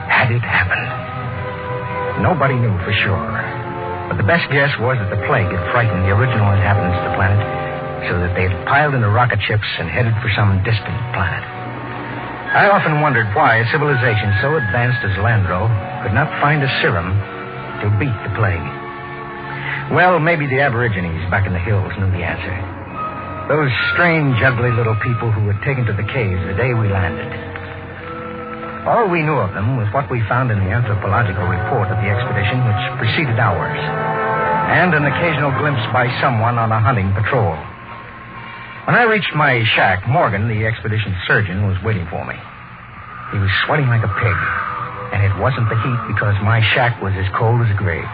[SPEAKER 23] had it happened? Nobody knew for sure. But the best guess was that the plague had frightened the original inhabitants of the planet so that they had piled into rocket ships and headed for some distant planet. I often wondered why a civilization so advanced as Landro could not find a serum to beat the plague. Well, maybe the Aborigines back in the hills knew the answer. Those strange, ugly little people who had taken to the caves the day we landed. All we knew of them was what we found in the anthropological report of the expedition which preceded ours, and an occasional glimpse by someone on a hunting patrol. When I reached my shack, Morgan, the expedition surgeon, was waiting for me. He was sweating like a pig, and it wasn't the heat because my shack was as cold as a grave.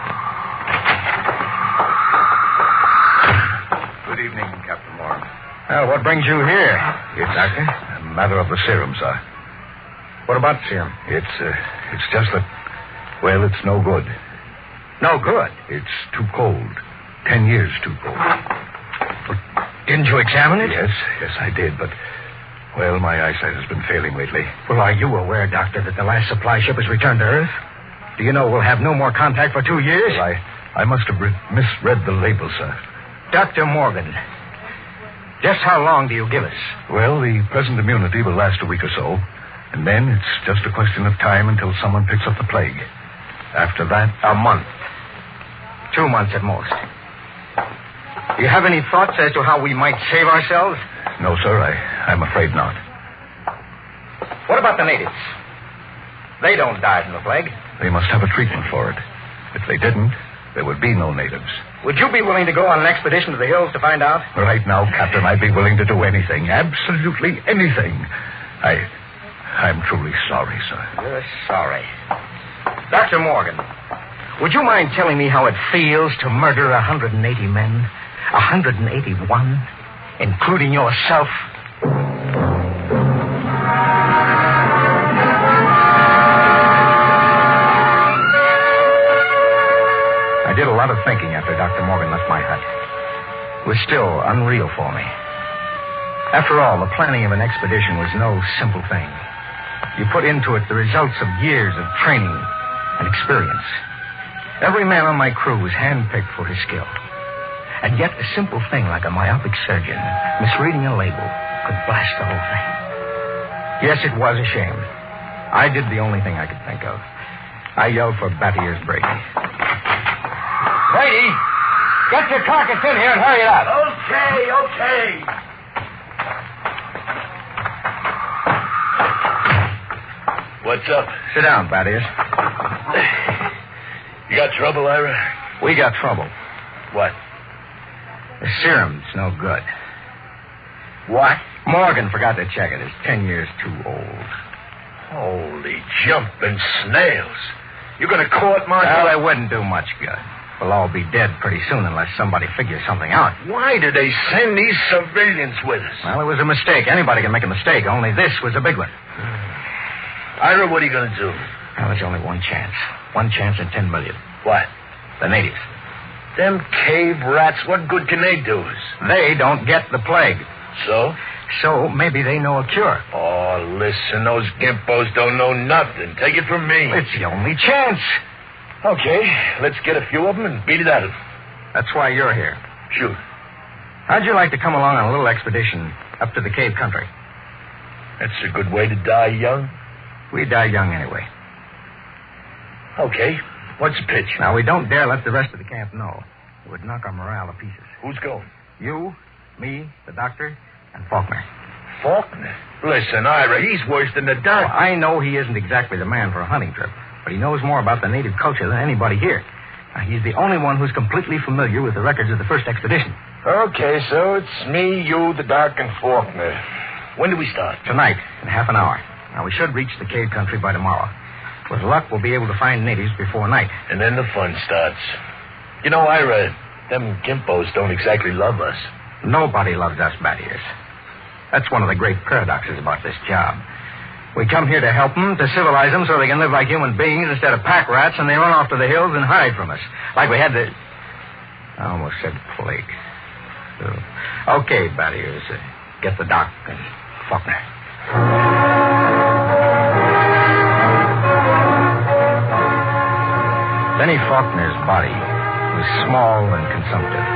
[SPEAKER 22] Good evening, Captain Morgan.
[SPEAKER 23] Well, what brings you here?
[SPEAKER 22] It's a matter of the serum, sir.
[SPEAKER 23] What about the serum?
[SPEAKER 22] It's just that, well, it's no good.
[SPEAKER 23] No good?
[SPEAKER 22] It's too cold. 10 years too cold.
[SPEAKER 23] Didn't you examine it?
[SPEAKER 22] Yes, I did, but, well, my eyesight has been failing lately.
[SPEAKER 23] Well, are you aware, Doctor, that the last supply ship has returned to Earth? Do you know we'll have no more contact for 2 years?
[SPEAKER 22] Well, I must have misread the label, sir.
[SPEAKER 23] Dr. Morgan, just how long do you give us?
[SPEAKER 22] Well, the present immunity will last a week or so, and then it's just a question of time until someone picks up the plague. After that...
[SPEAKER 23] A month. 2 months at most. Do you have any thoughts as to how we might save ourselves?
[SPEAKER 22] No, sir, I'm afraid not.
[SPEAKER 23] What about the natives? They don't die from the plague.
[SPEAKER 22] They must have a treatment for it. If they didn't, there would be no natives.
[SPEAKER 23] Would you be willing to go on an expedition to the hills to find out?
[SPEAKER 22] Right now, Captain, I'd be willing to do anything. Absolutely anything. I'm truly sorry, sir.
[SPEAKER 23] You're sorry. Dr. Morgan, would you mind telling me how it feels to murder 180 men? 181, including yourself? I did a lot of thinking after Dr. Morgan left my hut. It was still unreal for me. After all, the planning of an expedition was no simple thing. You put into it the results of years of training and experience. Every man on my crew was handpicked for his skill. And yet a simple thing like a myopic surgeon misreading a label could blast the whole thing. Yes, it was a shame. I did the only thing I could think of. I yelled for Battier's Brady. Brady, get your carcass in here and hurry it up.
[SPEAKER 3] Okay. What's up?
[SPEAKER 23] Sit down, Thaddeus.
[SPEAKER 3] You got trouble, Ira?
[SPEAKER 23] We got trouble.
[SPEAKER 3] What?
[SPEAKER 23] The serum's no good.
[SPEAKER 3] What?
[SPEAKER 23] Morgan forgot to check it. It's 10 years too old.
[SPEAKER 3] Holy jumping snails. You're going to court-martial?
[SPEAKER 23] Well, it wouldn't do much good. We'll all be dead pretty soon unless somebody figures something out.
[SPEAKER 3] Why did they send these civilians with us?
[SPEAKER 23] Well, it was a mistake. Anybody can make a mistake, only this was a big one.
[SPEAKER 3] Ira, what are you going to do?
[SPEAKER 23] Well, there's only one chance. One chance in 10 million.
[SPEAKER 3] What?
[SPEAKER 23] The natives.
[SPEAKER 3] Them cave rats, what good can they do us?
[SPEAKER 23] They don't get the plague.
[SPEAKER 3] So?
[SPEAKER 23] So maybe they know a cure.
[SPEAKER 3] Oh, listen, those gimpos don't know nothing. Take it from me.
[SPEAKER 23] It's the only chance.
[SPEAKER 3] Okay, let's get a few of them and beat it out of them.
[SPEAKER 23] That's why you're here.
[SPEAKER 3] Sure.
[SPEAKER 23] How'd you like to come along on a little expedition up to the cave country?
[SPEAKER 3] That's a good way to die young.
[SPEAKER 23] We die young anyway.
[SPEAKER 3] Okay, what's the pitch?
[SPEAKER 23] Now, we don't dare let the rest of the camp know. It would knock our morale to pieces.
[SPEAKER 3] Who's going?
[SPEAKER 23] You, me, the doctor, and Faulkner.
[SPEAKER 3] Faulkner? Listen, Ira, he's worse than the doctor.
[SPEAKER 23] Well, I know he isn't exactly the man for a hunting trip, but he knows more about the native culture than anybody here. Now, he's the only one who's completely familiar with the records of the first expedition.
[SPEAKER 3] Okay, so it's me, you, the doc, and Faulkner. When do we start?
[SPEAKER 23] Tonight, in half an hour. Now, we should reach the cave country by tomorrow. With luck, we'll be able to find natives before night.
[SPEAKER 3] And then the fun starts. You know, Ira, them gimpos don't exactly love us.
[SPEAKER 23] Nobody loves us, Thaddeus. That's one of the great paradoxes about this job. We come here to help them, to civilize them so they can live like human beings instead of pack rats, and they run off to the hills and hide from us. Like we had the... I almost said plague. Okay, Thaddeus, get the doc and Faulkner. Benny Faulkner's body was small and consumptive.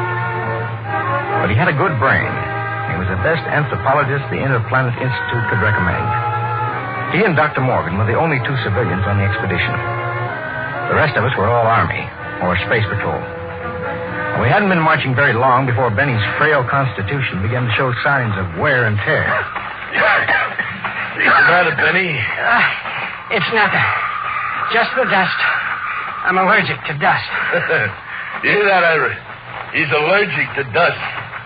[SPEAKER 23] But he had a good brain. He was the best anthropologist the Interplanet Institute could recommend. He and Dr. Morgan were the only two civilians on the expedition. The rest of us were all Army or Space Patrol. And we hadn't been marching very long before Benny's frail constitution began to show signs of wear and tear.
[SPEAKER 3] What's the matter, Benny?
[SPEAKER 15] It's nothing. Just the dust. I'm allergic to dust.
[SPEAKER 3] You hear that, Ira? He's allergic to dust.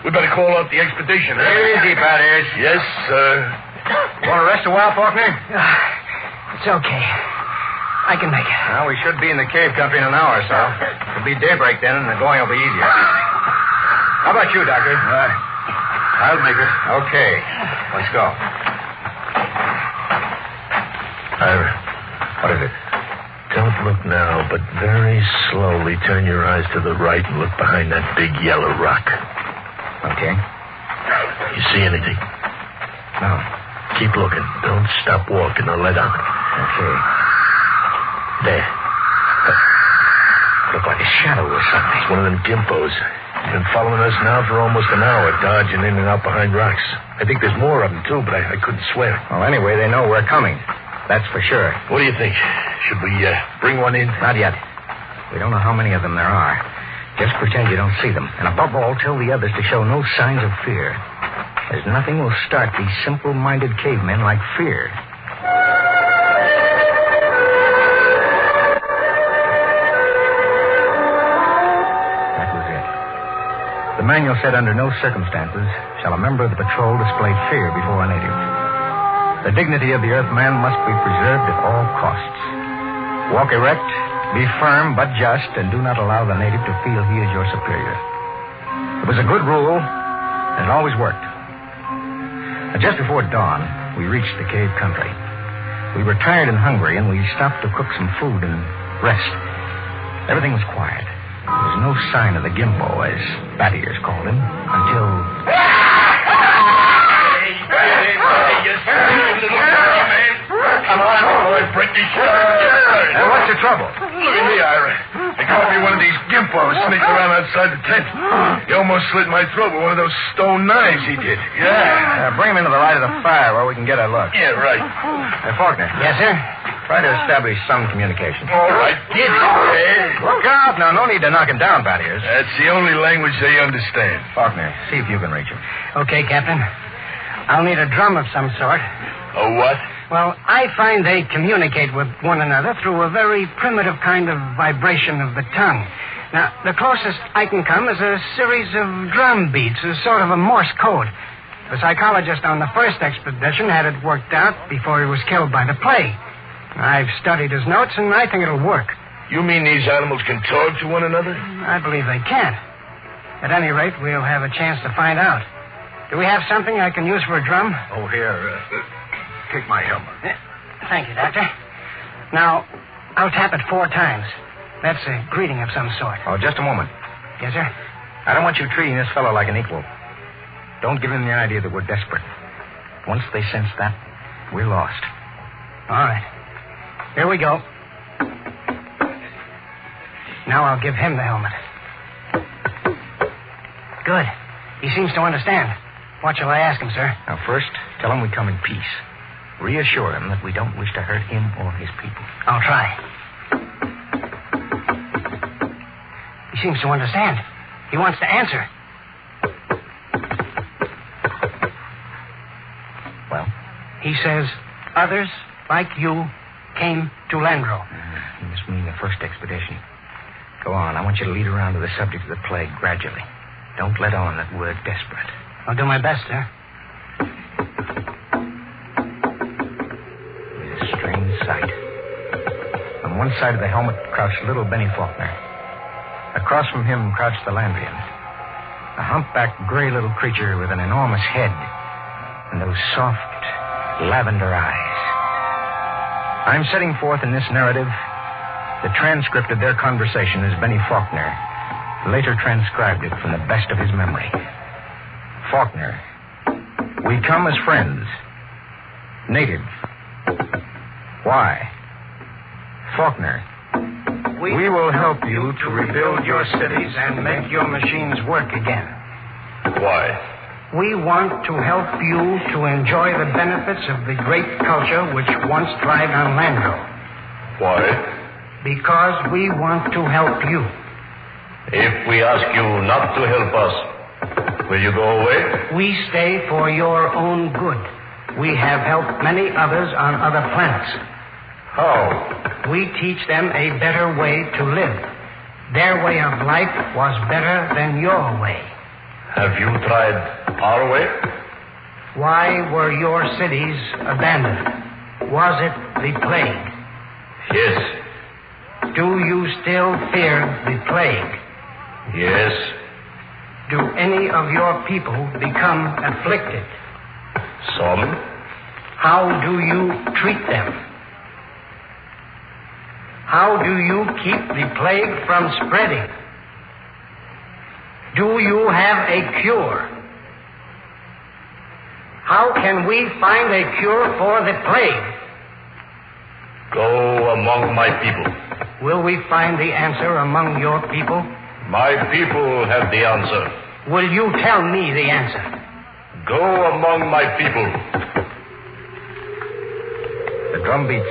[SPEAKER 3] We better call off the expedition.
[SPEAKER 23] Easy, Thaddeus.
[SPEAKER 3] Yes, sir.
[SPEAKER 23] Want to rest a while, Faulkner?
[SPEAKER 15] It's okay. I can make it.
[SPEAKER 23] Well, we should be in the cave country in an hour or so. It'll be daybreak then, and the going will be easier. How about you, Doctor?
[SPEAKER 3] I'll make it.
[SPEAKER 23] Okay. Let's go.
[SPEAKER 3] Ira.
[SPEAKER 23] What is it?
[SPEAKER 3] Don't look now, but very slowly turn your eyes to the right and look behind that big yellow rock.
[SPEAKER 23] Okay.
[SPEAKER 3] You see anything?
[SPEAKER 23] No.
[SPEAKER 3] Keep looking. Don't stop walking or let up.
[SPEAKER 23] Okay.
[SPEAKER 3] There.
[SPEAKER 23] Look like a shadow or something.
[SPEAKER 3] It's one of them gimpos. He's been following us now for almost an hour, dodging in and out behind rocks. I think there's more of them, too, but I couldn't swear.
[SPEAKER 23] Well, anyway, they know we're coming. That's for sure.
[SPEAKER 3] What do you think? Should we bring one in?
[SPEAKER 23] Not yet. We don't know how many of them there are. Just pretend you don't see them. And above all, tell the others to show no signs of fear. There's nothing will start these simple-minded cavemen like fear. That was it. The manual said under no circumstances shall a member of the patrol display fear before a native. The dignity of the Earthman must be preserved at all costs. Walk erect, be firm but just, and do not allow the native to feel he is your superior. It was a good rule, and it always worked. Just before dawn, we reached the cave country. We were tired and hungry, and we stopped to cook some food and rest. Everything was quiet. There was no sign of the gimpo, as Thaddeus called him, until...
[SPEAKER 3] Come on, boy, break these shit.
[SPEAKER 23] Now, what's the trouble?
[SPEAKER 3] Look at me, Ira. They caught me one of these gimpos sneaking around outside the tent. He almost slit my throat with one of those stone knives he did.
[SPEAKER 23] Yeah. Bring him into the light of the fire where we can get a look.
[SPEAKER 3] Yeah, right.
[SPEAKER 23] Hey, Faulkner.
[SPEAKER 15] Yes, sir?
[SPEAKER 23] Try to establish some communication.
[SPEAKER 3] All right, get it.
[SPEAKER 23] Look out now. No need to knock him down, Thaddeus.
[SPEAKER 3] That's the only language they understand.
[SPEAKER 23] Faulkner, see if you can reach him.
[SPEAKER 15] Okay, Captain. I'll need a drum of some sort.
[SPEAKER 3] A what?
[SPEAKER 4] Well, I find they communicate with one another through a very primitive kind of vibration of the tongue. Now, the closest I can come is a series of drum beats, a sort of a Morse code. The psychologist on the first expedition had it worked out before he was killed by the plague. I've studied his notes, and I think it'll work.
[SPEAKER 3] You mean these animals can talk to one another?
[SPEAKER 4] I believe they can. At any rate, we'll have a chance to find out. Do we have something I can use for a drum?
[SPEAKER 22] Oh, here. Take my helmet.
[SPEAKER 4] Thank you, Doctor. Now, I'll tap it 4 times. That's a greeting of some sort.
[SPEAKER 23] Oh, just a moment.
[SPEAKER 4] Yes, sir?
[SPEAKER 23] I don't want you treating this fellow like an equal. Don't give him the idea that we're desperate. Once they sense that, we're lost.
[SPEAKER 4] All right. Here we go. Now I'll give him the helmet. Good. He seems to understand. What shall I ask him, sir?
[SPEAKER 23] Now, first, tell him we come in peace. Reassure him that we don't wish to hurt him or his people.
[SPEAKER 4] I'll try. He seems to understand. He wants to answer.
[SPEAKER 23] Well?
[SPEAKER 4] He says, others like you came to Landro.
[SPEAKER 23] He must mean the first expedition. Go on. I want you to lead around to the subject of the plague gradually. Don't let on that we're desperate.
[SPEAKER 4] I'll do my best, sir.
[SPEAKER 23] It's a strange sight. On one side of the helmet crouched little Benny Faulkner. Across from him crouched the Landrian, a humpbacked gray little creature with an enormous head and those soft lavender eyes. I'm setting forth in this narrative the transcript of their conversation as Benny Faulkner later transcribed it from the best of his memory. Faulkner, we come as friends. Native. Why? Faulkner, we will help you to rebuild your cities and make your machines work again.
[SPEAKER 3] Why?
[SPEAKER 4] We want to help you to enjoy the benefits of the great culture which once thrived on Landro.
[SPEAKER 3] Why?
[SPEAKER 4] Because we want to help you.
[SPEAKER 3] If we ask you not to help us, will you go away?
[SPEAKER 4] We stay for your own good. We have helped many others on other planets.
[SPEAKER 3] How?
[SPEAKER 4] We teach them a better way to live. Their way of life was better than your way.
[SPEAKER 3] Have you tried our way?
[SPEAKER 4] Why were your cities abandoned? Was it the plague?
[SPEAKER 3] Yes.
[SPEAKER 4] Do you still fear the plague?
[SPEAKER 3] Yes.
[SPEAKER 4] Do any of your people become afflicted?
[SPEAKER 3] Some.
[SPEAKER 4] How do you treat them? How do you keep the plague from spreading? Do you have a cure? How can we find a cure for the plague?
[SPEAKER 3] Go among my people.
[SPEAKER 4] Will we find the answer among your people?
[SPEAKER 3] My people have the answer.
[SPEAKER 4] Will you tell me the answer?
[SPEAKER 3] Go among my people.
[SPEAKER 23] The drum beats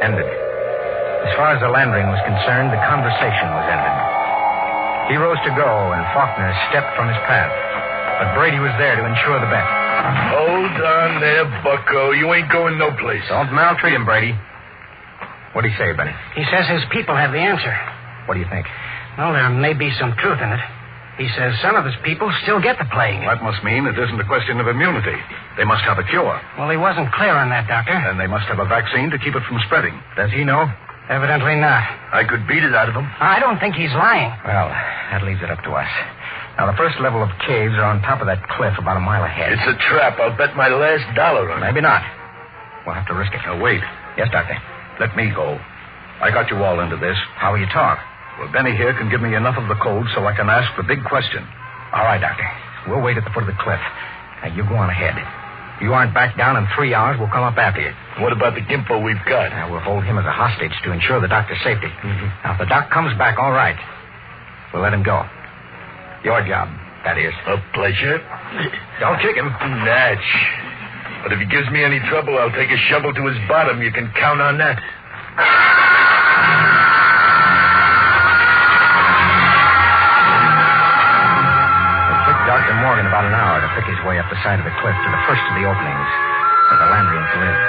[SPEAKER 23] ended. As far as the Landring was concerned, the conversation was ended. He rose to go, and Faulkner stepped from his path. But Brady was there to ensure the bet.
[SPEAKER 3] Hold on there, bucko. You ain't going no place.
[SPEAKER 23] Don't maltreat him, Brady. What'd he say, Benny?
[SPEAKER 4] He says his people have the answer.
[SPEAKER 23] What do you think?
[SPEAKER 4] Well, there may be some truth in it. He says some of his people still get the plague.
[SPEAKER 22] That must mean it isn't a question of immunity. They must have a cure.
[SPEAKER 4] Well, he wasn't clear on that, Doctor.
[SPEAKER 22] And they must have a vaccine to keep it from spreading.
[SPEAKER 23] Does he know?
[SPEAKER 4] Evidently not.
[SPEAKER 22] I could beat it out of him.
[SPEAKER 4] I don't think he's lying.
[SPEAKER 23] Well, that leaves it up to us. Now, the first level of caves are on top of that cliff about a mile ahead.
[SPEAKER 3] It's a trap. I'll bet my last dollar on it.
[SPEAKER 23] Maybe not. We'll have to risk it.
[SPEAKER 22] Now, wait.
[SPEAKER 23] Yes, Doctor.
[SPEAKER 22] Let me go. I got you all into this.
[SPEAKER 23] How will you talk?
[SPEAKER 22] Well, Benny here can give me enough of the code so I can ask the big question.
[SPEAKER 23] All right, Doctor. We'll wait at the foot of the cliff. Now, you go on ahead. If you aren't back down in 3 hours, we'll come up after you.
[SPEAKER 3] What about the gimpo we've got?
[SPEAKER 23] Now, we'll hold him as a hostage to ensure the doctor's safety. Now, if the doc comes back, all right. We'll let him go. Your job, that is.
[SPEAKER 3] A pleasure.
[SPEAKER 23] Don't kick him.
[SPEAKER 3] Natch. But if he gives me any trouble, I'll take a shovel to his bottom. You can count on that.
[SPEAKER 23] Dr. Morgan about an hour to pick his way up the side of the cliff to the first of the openings where the Landrians lived.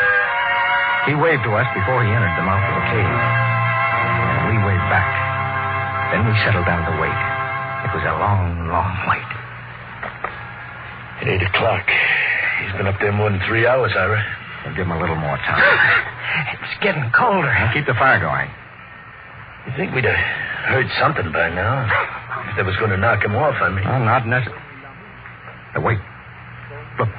[SPEAKER 23] He waved to us before he entered the mouth of the cave. And we waved back. Then we settled down to wait. It was a long, long wait.
[SPEAKER 3] 8 o'clock. He's been up there more than 3 hours, Ira.
[SPEAKER 23] We'll give him a little more time.
[SPEAKER 4] It's getting colder.
[SPEAKER 23] Keep the fire going.
[SPEAKER 3] You think we'd have heard something by now? If they was going to knock him off, I mean.
[SPEAKER 23] Oh, not necessarily. Wait. Look.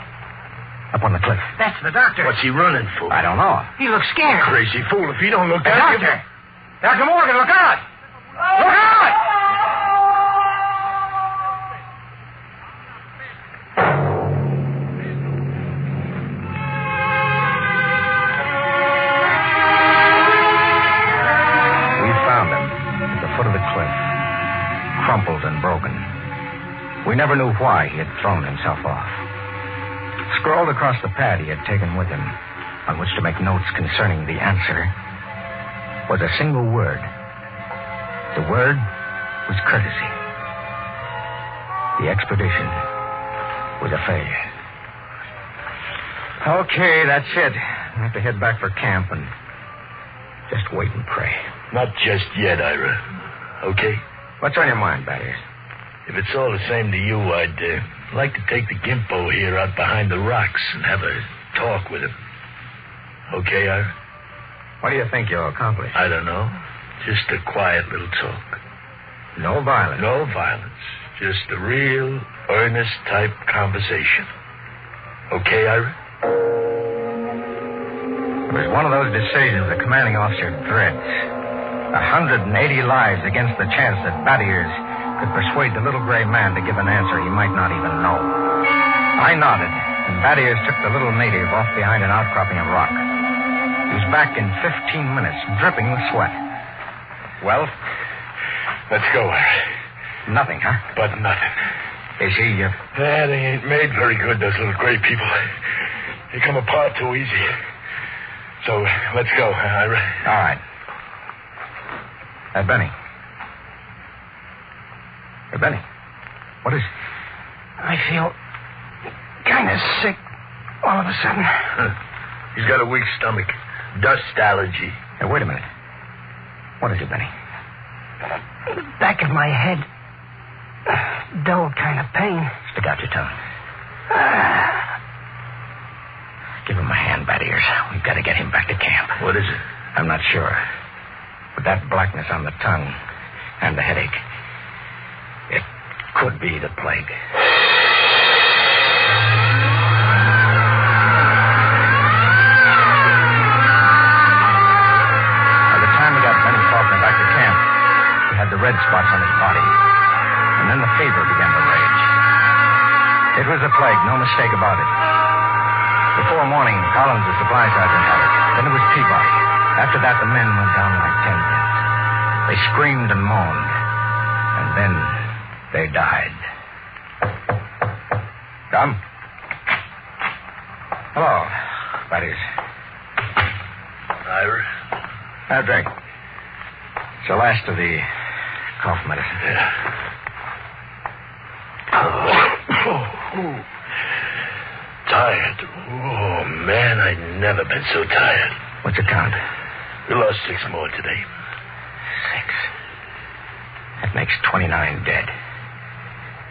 [SPEAKER 23] Up on the cliff.
[SPEAKER 4] That's the doctor.
[SPEAKER 3] What's he running for?
[SPEAKER 23] I don't know.
[SPEAKER 4] He looks scared.
[SPEAKER 3] Crazy fool. If he don't look
[SPEAKER 23] Hey,
[SPEAKER 3] out...
[SPEAKER 23] Doctor! Dr. Morgan, look out! Look out! We found him at the foot of the cliff, crumpled and broken. We never knew why he had thrown himself off. Scrawled across the pad he had taken with him, on which to make notes concerning the answer, was a single word. The word was courtesy. The expedition was a failure. Okay, that's it. I have to head back for camp and just wait and pray.
[SPEAKER 3] Not just yet, Ira. Okay?
[SPEAKER 23] What's on your mind, Batty?
[SPEAKER 3] If it's all the same to you, I'd like to take the Gimpo here out behind the rocks and have a talk with him. Okay, Ira?
[SPEAKER 23] What do you think you'll accomplish?
[SPEAKER 3] I don't know. Just a quiet little talk.
[SPEAKER 23] No violence.
[SPEAKER 3] No violence. Just a real, earnest type conversation. Okay, Ira?
[SPEAKER 23] It was one of those decisions the commanding officer dreads. 180 lives against the chance that Battiers could persuade the little gray man to give an answer he might not even know. I nodded, and Battiers took the little native off behind an outcropping of rock. He was back in 15 minutes, dripping with sweat. Well?
[SPEAKER 3] Let's go, Ira.
[SPEAKER 23] Nothing, huh?
[SPEAKER 3] But nothing.
[SPEAKER 23] Is he,
[SPEAKER 3] Yeah, they ain't made very good, those little gray people. They come apart too easy. So, let's go, Ira.
[SPEAKER 23] All right. Benny. Hey, Benny. What is it?
[SPEAKER 4] I feel kind of sick all of a sudden.
[SPEAKER 3] He's got a weak stomach. Dust allergy.
[SPEAKER 23] Hey, wait a minute. What is it, Benny?
[SPEAKER 4] The back of my head. Dull kind of pain.
[SPEAKER 23] Stick out your tongue. Give him a hand, Battiers. We've got to get him back to camp.
[SPEAKER 3] What is it?
[SPEAKER 23] I'm not sure. But that blackness on the tongue and the headache, it could be the plague. By the time we got Benny Faulkner back to camp, he had the red spots on his body. And then the fever began to rage. It was the plague, no mistake about it. Before morning, Collins, the supply sergeant, had it. Then it was Peabody. After that, the men went down like 10 pins. They screamed and moaned. And then they died. Come. Hello, Battiers.
[SPEAKER 3] Ira?
[SPEAKER 23] Now, drink. It's the last of the cough medicine.
[SPEAKER 3] Yeah. Tired. Oh, man, I've never been so tired.
[SPEAKER 23] What's the count?
[SPEAKER 3] We lost 6 more today.
[SPEAKER 23] 6. That makes 29 dead.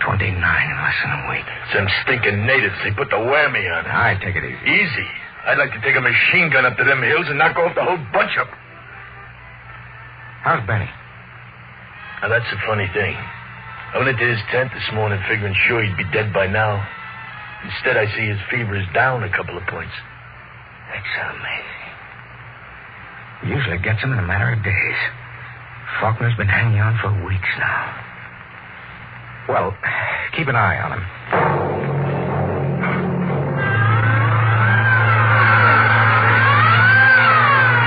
[SPEAKER 23] 29 in less than a week.
[SPEAKER 3] Some stinking natives, they put the whammy on it.
[SPEAKER 23] I take it easy.
[SPEAKER 3] Easy? I'd like to take a machine gun up to them hills and knock off the whole bunch of them.
[SPEAKER 23] How's Benny?
[SPEAKER 3] Now, that's the funny thing. I went into his tent this morning figuring sure he'd be dead by now. Instead, I see his fever is down a couple of points.
[SPEAKER 23] That's amazing. He usually gets him in a matter of days. Faulkner's been hanging on for weeks now. Well, keep an eye on him.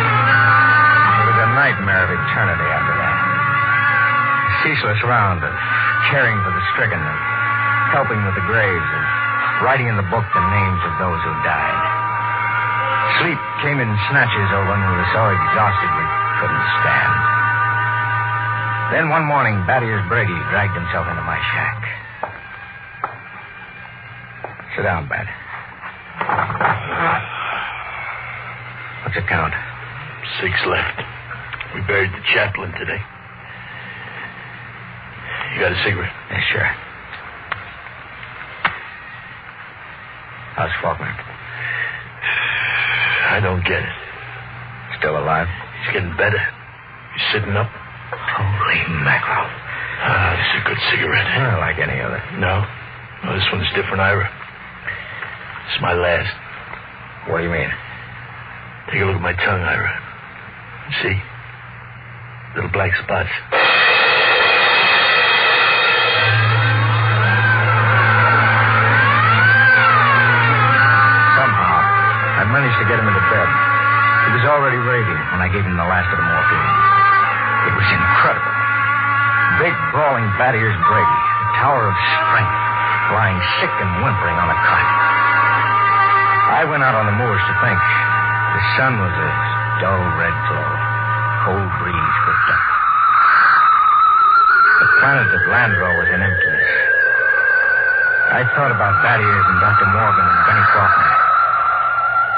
[SPEAKER 23] It was a nightmare of eternity after that. A ceaseless round of caring for the stricken and helping with the graves and writing in the book the names of those who died. Sleep came in snatches over when we were so exhausted we couldn't stand. Then one morning, Battiers Brady dragged himself into my shack. Sit down, Bat. What's it count?
[SPEAKER 3] 6 left. We buried the chaplain today. You got a cigarette?
[SPEAKER 23] Yeah, sure. How's Faulkner?
[SPEAKER 3] I don't get it.
[SPEAKER 23] Still alive?
[SPEAKER 3] He's getting better. He's sitting up.
[SPEAKER 23] Holy mackerel.
[SPEAKER 3] This is a good cigarette.
[SPEAKER 23] Not like any other.
[SPEAKER 3] No, this one's different, Ira. It's my last.
[SPEAKER 23] What do you mean?
[SPEAKER 3] Take a look at my tongue, Ira. See? Little black spots.
[SPEAKER 23] Somehow, I managed to get him into bed. He was already raving when I gave him the last of the morphine. It was incredible. Big, brawling Bat-Ears Brady, a tower of strength, lying sick and whimpering on a cot. I went out on the moors to think. The sun was a dull red glow. Cold breeze whipped up. The planet of Landro was in emptiness. I thought about Bat-Ears and Dr. Morgan and Benny Faulkner.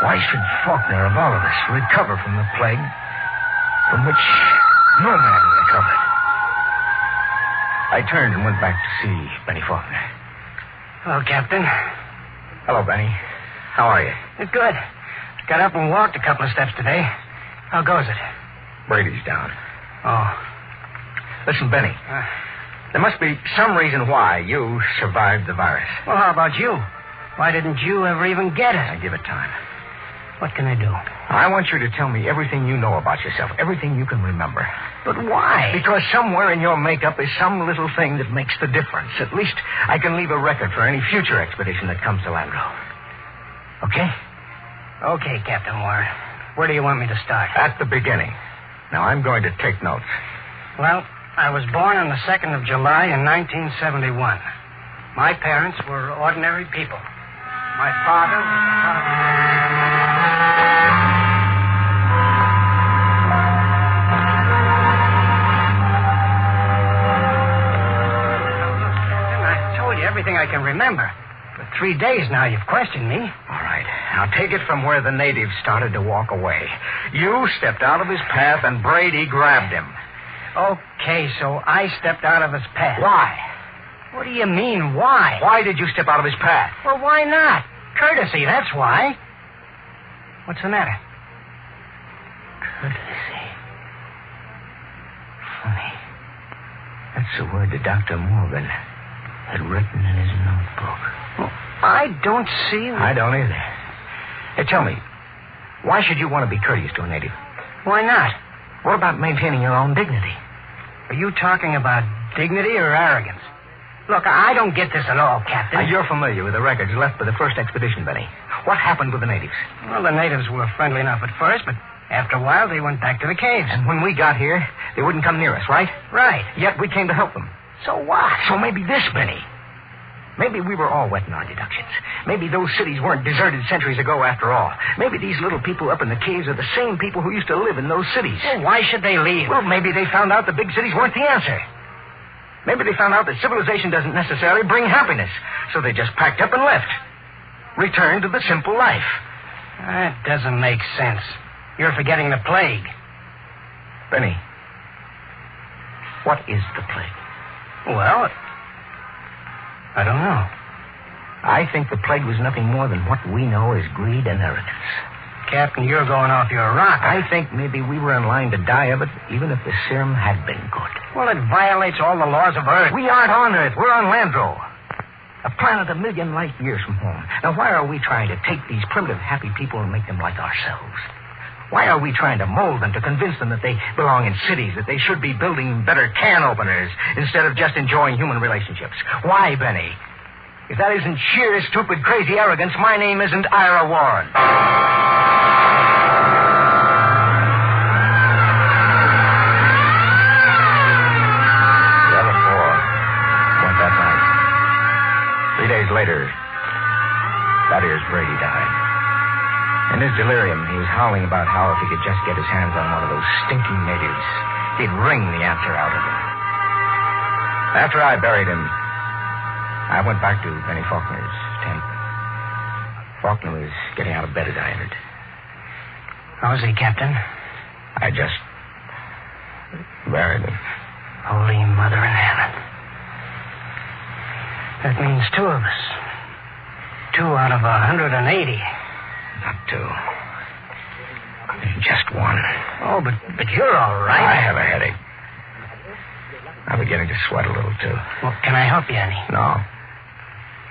[SPEAKER 23] Why should Faulkner, of all of us, recover from the plague from which no man recovered? I turned and went back to see Benny Faulkner.
[SPEAKER 4] Hello, Captain.
[SPEAKER 23] Hello, Benny. How are you?
[SPEAKER 4] Good. Got up and walked a couple of steps today. How goes it?
[SPEAKER 23] Brady's down.
[SPEAKER 4] Oh.
[SPEAKER 23] Listen, Benny. There must be some reason why you survived the virus.
[SPEAKER 4] Well, how about you? Why didn't you ever even get it?
[SPEAKER 23] I give it time.
[SPEAKER 4] What can I do?
[SPEAKER 23] I want you to tell me everything you know about yourself, everything you can remember.
[SPEAKER 4] But why?
[SPEAKER 23] Because somewhere in your makeup is some little thing that makes the difference. At least I can leave a record for any future expedition that comes to Landro. Okay?
[SPEAKER 4] Okay, Captain Warren. Where do you want me to start?
[SPEAKER 23] At the beginning. Now, I'm going to take notes.
[SPEAKER 4] Well, I was born on the 2nd of July in 1971. My parents were ordinary people. My father was... everything I can remember. For 3 days now you've questioned me.
[SPEAKER 23] All right. Now take it from where the natives started to walk away. You stepped out of his path and Brady grabbed him.
[SPEAKER 4] Okay, so I stepped out of his path.
[SPEAKER 23] Why?
[SPEAKER 4] What do you mean, why?
[SPEAKER 23] Why did you step out of his path?
[SPEAKER 4] Well, why not? Courtesy, that's why. What's the matter?
[SPEAKER 23] Courtesy. Funny. That's the word that Dr. Morgan had written in his notebook.
[SPEAKER 4] Well, I don't see...
[SPEAKER 23] I don't either. Hey, tell me, why should you want to be courteous to a native?
[SPEAKER 4] Why not?
[SPEAKER 23] What about maintaining your own dignity?
[SPEAKER 4] Are you talking about dignity or arrogance? Look, I don't get this at all, Captain.
[SPEAKER 23] Now, you're familiar with the records left by the first expedition, Benny. What happened with the natives?
[SPEAKER 4] Well, the natives were friendly enough at first, but after a while they went back to the caves.
[SPEAKER 23] And when we got here, they wouldn't come near us, right?
[SPEAKER 4] Right.
[SPEAKER 23] Yet we came to help them.
[SPEAKER 4] So what?
[SPEAKER 23] So maybe this, Benny. Maybe we were all wet in our deductions. Maybe those cities weren't deserted centuries ago after all. Maybe these little people up in the caves are the same people who used to live in those cities.
[SPEAKER 4] Well, why should they leave?
[SPEAKER 23] Well, maybe they found out the big cities weren't the answer. Maybe they found out that civilization doesn't necessarily bring happiness. So they just packed up and left. Returned to the simple life.
[SPEAKER 4] That doesn't make sense. You're forgetting the plague.
[SPEAKER 23] Benny, what is the plague?
[SPEAKER 4] Well, I don't know.
[SPEAKER 23] I think the plague was nothing more than what we know as greed and arrogance.
[SPEAKER 4] Captain, you're going off your rocker.
[SPEAKER 23] I think maybe we were in line to die of it, even if the serum had been good.
[SPEAKER 4] Well, it violates all the laws of Earth.
[SPEAKER 23] We aren't on Earth. We're on Landro. A planet a million light years from home. Now, why are we trying to take these primitive, happy people and make them like ourselves? Why are we trying to mold them, to convince them that they belong in cities, that they should be building better can openers instead of just enjoying human relationships? Why, Benny? If that isn't sheer, stupid, crazy arrogance, my name isn't Ira Warren. The other four went that night. 3 days later, Bat-Ears Brady died. In his delirium, he was howling about how if he could just get his hands on one of those stinking natives, he'd wring the answer out of him. After I buried him, I went back to Benny Faulkner's tent. Faulkner was getting out of bed as I entered.
[SPEAKER 4] How's he, Captain?
[SPEAKER 23] I just buried him.
[SPEAKER 4] Holy Mother in heaven. That means 2 of us. 2 out of 180.
[SPEAKER 23] Not 2. Just 1.
[SPEAKER 4] Oh, but you're all right.
[SPEAKER 23] I have a headache. I'm beginning to sweat a little, too.
[SPEAKER 4] Well, can I help you any?
[SPEAKER 23] No,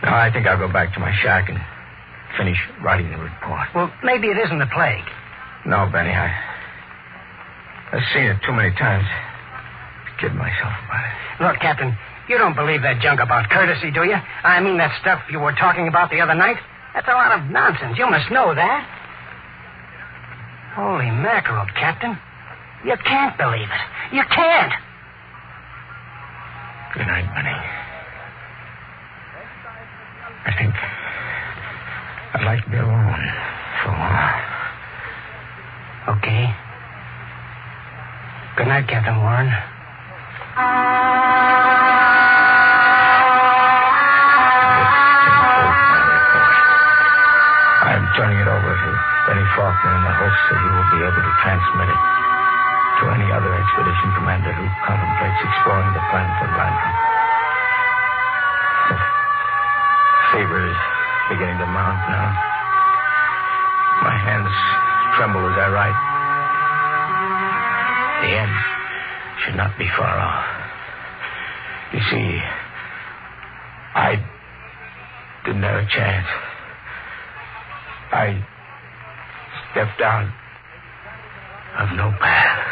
[SPEAKER 23] I think I'll go back to my shack and finish writing the report.
[SPEAKER 4] Well, maybe it isn't the plague.
[SPEAKER 23] No, Benny, I've seen it too many times to kid myself about it.
[SPEAKER 4] Look, Captain, you don't believe that junk about courtesy, do you? I mean, that stuff you were talking about the other night? That's a lot of nonsense. You must know that. Holy mackerel, Captain. You can't believe it. You can't.
[SPEAKER 23] Good night, Benny. I think I'd like to be alone for a while.
[SPEAKER 4] Okay. Good night, Captain Warren.
[SPEAKER 23] I'm turning it over to Benny Faulkner in the hopes that he will be able to transmit it to any other expedition commander who contemplates exploring the planet of Lantern. Fever is beginning to mount now. My hands tremble as I write. The end should not be far off. You see, I didn't have a chance. I stepped out of no path.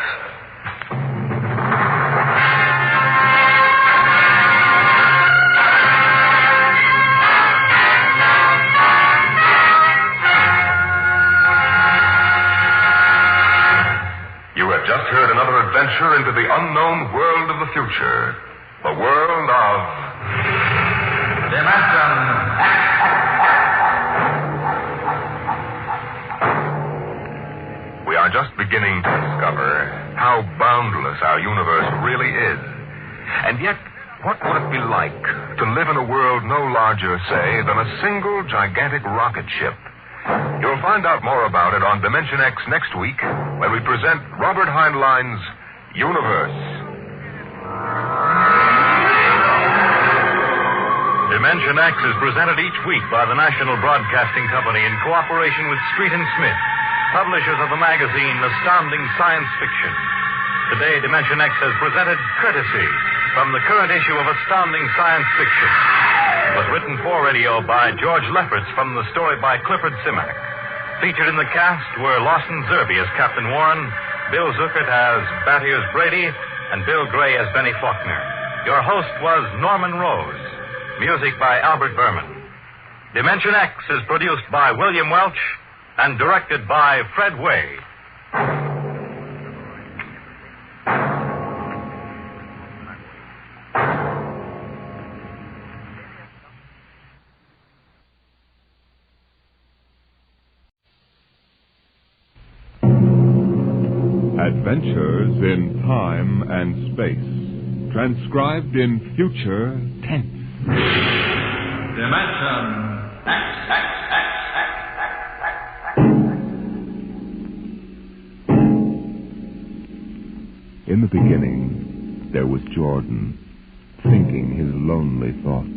[SPEAKER 7] Just heard another adventure into the unknown world of the future. The world of... Dimension. We are just beginning to discover how boundless our universe really is. And yet, what would it be like to live in a world no larger, say, than a single gigantic rocket ship? You'll find out more about it on Dimension X next week when we present Robert Heinlein's Universe. Dimension X is presented each week by the National Broadcasting Company in cooperation with Street & Smith, publishers of the magazine Astounding Science Fiction. Today, Dimension X has presented Courtesy from the current issue of Astounding Science Fiction. It was written for radio by George Lefferts from the story by Clifford Simak. Featured in the cast were Lawson Zerbe as Captain Warren, Bill Zuckert as Battiers Brady, and Bill Gray as Benny Faulkner. Your host was Norman Rose. Music by Albert Berman. Dimension X is produced by William Welch and directed by Fred Way.
[SPEAKER 2] Adventures in Time and Space, transcribed in future tense.
[SPEAKER 16] Dimension X.
[SPEAKER 2] In the beginning, there was Jordan, thinking his lonely thoughts.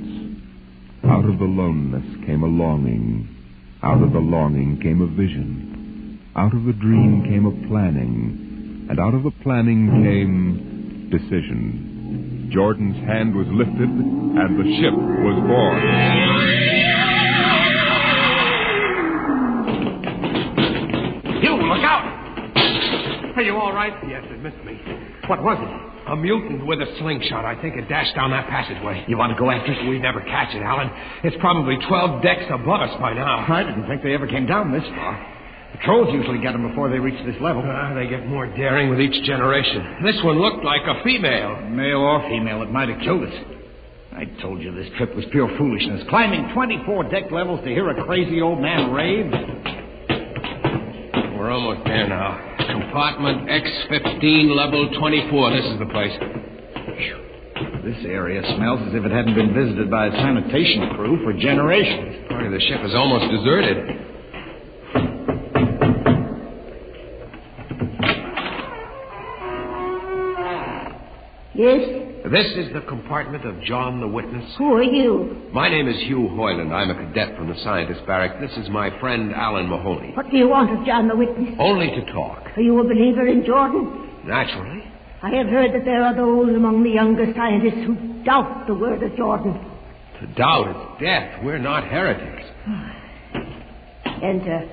[SPEAKER 2] Out of the loneness came a longing. Out of the longing came a vision. Out of the dream came a planning. And out of the planning came decision. Jordan's hand was lifted, and the ship was born.
[SPEAKER 6] You, look out! Are you all right? Yes, it missed me. What was it? A mutant with a slingshot. I think it dashed down that passageway. You want to go after it? We never catch it, Alan. It's probably 12 decks above us by now.
[SPEAKER 11] I didn't think they ever came down this far. Patrols usually get them before they reach this level.
[SPEAKER 6] They get more daring with each generation. This one looked like a female.
[SPEAKER 11] Male or female, it might have killed us. I told you this trip was pure foolishness. Climbing 24 deck levels to hear a crazy old man rave.
[SPEAKER 6] We're almost there now. Compartment X15, level 24. This is the place.
[SPEAKER 11] This area smells as if it hadn't been visited by a sanitation crew for generations.
[SPEAKER 6] Part of the ship is almost deserted.
[SPEAKER 10] Yes?
[SPEAKER 6] This is the compartment of John the Witness.
[SPEAKER 10] Who are you?
[SPEAKER 6] My name is Hugh Hoyland. I'm a cadet from the scientist barrack. This is my friend Alan Mahoney.
[SPEAKER 10] What do you want of John the Witness?
[SPEAKER 6] Only to talk.
[SPEAKER 10] Are you a believer in Jordan?
[SPEAKER 6] Naturally.
[SPEAKER 10] I have heard that there are those among the younger scientists who doubt the word of Jordan.
[SPEAKER 6] To doubt is death. We're not heretics.
[SPEAKER 10] Enter.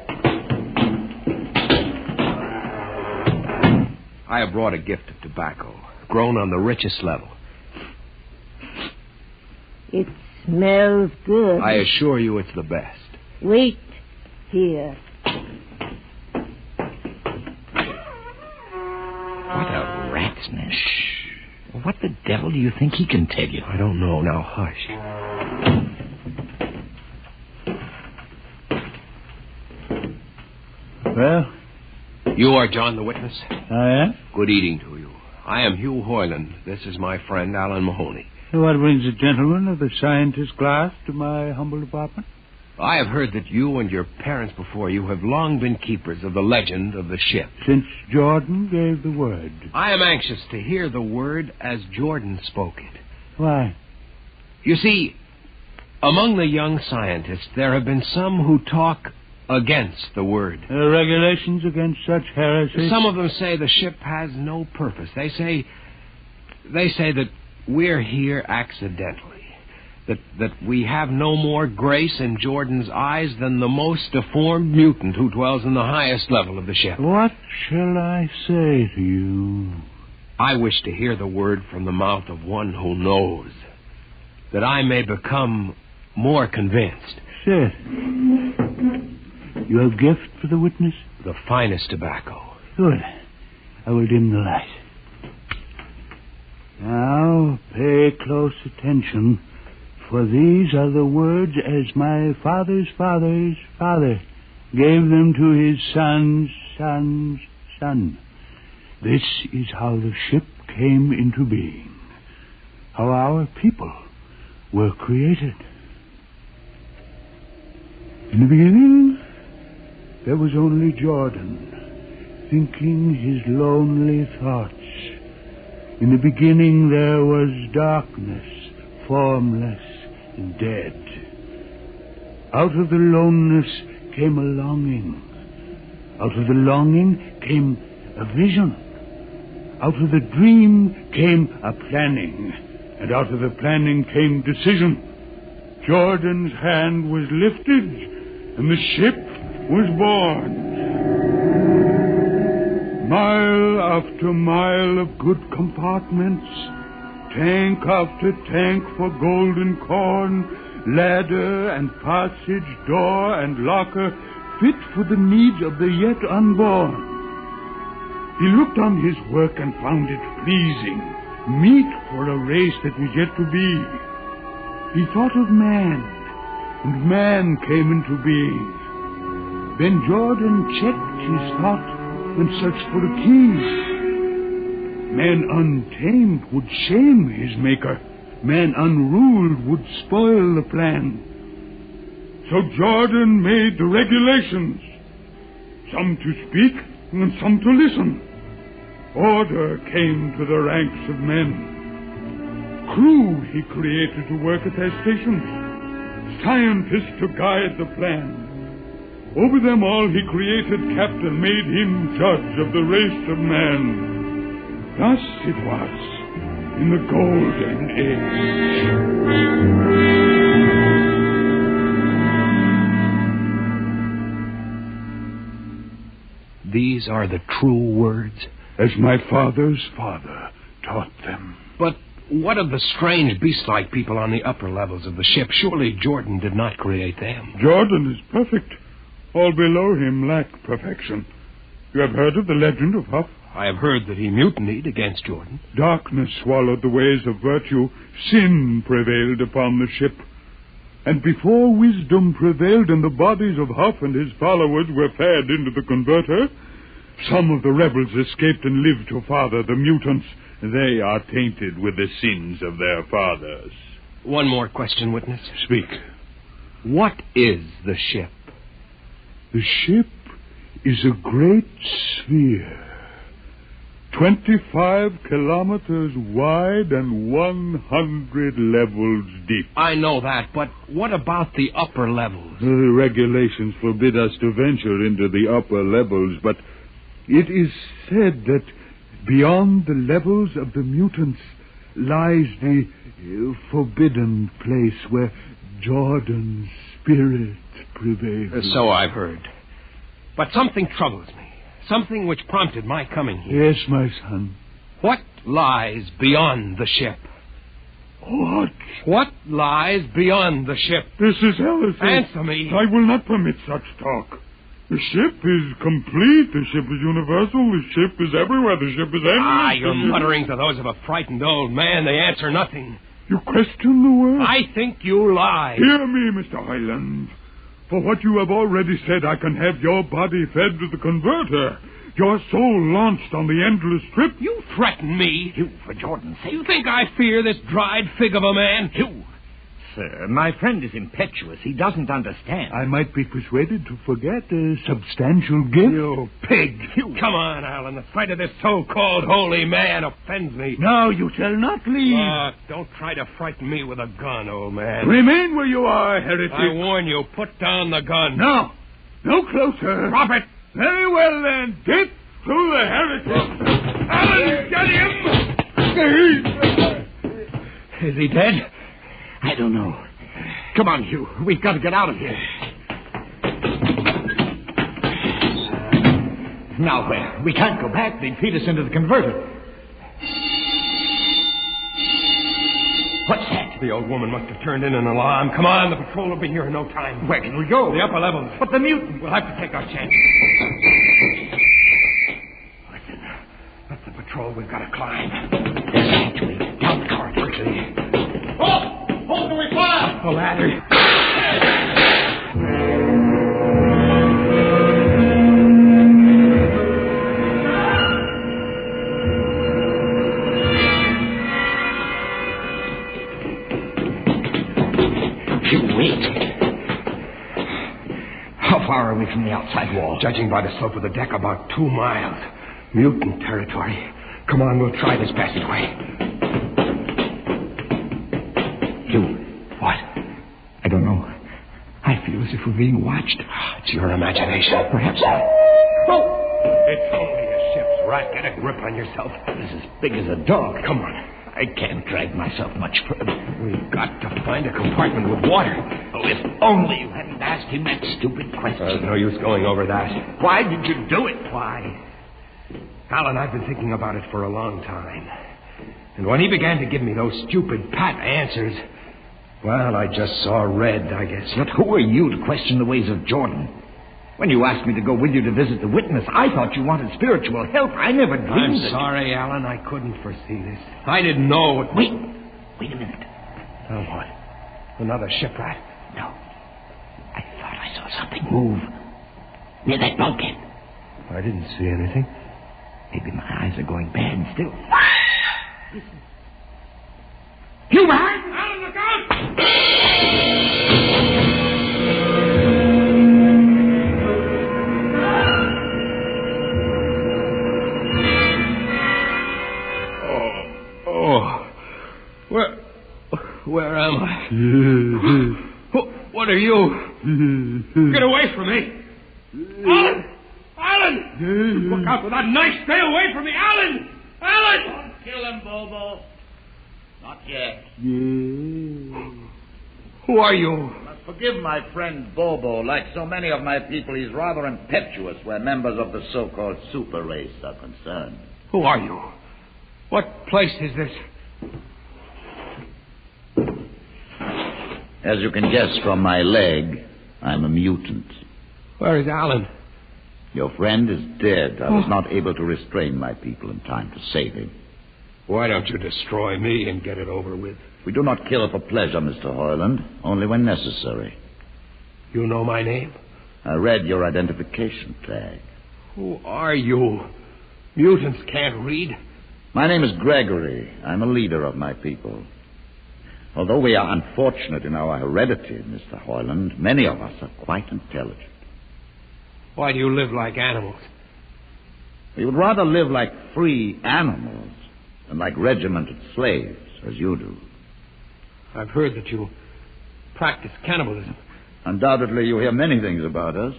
[SPEAKER 6] I have brought a gift of tobacco, grown on the richest level.
[SPEAKER 10] It smells good.
[SPEAKER 6] I assure you it's the best.
[SPEAKER 10] Wait here.
[SPEAKER 11] What a rat's nest. What the devil do you think he can tell you?
[SPEAKER 6] I don't know. Now, hush.
[SPEAKER 14] Well?
[SPEAKER 6] You are John the Witness?
[SPEAKER 14] I am?
[SPEAKER 6] Good eating to you. I am Hugh Hoyland. This is my friend Alan Mahoney.
[SPEAKER 14] What brings a gentleman of the scientist class to my humble apartment?
[SPEAKER 6] I have heard that you and your parents before you have long been keepers of the legend of the ship.
[SPEAKER 14] Since Jordan gave the word.
[SPEAKER 6] I am anxious to hear the word as Jordan spoke it.
[SPEAKER 14] Why?
[SPEAKER 6] You see, among the young scientists, there have been some who talk against the word.
[SPEAKER 14] Regulations against such heresy?
[SPEAKER 6] Some of them say the ship has no purpose. They say that we're here accidentally. That we have no more grace in Jordan's eyes than the most deformed mutant who dwells in the highest level of the ship.
[SPEAKER 14] What shall I say to you?
[SPEAKER 6] I wish to hear the word from the mouth of one who knows, that I may become more convinced.
[SPEAKER 14] Sit. Your gift for the witness?
[SPEAKER 6] The finest tobacco.
[SPEAKER 14] Good. I will dim the light. Now, pay close attention, for these are the words as my father's father's father gave them to his son's son's son. This is how the ship came into being, how our people were created. In the beginning, there was only Jordan, thinking his lonely thoughts. In the beginning there was darkness, formless and dead. Out of the loneness came a longing. Out of the longing came a vision. Out of the dream came a planning. And out of the planning came decision. Jordan's hand was lifted, and the ship was born. Mile after mile of good compartments, tank after tank for golden corn, ladder and passage, door and locker, fit for the needs of the yet unborn. He looked on his work and found it pleasing, meet for a race that was yet to be. He thought of man, and man came into being. Then Jordan checked his thought and searched for a key. Man untamed would shame his maker. Man unruled would spoil the plan. So Jordan made the regulations, some to speak and some to listen. Order came to the ranks of men. Crew he created to work at their stations, scientists to guide the plan. Over them all he created captain, made him judge of the race of man. Thus it was in the golden
[SPEAKER 6] age. These are the true words?
[SPEAKER 14] As my father's father taught them.
[SPEAKER 6] But what of the strange beast-like people on the upper levels of the ship? Surely Jordan did not create them.
[SPEAKER 14] Jordan is perfect. All below him lack perfection. You have heard of the legend of Huff?
[SPEAKER 6] I have heard that he mutinied against Jordan.
[SPEAKER 14] Darkness swallowed the ways of virtue. Sin prevailed upon the ship. And before wisdom prevailed and the bodies of Huff and his followers were fed into the converter, some of the rebels escaped and lived to father the mutants. They are tainted with the sins of their fathers.
[SPEAKER 6] One more question, witness.
[SPEAKER 14] Speak.
[SPEAKER 6] What is the ship?
[SPEAKER 14] The ship is a great sphere, 25 kilometers wide and 100 levels deep.
[SPEAKER 6] I know that, but what about the upper levels?
[SPEAKER 14] The regulations forbid us to venture into the upper levels, but it is said that beyond the levels of the mutants lies the forbidden place where Jordan's spirit prevails.
[SPEAKER 6] So I've heard. But something troubles me. Something which prompted my coming here.
[SPEAKER 14] Yes, my son.
[SPEAKER 6] What lies beyond the ship?
[SPEAKER 14] What?
[SPEAKER 6] What lies beyond the ship?
[SPEAKER 14] This is Ellison.
[SPEAKER 6] Answer me.
[SPEAKER 14] I will not permit such talk. The ship is complete. The ship is universal. The ship is everywhere. The ship is endless.
[SPEAKER 6] Your mutterings are those of a frightened old man. They answer nothing.
[SPEAKER 14] You question the word?
[SPEAKER 6] I think you lie.
[SPEAKER 14] Hear me, Mr. Highland. For what you have already said, I can have your body fed to the converter. Your soul launched on the endless trip.
[SPEAKER 6] You threaten me.
[SPEAKER 16] You, for Jordan's sake.
[SPEAKER 6] You think I fear this dried fig of a man?
[SPEAKER 16] You. Sir, my friend is impetuous. He doesn't understand.
[SPEAKER 14] I might be persuaded to forget a substantial gift.
[SPEAKER 6] You pig. You. Come on, Alan. The sight of this so-called holy man offends me.
[SPEAKER 14] No, you shall not leave.
[SPEAKER 6] Don't try to frighten me with a gun, old man.
[SPEAKER 14] Remain where you are, heretic.
[SPEAKER 6] I warn you, put down the gun.
[SPEAKER 14] No. No closer.
[SPEAKER 6] Drop it.
[SPEAKER 14] Very well, then. Get to the heretic.
[SPEAKER 6] Alan, get him!
[SPEAKER 16] Is he dead? I don't know. Come on, Hugh. We've got to get out of here. Now where? We can't go back. They'd feed us into the converter. What's that?
[SPEAKER 6] The old woman must have turned in an alarm. Come on, the patrol will be here in no time.
[SPEAKER 16] Where can we go?
[SPEAKER 6] The upper levels.
[SPEAKER 16] But the mutant.
[SPEAKER 6] We'll have to take our chance. Listen, that's the patrol we've got to climb.
[SPEAKER 16] There's a hatchway. Down the corridor.
[SPEAKER 6] Quickly.
[SPEAKER 16] Oh! Hold the way fire!
[SPEAKER 6] The ladder.
[SPEAKER 16] How far are we from the outside wall?
[SPEAKER 6] Judging by the slope of the deck, about 2 miles. Mutant territory. Come on, we'll try this passageway.
[SPEAKER 16] What? I don't know. I feel as if we're being watched.
[SPEAKER 6] It's your imagination.
[SPEAKER 16] Perhaps not.
[SPEAKER 6] Oh! It's only a ship's rat. Get a grip on yourself.
[SPEAKER 16] It's as big as a dog.
[SPEAKER 6] Come on.
[SPEAKER 16] I can't drag myself much further.
[SPEAKER 6] We've got to find a compartment with water.
[SPEAKER 16] Oh, if only you hadn't asked him that stupid question.
[SPEAKER 6] No use going over that.
[SPEAKER 16] Why did you do it?
[SPEAKER 6] Why? Alan, I've been thinking about it for a long time. And when he began to give me those stupid pat answers, well, I just saw red, I guess.
[SPEAKER 16] But who are you to question the ways of Jordan? When you asked me to go with you to visit the witness, I thought you wanted spiritual help. I never dreamed
[SPEAKER 6] I'm sorry, Alan. I couldn't foresee this. I didn't know what...
[SPEAKER 16] Wait a minute.
[SPEAKER 6] Oh, what? Another shipwreck?
[SPEAKER 16] No. I thought I saw something move near that bulkhead.
[SPEAKER 6] I didn't see anything.
[SPEAKER 16] Maybe my eyes are going bad still. Listen. You behind?
[SPEAKER 6] Alan, look out! Where am I? What are you? Get away from me! Alan! Alan! Look out for that knife! Stay away from me! Alan! Alan!
[SPEAKER 16] Don't kill him, Bobo. Not yet.
[SPEAKER 6] Who are you?
[SPEAKER 11] Forgive my friend Bobo. Like so many of my people, he's rather impetuous where members of the so-called super race are concerned.
[SPEAKER 6] Who are you? What place is this?
[SPEAKER 11] As you can guess from my leg, I'm a mutant.
[SPEAKER 6] Where is Alan?
[SPEAKER 11] Your friend is dead. I was not able to restrain my people in time to save him.
[SPEAKER 6] Why don't you destroy me and get it over with?
[SPEAKER 11] We do not kill for pleasure, Mr. Hoyland, only when necessary.
[SPEAKER 6] You know my name?
[SPEAKER 11] I read your identification tag.
[SPEAKER 6] Who are you? Mutants can't read.
[SPEAKER 11] My name is Gregory. I'm a leader of my people. Although we are unfortunate in our heredity, Mr. Hoyland, many of us are quite intelligent.
[SPEAKER 6] Why do you live like animals?
[SPEAKER 12] We would rather live like free animals than like regimented slaves, as you do.
[SPEAKER 6] I've heard that you practice cannibalism.
[SPEAKER 12] Undoubtedly, you hear many things about us.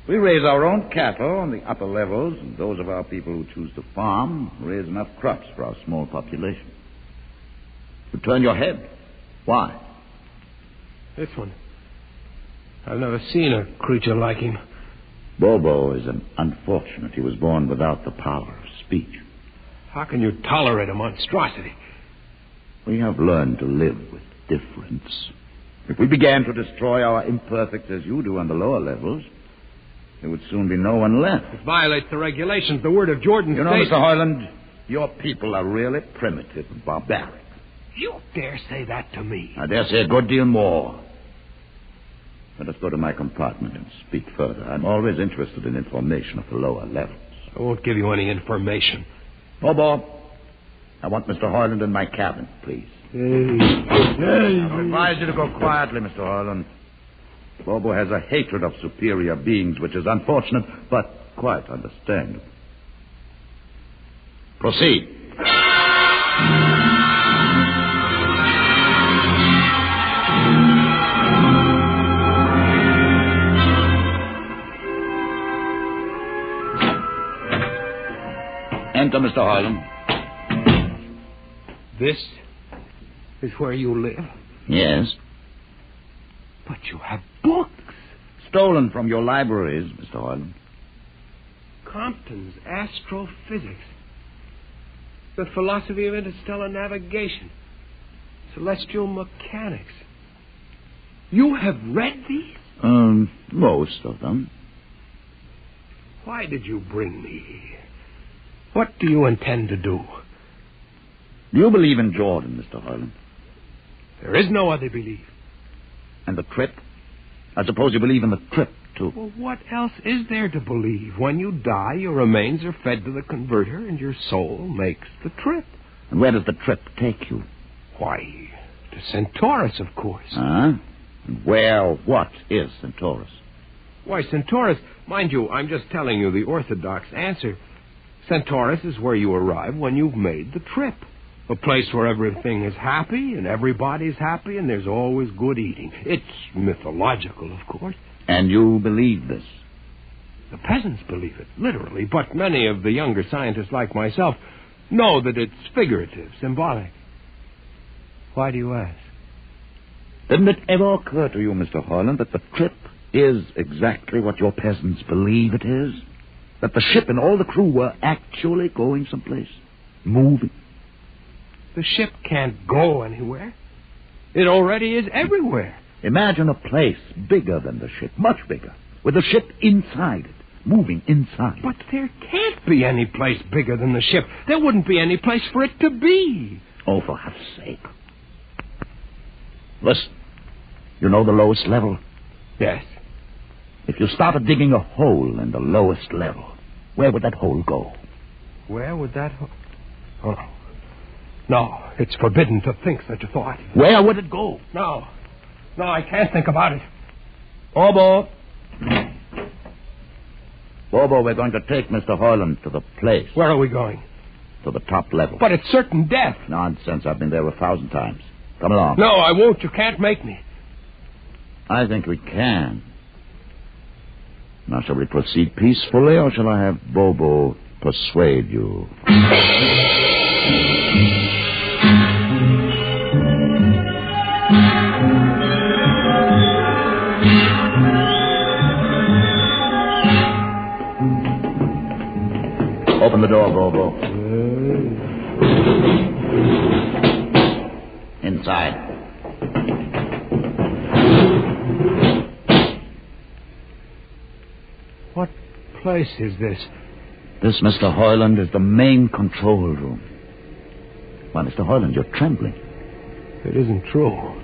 [SPEAKER 12] We raise our own cattle on the upper levels, and those of our people who choose to farm raise enough crops for our small population. You turn your head. Why?
[SPEAKER 6] This one. I've never seen a creature like him.
[SPEAKER 12] Bobo is an unfortunate. He was born without the power of speech.
[SPEAKER 6] How can you tolerate a monstrosity?
[SPEAKER 12] We have learned to live with difference. If we began to destroy our imperfects as you do on the lower levels, there would soon be no one left.
[SPEAKER 6] It violates the regulations. The word of Jordan
[SPEAKER 12] You know,
[SPEAKER 6] states...
[SPEAKER 12] Mr. Hoyland, your people are really primitive and barbaric.
[SPEAKER 6] You dare say that to me?
[SPEAKER 12] I dare say a good deal more. Let us go to my compartment and speak further. I'm always interested in information of the lower levels.
[SPEAKER 6] I won't give you any information.
[SPEAKER 12] Bobo, I want Mr. Hoyland in my cabin, please.
[SPEAKER 6] Hey.
[SPEAKER 12] I advise you to go quietly, Mr. Hoyland. Bobo has a hatred of superior beings, which is unfortunate, but quite understandable. Proceed. Enter, Mr. Hoyland.
[SPEAKER 6] This is where you live?
[SPEAKER 12] Yes.
[SPEAKER 6] But you have books.
[SPEAKER 12] Stolen from your libraries, Mr. Hoyland.
[SPEAKER 6] Compton's Astrophysics. The Philosophy of Interstellar Navigation. Celestial Mechanics. You have read these?
[SPEAKER 12] Most of them.
[SPEAKER 6] Why did you bring me here? What do you intend to do?
[SPEAKER 12] Do you believe in Jordan, Mr. Hoyland?
[SPEAKER 6] There is no other belief.
[SPEAKER 12] And the trip? I suppose you believe in the trip, too.
[SPEAKER 6] Well, what else is there to believe? When you die, your remains are fed to the converter, and your soul makes the trip.
[SPEAKER 12] And where does the trip take you?
[SPEAKER 6] Why, to Centaurus, of course.
[SPEAKER 12] Huh? And what is Centaurus?
[SPEAKER 6] Why, Centaurus, mind you, I'm just telling you the orthodox answer. Centaurus is where you arrive when you've made the trip. A place where everything is happy and everybody's happy and there's always good eating. It's mythological, of course.
[SPEAKER 12] And you believe this?
[SPEAKER 6] The peasants believe it, literally, but many of the younger scientists like myself know that it's figurative, symbolic. Why do you ask?
[SPEAKER 12] Didn't it ever occur to you, Mr. Hoyland, that the trip is exactly what your peasants believe it is? That the ship and all the crew were actually going someplace, moving?
[SPEAKER 6] The ship can't go anywhere. It already is everywhere.
[SPEAKER 12] Imagine a place bigger than the ship, much bigger, with the ship inside it, moving inside.
[SPEAKER 6] But there can't be any place bigger than the ship. There wouldn't be any place for it to be.
[SPEAKER 12] Oh, for heaven's sake. Listen, you know the lowest level?
[SPEAKER 6] Yes.
[SPEAKER 12] If you started digging a hole in the lowest level, where would that hole go?
[SPEAKER 6] Where would that hole... Oh, no, it's forbidden to think such a thought.
[SPEAKER 12] Where would it go?
[SPEAKER 6] No, I can't think about it.
[SPEAKER 12] Bobo, we're going to take Mr. Hoyland to the place.
[SPEAKER 6] Where are we going?
[SPEAKER 12] To the top level.
[SPEAKER 6] But it's certain death.
[SPEAKER 12] Nonsense, I've been there 1,000 times. Come along.
[SPEAKER 6] No, I won't. You can't make me.
[SPEAKER 12] I think we can. Now, shall we proceed peacefully, or shall I have Bobo persuade you? Open the door, Bobo. Inside.
[SPEAKER 6] What place is this?
[SPEAKER 12] This, Mr. Hoyland, is the main control room. Why, Mr. Hoyland, you're trembling.
[SPEAKER 6] It isn't true.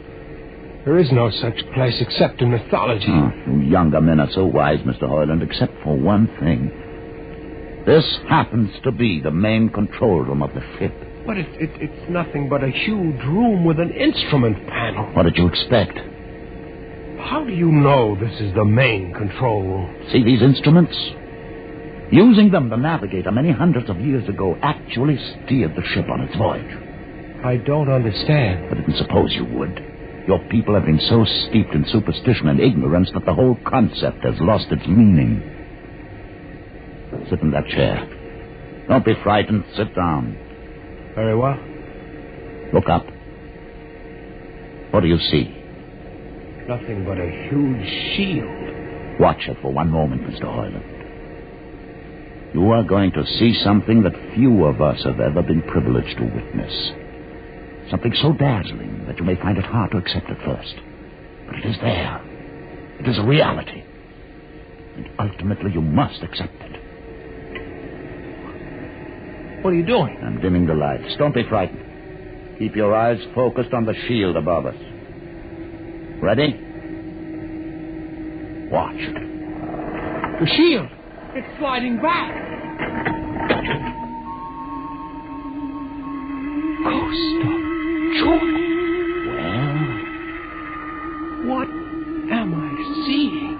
[SPEAKER 6] There is no such place except in mythology.
[SPEAKER 12] Oh, you younger men are so wise, Mr. Hoyland, except for one thing. This happens to be the main control room of the ship.
[SPEAKER 6] But it's nothing but a huge room with an instrument panel.
[SPEAKER 12] What did you expect?
[SPEAKER 6] How do you know this is the main control room?
[SPEAKER 12] See these instruments? Using them, the navigator, many hundreds of years ago, actually steered the ship on its voyage.
[SPEAKER 6] I don't understand.
[SPEAKER 12] I didn't suppose you would. Your people have been so steeped in superstition and ignorance that the whole concept has lost its meaning. Sit in that chair. Don't be frightened. Sit down.
[SPEAKER 6] Very well.
[SPEAKER 12] Look up. What do you see?
[SPEAKER 6] Nothing but a huge shield.
[SPEAKER 12] Watch it for one moment, Mr. Hoyland. You are going to see something that few of us have ever been privileged to witness. Something so dazzling that you may find it hard to accept at first. But it is there. It is a reality. And ultimately you must accept it.
[SPEAKER 6] What are you doing?
[SPEAKER 12] I'm dimming the lights. Don't be frightened. Keep your eyes focused on the shield above us. Ready? Watch it.
[SPEAKER 6] The shield! It's sliding back! Ghost of Jordan!
[SPEAKER 12] Well?
[SPEAKER 6] What am I seeing?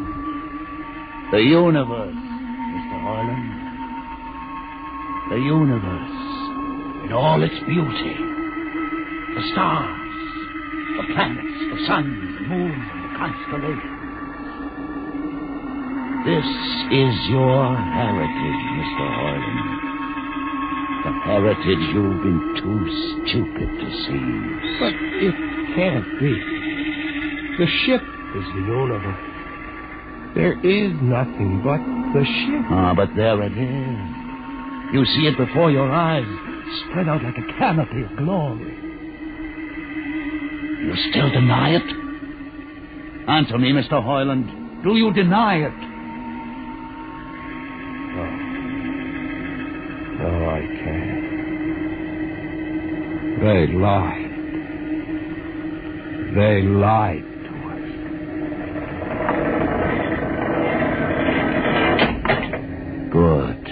[SPEAKER 12] The universe, Mr. Hoyland. The universe. In all its beauty. The stars, the planets, the suns, the moons, and the constellations. This is your heritage, Mr. Hoyland. The heritage you've been too stupid to see.
[SPEAKER 6] But it can't be. The ship is the universe. There is nothing but the ship.
[SPEAKER 12] Ah, but there it is. You see it before your eyes, spread out like a canopy of glory. You still deny it? Answer me, Mr. Hoyland. Do you deny it?
[SPEAKER 6] No, I can't. They lied. They lied to us.
[SPEAKER 12] Good.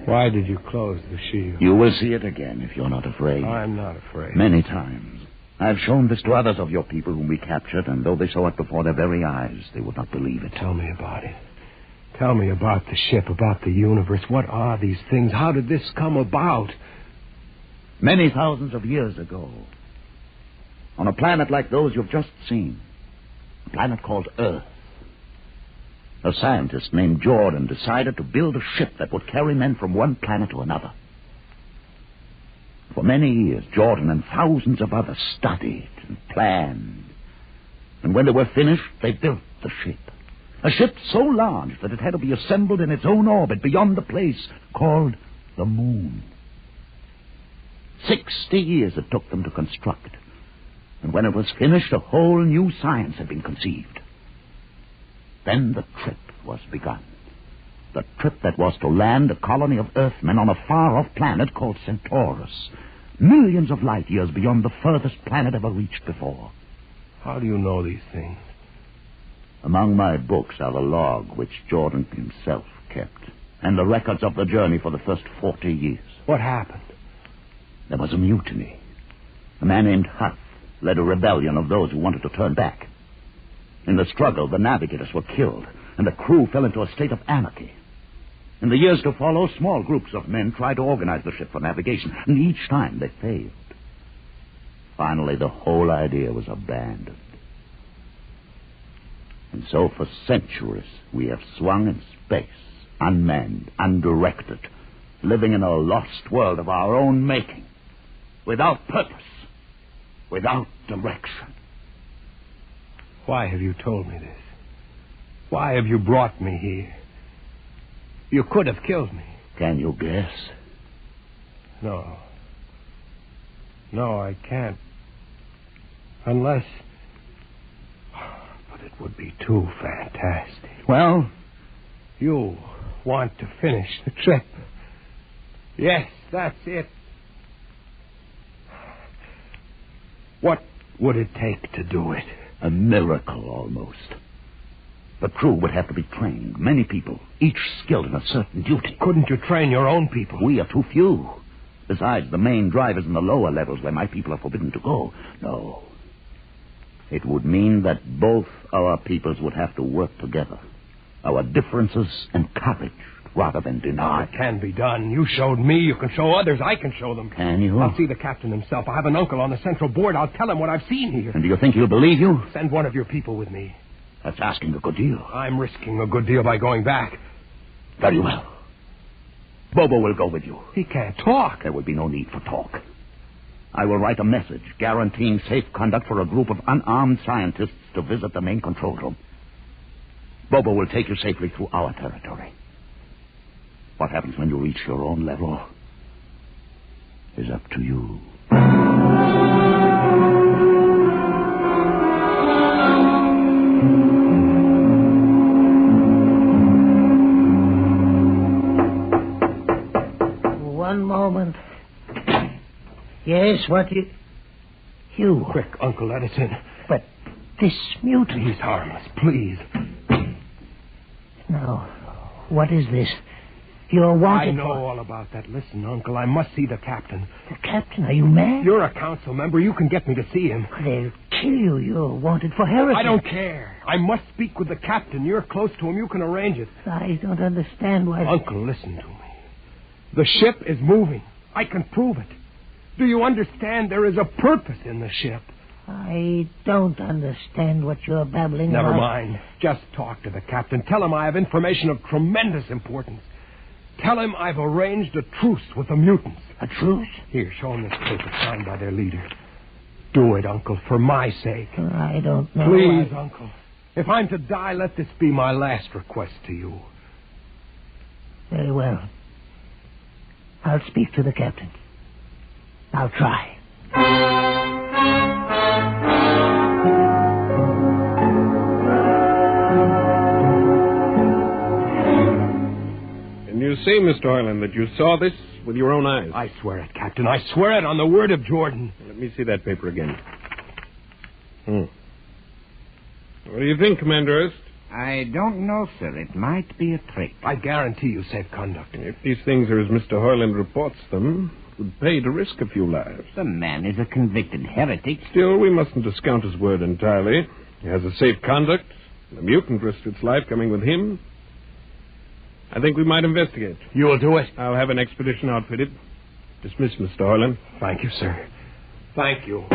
[SPEAKER 6] Why did you close the shield?
[SPEAKER 12] You will see it again if you're not afraid.
[SPEAKER 6] I'm not afraid.
[SPEAKER 12] Many times. I've shown this to others of your people whom we captured, and though they saw it before their very eyes, they would not believe it.
[SPEAKER 6] Tell me about it. Tell me about the ship, about the universe. What are these things? How did this come about?
[SPEAKER 12] Many thousands of years ago, on a planet like those you've just seen, a planet called Earth, a scientist named Jordan decided to build a ship that would carry men from one planet to another. For many years, Jordan and thousands of others studied and planned. And when they were finished, they built the ship. A ship so large that it had to be assembled in its own orbit beyond the place called the Moon. 60 years it took them to construct. And when it was finished, a whole new science had been conceived. Then the trip was begun. The trip that was to land a colony of Earthmen on a far-off planet called Centaurus, millions of light years beyond the furthest planet ever reached before.
[SPEAKER 6] How do you know these things?
[SPEAKER 12] Among my books are the log which Jordan himself kept, and the records of the journey for the first 40 years.
[SPEAKER 6] What happened?
[SPEAKER 12] There was a mutiny. A man named Huth led a rebellion of those who wanted to turn back. In the struggle, the navigators were killed, and the crew fell into a state of anarchy. In the years to follow, small groups of men tried to organize the ship for navigation, and each time they failed. Finally, the whole idea was abandoned. And so for centuries, we have swung in space, unmanned, undirected, living in a lost world of our own making, without purpose, without direction.
[SPEAKER 6] Why have you told me this? Why have you brought me here? You could have killed me.
[SPEAKER 12] Can you guess?
[SPEAKER 6] No. No, I can't. Unless... But it would be too fantastic.
[SPEAKER 12] Well?
[SPEAKER 6] You want to finish the trip. Yes, that's it. What would it take to do it?
[SPEAKER 12] A miracle, almost. The crew would have to be trained. Many people, each skilled in a certain duty.
[SPEAKER 6] Couldn't you train your own people?
[SPEAKER 12] We are too few. Besides, the main drivers in the lower levels where my people are forbidden to go. No. It would mean that both our peoples would have to work together. Our differences and encouraged rather than denied.
[SPEAKER 6] It can be done. You showed me. You can show others. I can show them.
[SPEAKER 12] Can you?
[SPEAKER 6] I'll see the captain himself. I have an uncle on the central board. I'll tell him what I've seen here.
[SPEAKER 12] And do you think he'll believe you?
[SPEAKER 6] Send one of your people with me.
[SPEAKER 12] That's asking a good deal.
[SPEAKER 6] I'm risking a good deal by going back.
[SPEAKER 12] Very well. Bobo will go with you.
[SPEAKER 6] He can't talk.
[SPEAKER 12] There will be no need for talk. I will write a message guaranteeing safe conduct for a group of unarmed scientists to visit the main control room. Bobo will take you safely through our territory. What happens when you reach your own level is up to you.
[SPEAKER 10] One moment. Yes, what you...
[SPEAKER 6] Quick, Uncle Edison.
[SPEAKER 10] But this mutant...
[SPEAKER 6] He's harmless, please.
[SPEAKER 10] Now, what is this? You're wanted
[SPEAKER 6] I know all about that. Listen, Uncle, I must see the captain.
[SPEAKER 10] The captain? Are you mad?
[SPEAKER 6] You're a council member. You can get me to see him.
[SPEAKER 10] They'll kill you. You're wanted for heresy.
[SPEAKER 6] I don't care. I must speak with the captain. You're close to him. You can arrange it.
[SPEAKER 10] I don't understand why...
[SPEAKER 6] Uncle, listen to me. The ship is moving. I can prove it. Do you understand there is a purpose in the ship?
[SPEAKER 10] I don't understand what you're babbling about.
[SPEAKER 6] Never mind. Just talk to the captain. Tell him I have information of tremendous importance. Tell him I've arranged a truce with the mutants.
[SPEAKER 10] A truce?
[SPEAKER 6] Here, show him this paper signed by their leader. Do it, Uncle, for my sake.
[SPEAKER 10] I don't know.
[SPEAKER 6] Please, Uncle. If I'm to die, let this be my last request to you.
[SPEAKER 10] Very well. I'll speak to the captain. I'll try.
[SPEAKER 6] And you say, Mr. Harlan, that you saw this with your own eyes? I swear it, Captain. I swear it on the word of Jordan. Let me see that paper again. What do you think, Commander Erst?
[SPEAKER 16] I don't know, sir. It might be a trick.
[SPEAKER 6] I guarantee you safe conduct. If these things are as Mr. Harlan reports them, it would pay to risk a few lives.
[SPEAKER 16] The man is a convicted heretic.
[SPEAKER 6] Still, we mustn't discount his word entirely. He has a safe conduct. The mutant risked its life coming with him. I think we might investigate. You will do it? I'll have an expedition outfitted. Dismiss, Mr. Harlan. Thank you, sir. Thank you.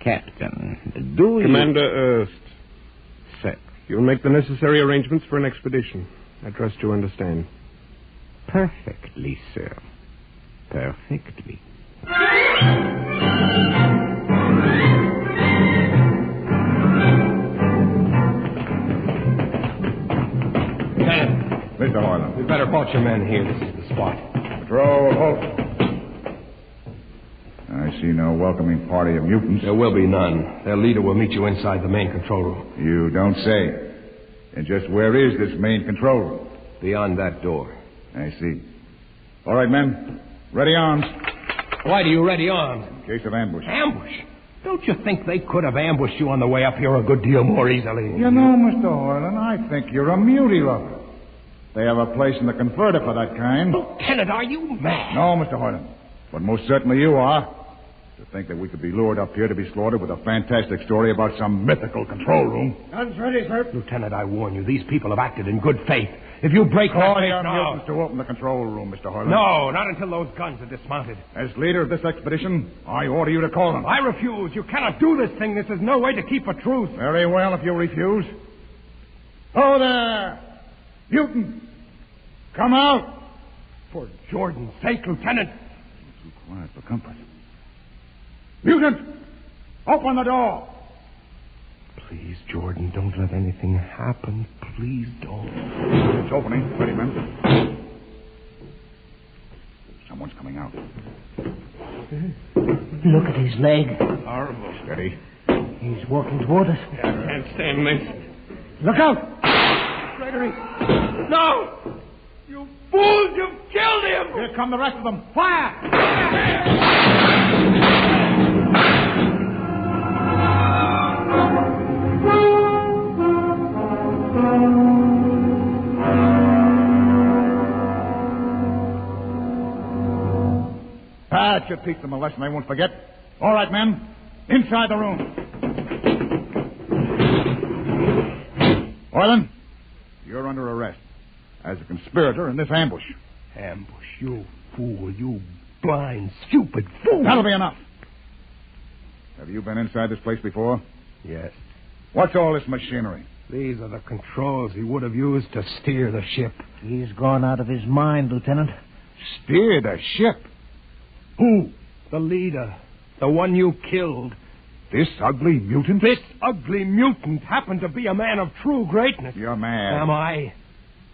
[SPEAKER 16] Captain, do you...
[SPEAKER 6] Commander Erst.
[SPEAKER 16] Sir.
[SPEAKER 6] You'll make the necessary arrangements for an expedition. I trust you understand.
[SPEAKER 16] Perfectly, sir. Perfectly.
[SPEAKER 6] Lieutenant.
[SPEAKER 12] Mr. Harlan.
[SPEAKER 6] We'd better halt your men here. This is the spot.
[SPEAKER 12] Patrol, halt. I see no welcoming party of mutants.
[SPEAKER 6] There will be none. Their leader will meet you inside the main control room.
[SPEAKER 12] You don't say. And just where is this main control room?
[SPEAKER 6] Beyond that door.
[SPEAKER 12] I see. All right, men. Ready arms.
[SPEAKER 6] Why do you ready arms?
[SPEAKER 12] In case of ambush.
[SPEAKER 6] Ambush? Don't you think they could have ambushed you on the way up here a good deal more easily?
[SPEAKER 12] You know, Mr. Harlan, I think you're a mutie lover. They have a place in the converter for that kind.
[SPEAKER 6] Lieutenant, are you mad?
[SPEAKER 12] No, Mr. Harlan. But most certainly you are. To think that we could be lured up here to be slaughtered with a fantastic story about some mythical control room.
[SPEAKER 6] Guns ready, sir. Lieutenant, I warn you, these people have acted in good faith. If you break that faith now...
[SPEAKER 12] mutants to open the control room, Mr. Harlan.
[SPEAKER 6] No, not until those guns are dismounted.
[SPEAKER 12] As leader of this expedition, I order you to call them.
[SPEAKER 6] I refuse. You cannot do this thing. This is no way to keep a truce.
[SPEAKER 12] Very well, if you refuse. Oh, there! Mutant! Come out!
[SPEAKER 6] For Jordan's sake, Lieutenant.
[SPEAKER 12] Too quiet for comfort. Mutant! Open the door!
[SPEAKER 6] Please, Jordan, don't let anything happen. Please don't.
[SPEAKER 12] It's opening. Ready, men. Someone's coming out.
[SPEAKER 10] Look at his leg.
[SPEAKER 6] Horrible.
[SPEAKER 12] Steady.
[SPEAKER 10] He's walking toward us.
[SPEAKER 6] I can't stand this.
[SPEAKER 10] Look out!
[SPEAKER 6] Gregory! No! You fools! You've killed him!
[SPEAKER 12] Here come the rest of them. Fire! That should teach them a lesson they won't forget. All right, men. Inside the room.
[SPEAKER 13] McClellan, you're under arrest as a conspirator in this ambush.
[SPEAKER 6] Ambush, you fool, you blind, stupid fool.
[SPEAKER 13] That'll be enough. Have you been inside this place before?
[SPEAKER 6] Yes.
[SPEAKER 13] What's all this machinery?
[SPEAKER 6] These are the controls he would have used to steer the ship.
[SPEAKER 16] He's gone out of his mind, Lieutenant.
[SPEAKER 13] Steer the ship?
[SPEAKER 6] Who? The leader. The one you killed.
[SPEAKER 13] This ugly mutant?
[SPEAKER 6] This ugly mutant happened to be a man of true greatness.
[SPEAKER 13] You're mad.
[SPEAKER 6] Am I?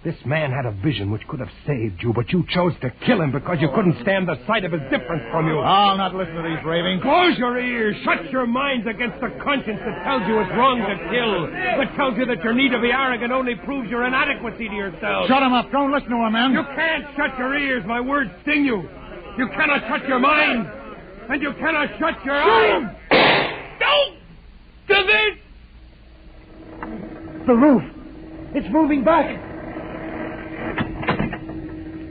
[SPEAKER 6] This man had a vision which could have saved you, but you chose to kill him because you couldn't stand the sight of his difference from you.
[SPEAKER 13] I'll not listen to these ravings.
[SPEAKER 6] Close your ears. Shut your minds against the conscience that tells you it's wrong to kill. That tells you that your need to be arrogant only proves your inadequacy to yourself.
[SPEAKER 13] Shut him up. Don't listen to him, man.
[SPEAKER 6] You can't shut your ears. My words sting you. You cannot shut your mind. And you cannot shut your eyes. Don't do this.
[SPEAKER 16] The roof. It's moving back.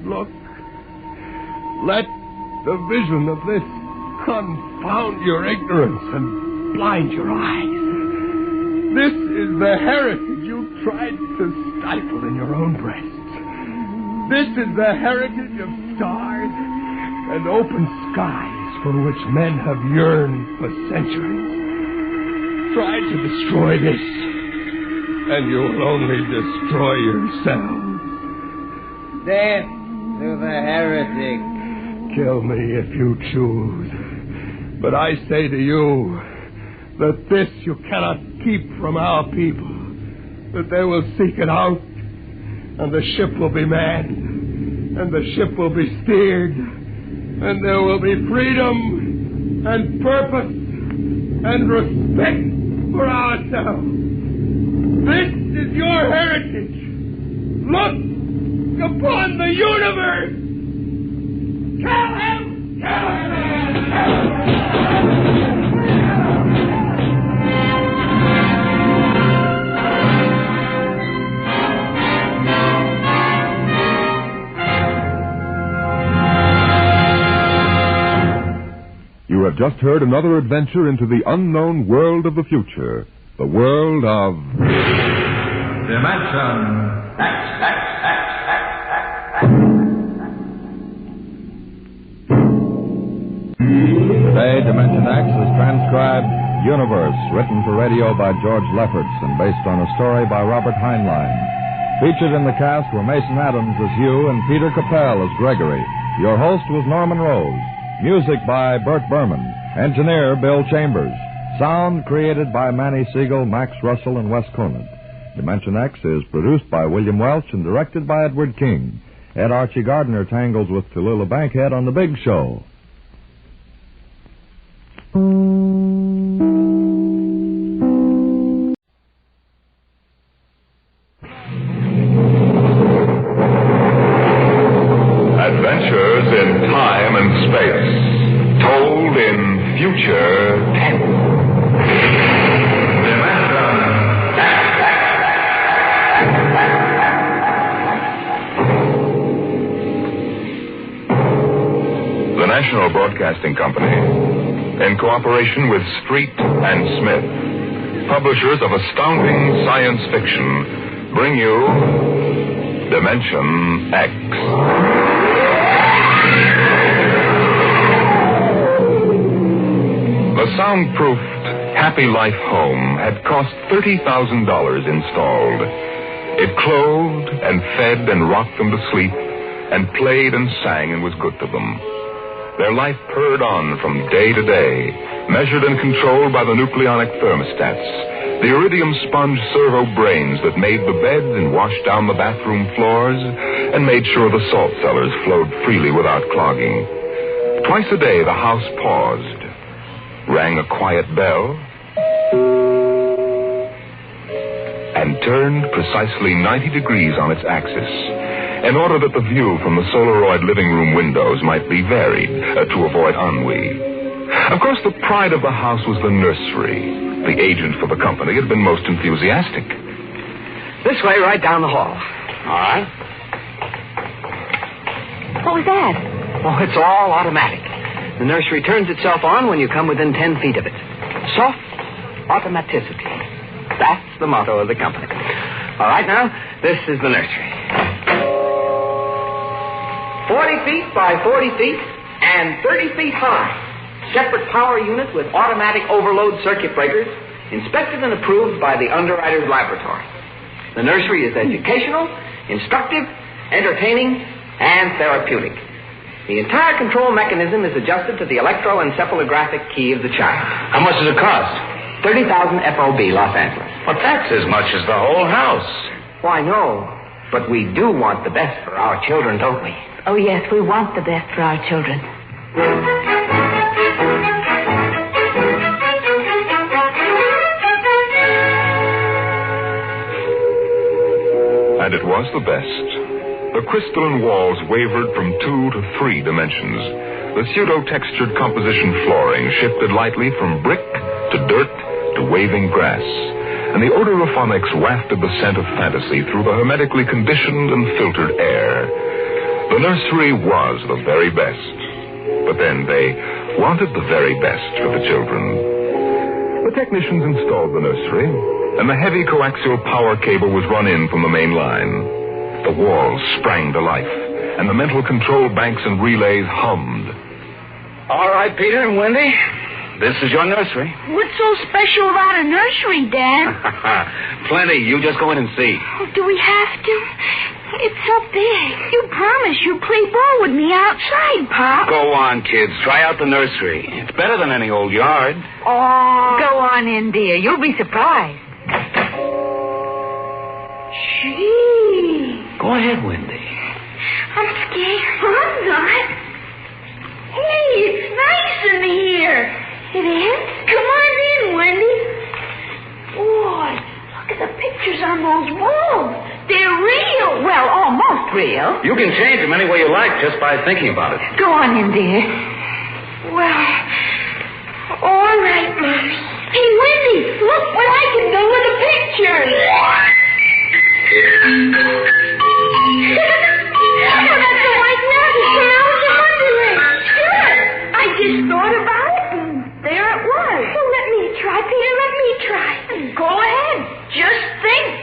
[SPEAKER 6] Look. Let the vision of this confound your ignorance and blind your eyes. This is the heritage you tried to stifle in your own breasts. This is the heritage of stars and open skies for which men have yearned for centuries. Try to destroy this, and you will only destroy yourselves.
[SPEAKER 17] Death to the heretic.
[SPEAKER 6] Kill me if you choose. But I say to you that this you cannot keep from our people. That they will seek it out, and the ship will be manned, and the ship will be steered, and there will be freedom and purpose and respect for ourselves. This is your heritage. Look upon the universe. Kill him! Kill him!
[SPEAKER 2] You have just heard another adventure into the unknown world of the future. The world of...
[SPEAKER 18] Dimension
[SPEAKER 9] Today, Dimension X is transcribed Universe, written for radio by George Lefferts and based on a story by Robert Heinlein. Featured in the cast were Mason Adams as Hugh and Peter Capell as Gregory. Your host was Norman Rose. Music by Burt Berman. Engineer Bill Chambers. Sound created by Manny Siegel, Max Russell, and Wes Conant. Dimension X is produced by William Welch and directed by Edward King. Ed Archie Gardner tangles with Tallulah Bankhead on The Big Show.
[SPEAKER 7] Adventures in time and space, told in future tense. The National Broadcasting Company, in cooperation with Street and Smith, publishers of astounding science fiction, bring you Dimension X. The soundproofed Happy Life home had cost $30,000 installed. It clothed and fed and rocked them to sleep and played and sang and was good to them. Their life purred on from day to day, measured and controlled by the nucleonic thermostats, the iridium sponge servo brains that made the beds and washed down the bathroom floors and made sure the salt cellars flowed freely without clogging. Twice a day the house paused, rang a quiet bell, and turned precisely 90 degrees on its axis in order that the view from the Solaroid living room windows might be varied to avoid ennui. Of course, the pride of the house was the nursery. The agent for the company had been most enthusiastic.
[SPEAKER 4] This way, right down the hall.
[SPEAKER 11] All right.
[SPEAKER 4] What was that? Oh, it's all automatic. The nursery turns itself on when you come within 10 feet of it. Soft automaticity. That's the motto of the company.
[SPEAKER 8] All right, now, this is the nursery. 40 feet by 40 feet and 30 feet high. Separate power unit with automatic overload circuit breakers, inspected and approved by the underwriter's laboratory. The nursery is educational, instructive, entertaining, and therapeutic. The entire control mechanism is adjusted to the electroencephalographic key of the child.
[SPEAKER 3] How much does it cost?
[SPEAKER 8] 30,000 FOB, Los Angeles.
[SPEAKER 3] Well, that's as much as the whole house.
[SPEAKER 8] Why, no. But we do want the best for our children, don't we?
[SPEAKER 18] Oh, yes, we want the best for our children.
[SPEAKER 7] And it was the best. The crystalline walls wavered from 2 to 3 dimensions. The pseudo-textured composition flooring shifted lightly from brick to dirt to waving grass. And the odorophonics wafted the scent of fantasy through the hermetically conditioned and filtered air. The nursery was the very best. But then they wanted the very best for the children. The technicians installed the nursery, and the heavy coaxial power cable was run in from the main line. The walls sprang to life, and the mental control banks and relays hummed.
[SPEAKER 8] All right, Peter and Wendy, this is your nursery.
[SPEAKER 18] What's so special about a nursery, Dad?
[SPEAKER 8] Plenty. You just go in and see.
[SPEAKER 18] Oh, do we have to? It's so big. You promised you'd play ball with me outside, Pop.
[SPEAKER 8] Go on, kids. Try out the nursery. It's better than any old yard.
[SPEAKER 18] Oh. Go on in, dear. You'll be surprised. Gee.
[SPEAKER 8] Go ahead, Wendy.
[SPEAKER 18] I'm scared. I'm not. Hey, it's nice in here. It is? Come on in, Wendy. Boy, look at the pictures on those walls. They're real. Well, almost real.
[SPEAKER 8] You can change them any way you like just by thinking about it.
[SPEAKER 18] Go on in, dear. Well, all right, Mommy. Hey, Wendy, look what I can do with the pictures. Oh, that's a white magic from Alice in Wonderland. Sure. I just thought about it, and there it was. Well, let me try, Peter. Let me try. Go ahead. Just think.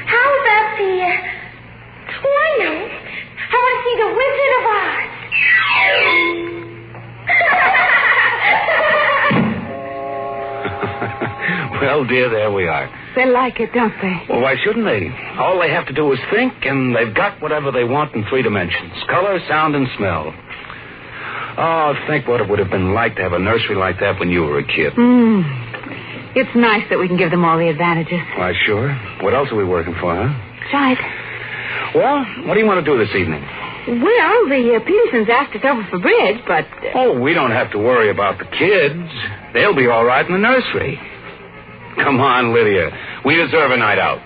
[SPEAKER 18] How about the... Oh, I know. I want to see the Wizard of Oz.
[SPEAKER 8] Well, dear, there we are.
[SPEAKER 18] They like it, don't they?
[SPEAKER 8] Well, why shouldn't they? All they have to do is think, and they've got whatever they want in 3 dimensions. Color, sound, and smell. Oh, think what it would have been like to have a nursery like that when you were a kid.
[SPEAKER 18] It's nice that we can give them all the advantages.
[SPEAKER 8] Why, sure. What else are we working for, huh?
[SPEAKER 18] Right.
[SPEAKER 8] Well, what do you want to do this evening?
[SPEAKER 18] Well, the Petersons asked us over for bridge, but...
[SPEAKER 8] Oh, we don't have to worry about the kids. They'll be all right in the nursery. Come on, Lydia. We deserve a night out.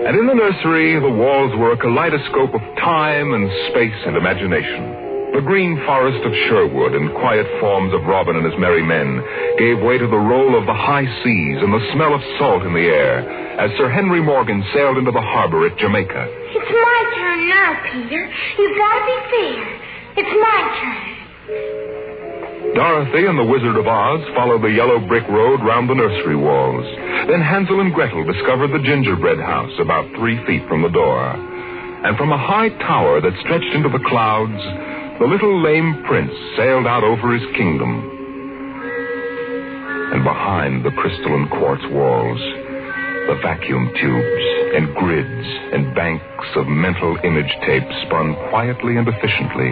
[SPEAKER 7] And in the nursery, the walls were a kaleidoscope of time and space and imagination. The green forest of Sherwood and quiet forms of Robin and his merry men gave way to the roll of the high seas and the smell of salt in the air as Sir Henry Morgan sailed into the harbor at Jamaica.
[SPEAKER 18] It's my turn now, Peter. You've got to be fair. It's my turn.
[SPEAKER 7] Dorothy and the Wizard of Oz followed the yellow brick road round the nursery walls. Then Hansel and Gretel discovered the gingerbread house about 3 feet from the door. And from a high tower that stretched into the clouds, the little lame prince sailed out over his kingdom. And behind the crystalline quartz walls, the vacuum tubes and grids and banks of mental image tape spun quietly and efficiently,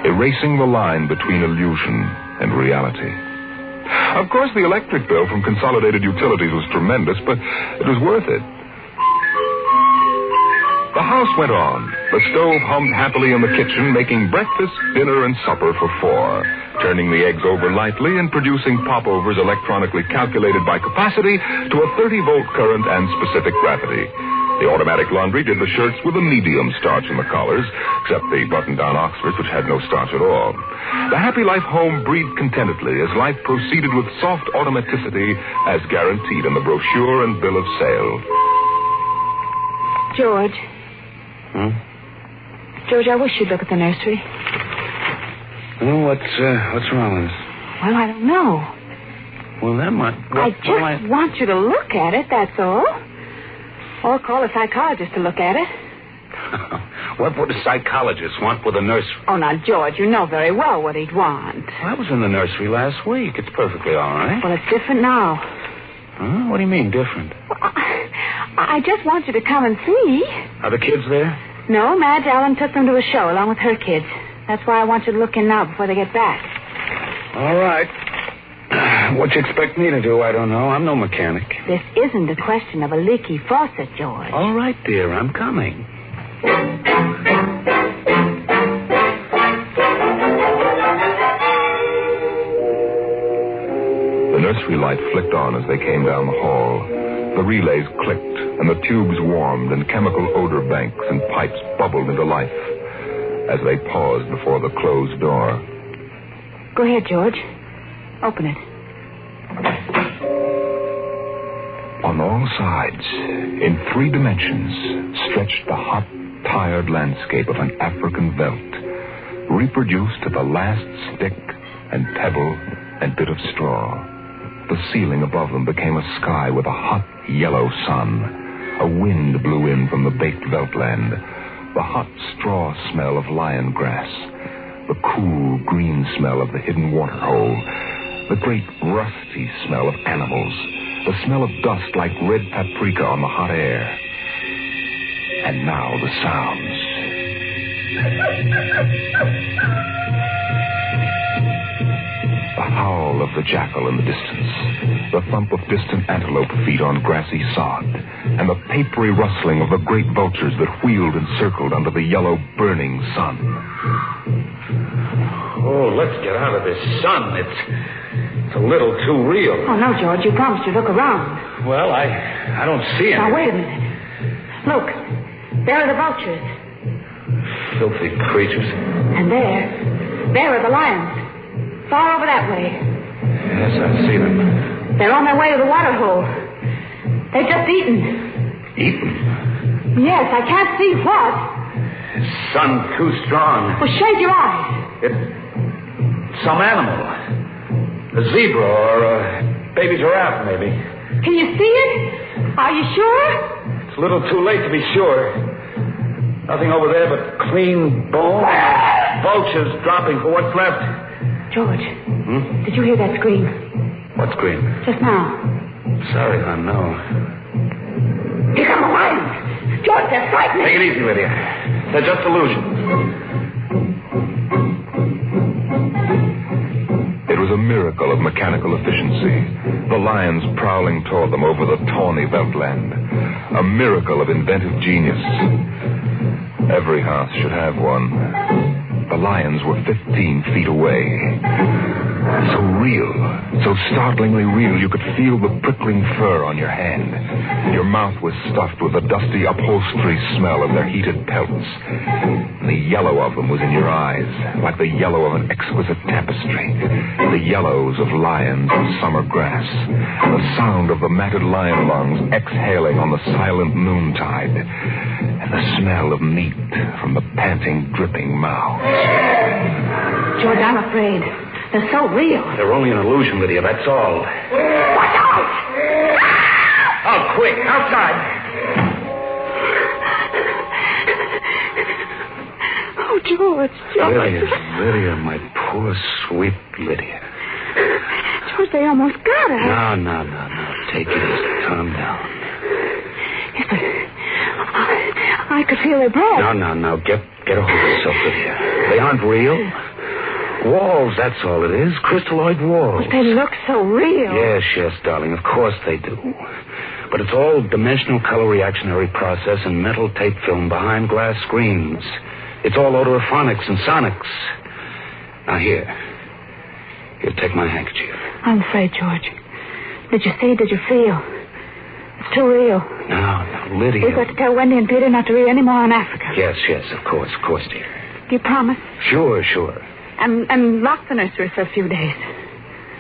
[SPEAKER 7] erasing the line between illusion and reality. Of course, the electric bill from Consolidated Utilities was tremendous, but it was worth it. The house went on. The stove hummed happily in the kitchen, making breakfast, dinner, and supper for 4, turning the eggs over lightly and producing popovers electronically calculated by capacity to a 30-volt current and specific gravity. The automatic laundry did the shirts with a medium starch in the collars, except the button-down Oxfords, which had no starch at all. The Happy Life home breathed contentedly as life proceeded with soft automaticity as guaranteed in the brochure and bill of sale.
[SPEAKER 18] George.
[SPEAKER 19] George, I wish you'd look at the nursery.
[SPEAKER 20] Well, what's wrong with it?
[SPEAKER 19] Well, I don't know.
[SPEAKER 20] Well, that might...
[SPEAKER 19] I just want you to look at it, that's all. Or call a psychologist to look at it.
[SPEAKER 20] What would a psychologist want with a nursery?
[SPEAKER 19] Oh, now, George, you know very well what he'd want.
[SPEAKER 20] I was in the nursery last week. It's perfectly all right.
[SPEAKER 19] Well, it's different now.
[SPEAKER 20] Huh? What do you mean, different?
[SPEAKER 19] Well, I just want you to come and see.
[SPEAKER 20] Are the kids there?
[SPEAKER 19] No, Madge Allen took them to a show along with her kids. That's why I want you to look in now before they get back.
[SPEAKER 20] All right. What you expect me to do, I don't know. I'm no mechanic.
[SPEAKER 19] This isn't a question of a leaky faucet, George.
[SPEAKER 20] All right, dear, I'm coming.
[SPEAKER 7] The nursery light flicked on as they came down the hall. The relays clicked, and the tubes warmed, and chemical odor banks and pipes bubbled into life as they paused before the closed door.
[SPEAKER 19] Go ahead, George. Open it.
[SPEAKER 7] On all sides, in 3 dimensions, stretched the hot, tired landscape of an African veldt, reproduced to the last stick and pebble and bit of straw. The ceiling above them became a sky with a hot, yellow sun. A wind blew in from the baked veldtland. The hot straw smell of lion grass. The cool, green smell of the hidden waterhole. The great, rusty smell of animals. The smell of dust like red paprika on the hot air. And now the sounds. The howl of the jackal in the distance. The thump of distant antelope feet on grassy sod. And the papery rustling of the great vultures that wheeled and circled under the yellow, burning sun.
[SPEAKER 20] Oh, let's get out of this sun. It's a little too real.
[SPEAKER 19] Oh, no, George. You promised to look around.
[SPEAKER 20] Well, I don't see anything.
[SPEAKER 19] Now, wait a minute. Look. There are the vultures.
[SPEAKER 20] Filthy creatures.
[SPEAKER 19] And there are the lions. Far over that way.
[SPEAKER 20] Yes, I see them.
[SPEAKER 19] They're on their way to the water hole. They've just eaten.
[SPEAKER 20] Eaten?
[SPEAKER 19] Yes, I can't see what.
[SPEAKER 20] The sun's too strong.
[SPEAKER 19] Well, shade your eyes.
[SPEAKER 20] It's some animal. A zebra or a baby giraffe, maybe.
[SPEAKER 19] Can you see it? Are you sure?
[SPEAKER 20] It's a little too late to be sure. Nothing over there but clean bone and vultures dropping for what's left.
[SPEAKER 19] George, did you hear that scream?
[SPEAKER 20] What scream?
[SPEAKER 19] Just now.
[SPEAKER 20] Sorry, hon, no.
[SPEAKER 19] Here come the lions. George, they're frightening.
[SPEAKER 20] Take it easy, Lydia. They're just illusions.
[SPEAKER 7] It was a miracle of mechanical efficiency. The lions prowling toward them over the tawny veldtland. A miracle of inventive genius. Every house should have one. The lions were 15 feet away. So real, so startlingly real, you could feel the prickling fur on your hand. Your mouth was stuffed with the dusty upholstery smell of their heated pelts. And the yellow of them was in your eyes, like the yellow of an exquisite tapestry. The yellows of lions and summer grass. And the sound of the matted lion lungs exhaling on the silent noontide. And the smell of meat from the panting, dripping mouths.
[SPEAKER 19] George, I'm afraid. They're so real.
[SPEAKER 20] They're only an illusion, Lydia, that's all.
[SPEAKER 19] Watch out!
[SPEAKER 20] Oh, quick, outside.
[SPEAKER 19] Oh, George.
[SPEAKER 20] Lydia, my poor, sweet Lydia.
[SPEAKER 19] George, they almost got her.
[SPEAKER 20] No. Take it easy. Calm down.
[SPEAKER 19] Yes, but I could feel their breath.
[SPEAKER 20] No. Get a hold of yourself, Lydia. They aren't real. Walls, that's all it is. Crystalloid walls.
[SPEAKER 19] But they look so real.
[SPEAKER 20] Yes, darling. Of course they do. But it's all dimensional color reactionary process and metal tape film behind glass screens. It's all odorophonics and sonics. Now, here, take my handkerchief.
[SPEAKER 19] I'm afraid, George. Did you see? Did you feel? It's too real.
[SPEAKER 20] No, Lydia.
[SPEAKER 19] We've got to tell Wendy and Peter not to read any more on Africa.
[SPEAKER 20] Yes, of course, dear.
[SPEAKER 19] Do you promise?
[SPEAKER 20] Sure.
[SPEAKER 19] And lock the nursery for a few days.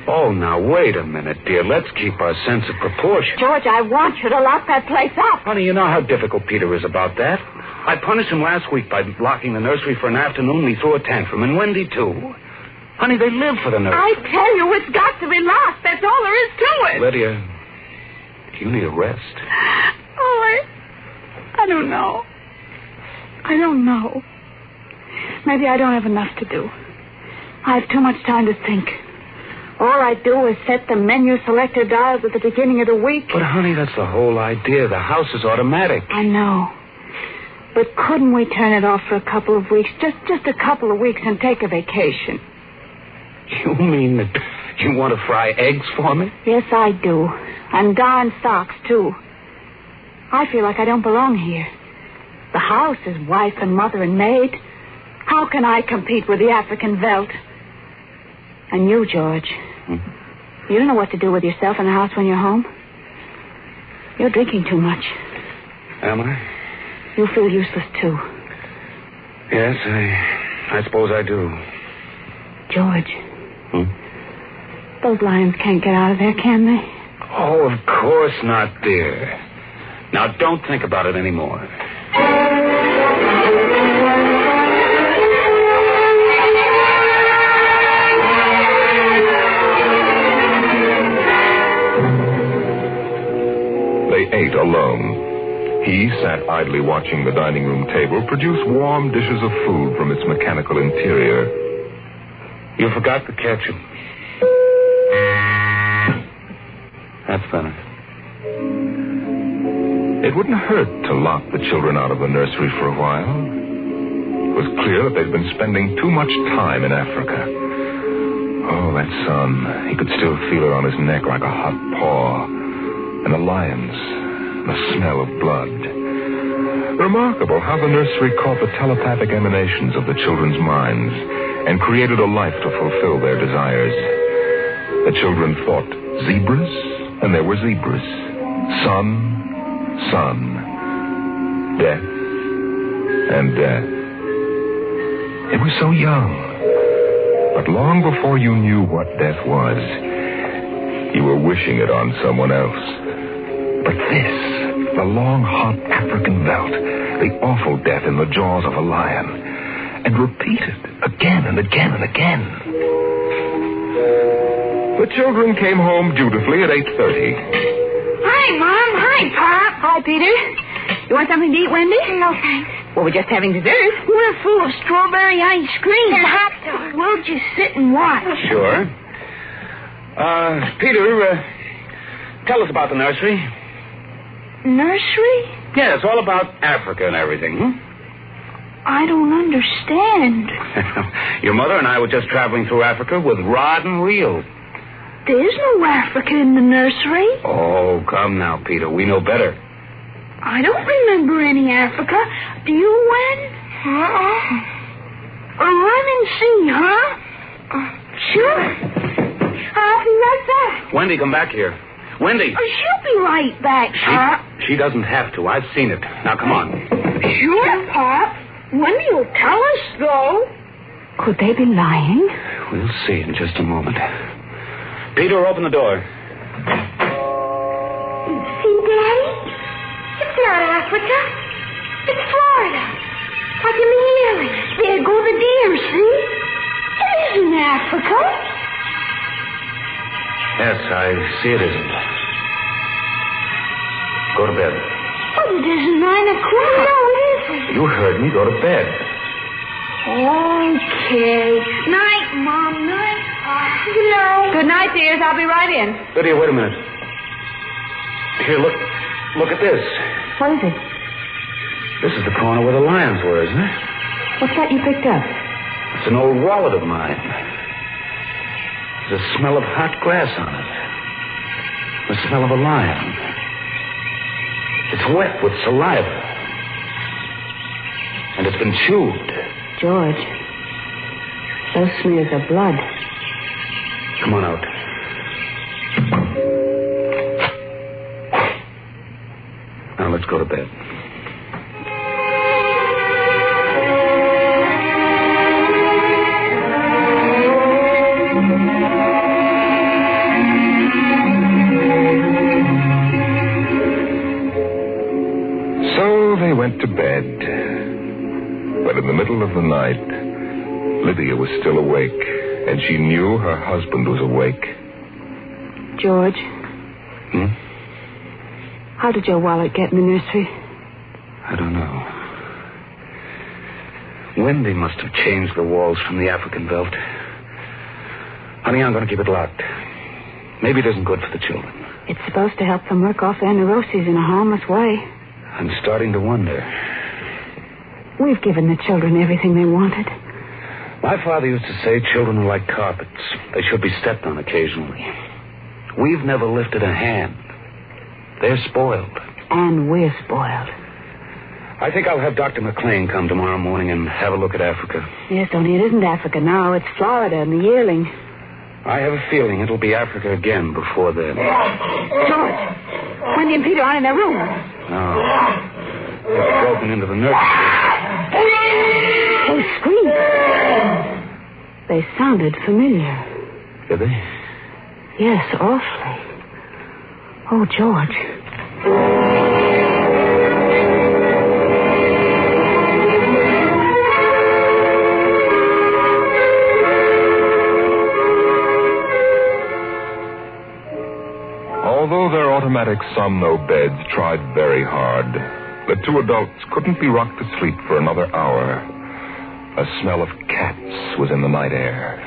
[SPEAKER 20] Oh, now, wait a minute, dear. Let's keep our sense of proportion.
[SPEAKER 19] George, I want you to lock that place up.
[SPEAKER 20] Honey, you know how difficult Peter is about that. I punished him last week by locking the nursery for an afternoon. He threw a tantrum, and Wendy, too. Honey, they live for the nursery.
[SPEAKER 19] I tell you, it's got to be locked. That's all there is to it.
[SPEAKER 20] Lydia, you need a rest.
[SPEAKER 19] Oh, I don't know. I don't know. Maybe I don't have enough to do. I have too much time to think. All I do is set the menu selector dials at the beginning of the week.
[SPEAKER 20] But, honey, that's the whole idea. The house is automatic.
[SPEAKER 19] I know. But couldn't we turn it off for a couple of weeks? Just a couple of weeks and take a vacation.
[SPEAKER 20] You mean that you want to fry eggs for me?
[SPEAKER 19] Yes, I do. And darn socks, too. I feel like I don't belong here. The house is wife and mother and maid. How can I compete with the African Veldt? And you, George, you don't know what to do with yourself in the house when you're home. You're drinking too much.
[SPEAKER 20] Am I?
[SPEAKER 19] You feel useless, too.
[SPEAKER 20] Yes, I suppose I do.
[SPEAKER 19] George. Those lions can't get out of there, can they?
[SPEAKER 20] Oh, of course not, dear. Now, don't think about it anymore.
[SPEAKER 7] They ate alone. He sat idly watching the dining room table produce warm dishes of food from its mechanical interior.
[SPEAKER 20] You forgot the ketchup. That's better.
[SPEAKER 7] It wouldn't hurt to lock the children out of the nursery for a while. It was clear that they'd been spending too much time in Africa. Oh, that sun. He could still feel it on his neck like a hot paw. And the lions, the smell of blood. Remarkable how the nursery caught the telepathic emanations of the children's minds and created a life to fulfill their desires. The children thought zebras, and there were zebras. Sun, death, and death. They were so young. But long before you knew what death was, you were wishing it on someone else. But this, the long, hot African Veldt, the awful death in the jaws of a lion, and repeated again and again and again. The children came home dutifully at 8:30.
[SPEAKER 19] Hi, Mom. Hi, Pop. Hi, Peter. You want something to eat, Wendy?
[SPEAKER 18] No, thanks.
[SPEAKER 19] Well, we're just having dessert.
[SPEAKER 18] We're full of strawberry ice cream. And hot dogs. We'll just sit and watch.
[SPEAKER 20] Sure. Peter, tell us about the nursery.
[SPEAKER 18] Nursery?
[SPEAKER 20] Yeah, it's all about Africa and everything.
[SPEAKER 18] I don't understand.
[SPEAKER 20] Your mother and I were just traveling through Africa with rod and reel.
[SPEAKER 18] There's no Africa in the nursery.
[SPEAKER 20] Oh, come now, Peter. We know better.
[SPEAKER 18] I don't remember any Africa. Do you, Wen? Run and see, huh? Sure. I'll be right back.
[SPEAKER 20] Wendy, come back here. Wendy.
[SPEAKER 18] She'll be right back, Pop.
[SPEAKER 20] She doesn't have to. I've seen it. Now, come on.
[SPEAKER 18] Sure, Pop. Wendy will tell us, though.
[SPEAKER 19] Could they be lying?
[SPEAKER 20] We'll see in just a moment. Peter, open the door.
[SPEAKER 18] See, Daddy? It's not Africa. It's Florida. I can hear it. There go the deer, see? It isn't Africa.
[SPEAKER 20] Yes, I see it isn't. Go to bed.
[SPEAKER 18] But it isn't 9 o'clock. No, it isn't.
[SPEAKER 20] You heard me. Go to bed.
[SPEAKER 18] Okay. Night, Mom. Night. Good night.
[SPEAKER 19] Good night, dears. I'll be right in.
[SPEAKER 20] Lydia, wait a minute. Here, look at this.
[SPEAKER 19] What is it?
[SPEAKER 20] This is the corner where the lions were, isn't it?
[SPEAKER 19] What's that you picked up?
[SPEAKER 20] It's an old wallet of mine. There's a smell of hot grass on it. The smell of a lion. It's wet with saliva. And it's been chewed.
[SPEAKER 19] George, those smears of blood.
[SPEAKER 20] Come on out. Now let's go to bed.
[SPEAKER 7] So they went to bed. middle of the night, Lydia was still awake, and she knew her husband was awake.
[SPEAKER 19] George. How did your wallet get in the nursery?
[SPEAKER 20] I don't know. Wendy must have changed the walls from the African Veldt. Honey, I'm going to keep it locked. Maybe it isn't good for the children.
[SPEAKER 19] It's supposed to help them work off their neuroses in a harmless way.
[SPEAKER 20] I'm starting to wonder.
[SPEAKER 19] We've given the children everything they wanted.
[SPEAKER 20] My father used to say children are like carpets. They should be stepped on occasionally. We've never lifted a hand. They're spoiled.
[SPEAKER 19] And we're spoiled.
[SPEAKER 20] I think I'll have Dr. McLean come tomorrow morning and have a look at Africa.
[SPEAKER 19] Yes, only it isn't Africa now. It's Florida and the yearling.
[SPEAKER 20] I have a feeling it'll be Africa again before then.
[SPEAKER 19] George, Wendy and Peter aren't in their room.
[SPEAKER 20] No. They've broken into the nursery.
[SPEAKER 19] They screamed. They sounded familiar.
[SPEAKER 20] Did they?
[SPEAKER 19] Yes, awfully. Oh, George.
[SPEAKER 7] Although their automatic somno beds tried very hard, the two adults couldn't be rocked to sleep for another hour. A smell of cats was in the night air.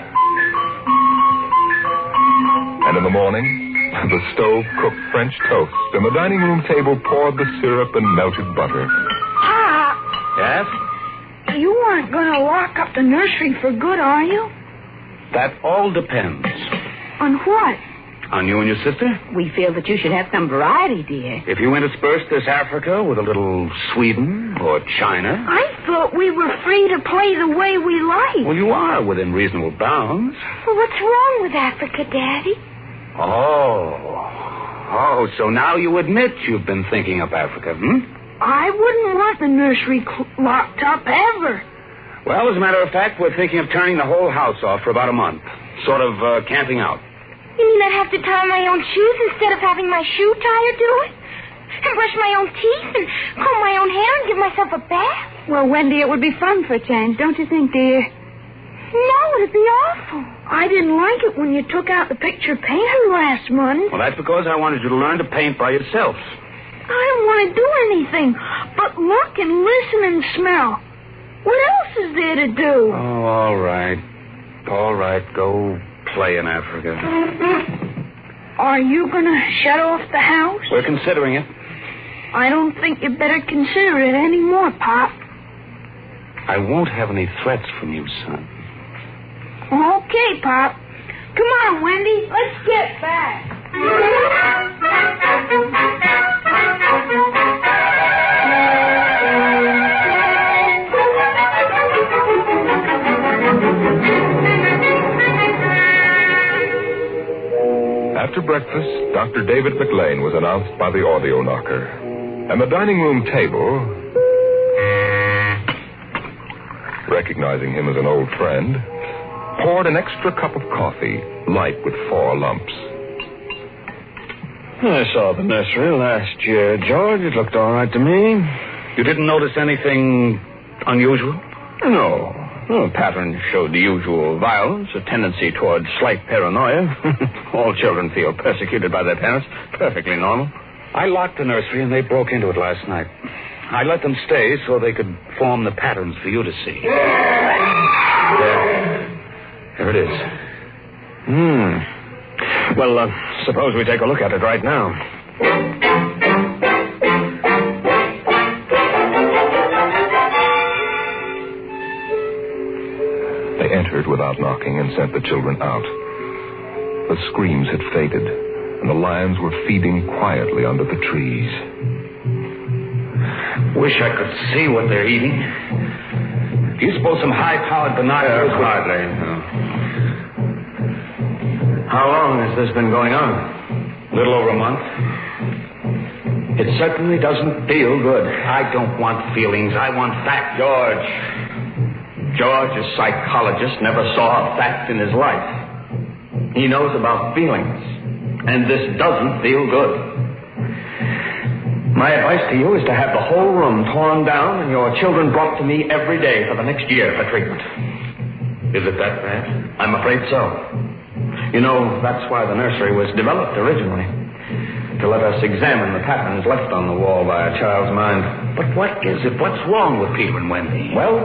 [SPEAKER 7] And in the morning, the stove cooked French toast, and the dining room table poured the syrup and melted butter.
[SPEAKER 18] Pop!
[SPEAKER 20] Yes?
[SPEAKER 18] You aren't going to lock up the nursery for good, are you?
[SPEAKER 20] That all depends.
[SPEAKER 18] On what?
[SPEAKER 20] On you and your sister?
[SPEAKER 19] We feel that you should have some variety, dear.
[SPEAKER 20] If you intersperse this Africa with a little Sweden or China...
[SPEAKER 18] I thought we were free to play the way we like.
[SPEAKER 20] Well, you are within reasonable bounds.
[SPEAKER 18] Well, what's wrong with Africa, Daddy?
[SPEAKER 20] Oh, so now you admit you've been thinking up Africa,
[SPEAKER 18] I wouldn't want the nursery locked up ever.
[SPEAKER 20] Well, as a matter of fact, we're thinking of turning the whole house off for about a month. Sort of camping out.
[SPEAKER 18] You mean I'd have to tie my own shoes instead of having my shoe tire do it? And brush my own teeth and comb my own hair and give myself a bath?
[SPEAKER 19] Well, Wendy, it would be fun for a change, don't you think, dear?
[SPEAKER 18] No, it'd be awful. I didn't like it when you took out the picture painter last month.
[SPEAKER 20] Well, that's because I wanted you to learn to paint by yourself.
[SPEAKER 18] I don't want to do anything but look and listen and smell. What else is there to do?
[SPEAKER 20] Oh, all right. All right, go play in Africa.
[SPEAKER 18] Are you going to shut off the house?
[SPEAKER 20] We're considering it.
[SPEAKER 18] I don't think you better consider it anymore, Pop.
[SPEAKER 20] I won't have any threats from you, son.
[SPEAKER 18] Okay, Pop. Come on, Wendy. Let's get back.
[SPEAKER 7] After breakfast, Dr. David McLean was announced by the audio knocker. And the dining room table, recognizing him as an old friend, poured an extra cup of coffee, light with 4 lumps.
[SPEAKER 1] I saw the nursery last year, George. It looked all right to me.
[SPEAKER 20] You didn't notice anything unusual?
[SPEAKER 1] No. The pattern showed the usual violence, a tendency toward slight paranoia. All children feel persecuted by their parents. Perfectly normal.
[SPEAKER 20] I locked the nursery and they broke into it last night. I let them stay so they could form the patterns for you to see. There it is.
[SPEAKER 1] Well, suppose we take a look at it right now.
[SPEAKER 7] They entered without knocking and sent the children out. The screams had faded, and the lions were feeding quietly under the trees.
[SPEAKER 20] Wish I could see what they're eating. Do you suppose some high-powered binoculars...
[SPEAKER 1] Hardly, no. How long has this been going on?
[SPEAKER 20] A little over a month.
[SPEAKER 1] It certainly doesn't feel good.
[SPEAKER 20] I don't want feelings. I want facts.
[SPEAKER 1] George, a psychologist, never saw a fact in his life. He knows about feelings, and this doesn't feel good.
[SPEAKER 20] My advice to you is to have the whole room torn down and your children brought to me every day for the next year for treatment.
[SPEAKER 1] Is it that bad?
[SPEAKER 20] I'm afraid so. You know, that's why the nursery was developed originally. To let us examine the patterns left on the wall by a child's mind.
[SPEAKER 1] But what is it? What's wrong with Peter and Wendy?
[SPEAKER 20] Well,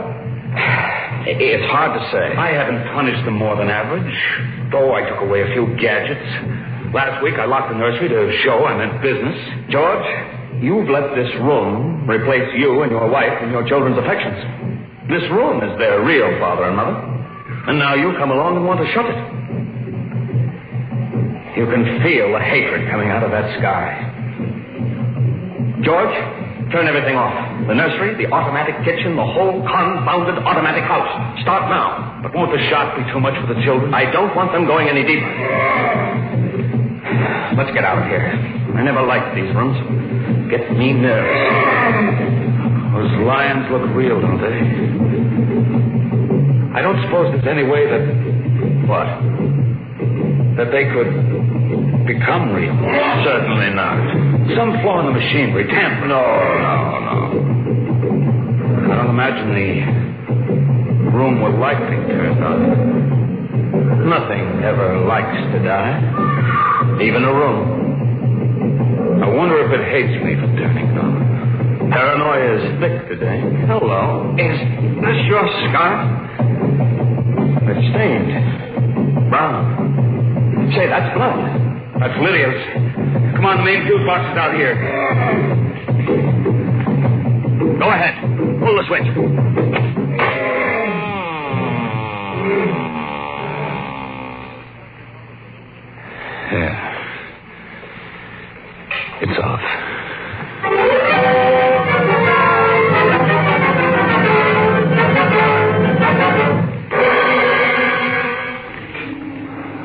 [SPEAKER 20] it's hard to say.
[SPEAKER 1] I haven't punished them more than average, though I took away a few gadgets. Last week I locked the nursery to show I meant business.
[SPEAKER 20] George, you've let this room replace you and your wife and your children's affections. This room is their real father and mother. And now you come along and want to shut it. You can feel the hatred coming out of that sky. George, turn everything off. The nursery, the automatic kitchen, the whole confounded automatic house. Start now.
[SPEAKER 1] But won't the shock be too much for the children?
[SPEAKER 20] I don't want them going any deeper. Let's get out of here. I never liked these rooms. Get me nervous.
[SPEAKER 1] Those lions look real, don't they? I don't suppose there's any way that...
[SPEAKER 20] What?
[SPEAKER 1] That they could become real.
[SPEAKER 20] Certainly not.
[SPEAKER 1] Some flaw in the machinery, tamper.
[SPEAKER 20] No.
[SPEAKER 1] I don't imagine the room would like being turned on.
[SPEAKER 20] Nothing ever likes to die. Even a room.
[SPEAKER 1] I wonder if it hates me for turning it on.
[SPEAKER 20] Paranoia is thick today. Hello. Is this your scarf? It's stained. Brown. Say, that's blood.
[SPEAKER 1] That's Lydia's. Come on, the main fuse box is out here. Go ahead. Pull the switch.
[SPEAKER 20] Yeah. It's off.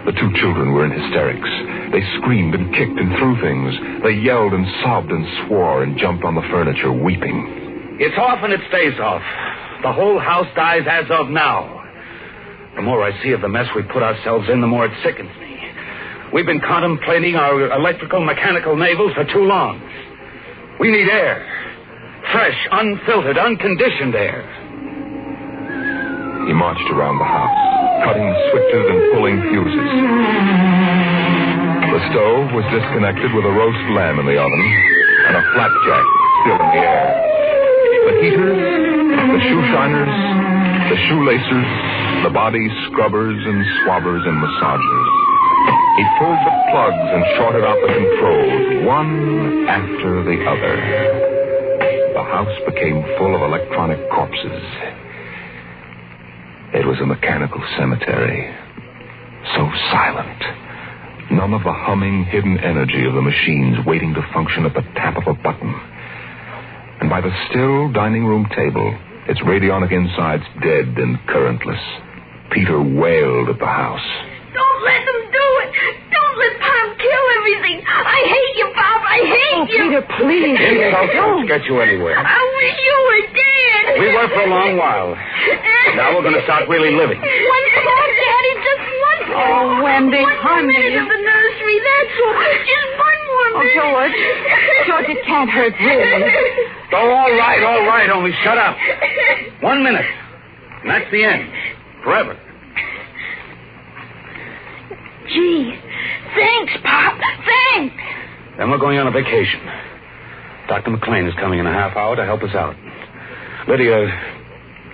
[SPEAKER 7] The two children were in hysterics. They screamed and kicked and threw things. They yelled and sobbed and swore and jumped on the furniture, weeping.
[SPEAKER 1] It's off and it stays off. The whole house dies as of now. The more I see of the mess we put ourselves in, the more it sickens me. We've been contemplating our electrical, mechanical navels for too long. We need air. Fresh, unfiltered, unconditioned air.
[SPEAKER 7] He marched around the house, cutting switches and pulling fuses. The stove was disconnected with a roast lamb in the oven and a flapjack still in the air. The heaters, the shoe shiners, the shoelacers, the body scrubbers and swabbers and massagers. He pulled the plugs and shorted out the controls, one after the other. The house became full of electronic corpses. It was a mechanical cemetery. So silent. None of the humming, hidden energy of the machines waiting to function at the tap of a button. And by the still dining room table, its radionic insides dead and currentless, Peter wailed at the house.
[SPEAKER 18] Don't let them do it. Don't let Pop kill everything. I hate you, Pop. I hate you.
[SPEAKER 19] Peter, please.
[SPEAKER 1] Insults won't get you anywhere.
[SPEAKER 18] I wish you were dead.
[SPEAKER 1] We were for a long while. Now we're going to start really living.
[SPEAKER 18] One more, Daddy. Just one more.
[SPEAKER 19] Oh, Wendy,
[SPEAKER 18] one
[SPEAKER 19] honey.
[SPEAKER 18] minute of the nursery. That's all. Just one more minute.
[SPEAKER 19] George. George, it can't hurt, really.
[SPEAKER 1] Oh, all right. Only shut up. 1 minute. And that's the end. Forever.
[SPEAKER 18] Gee, thanks, Pop. Thanks.
[SPEAKER 1] Then we're going on a vacation. Dr. McLean is coming in a half hour to help us out. Lydia,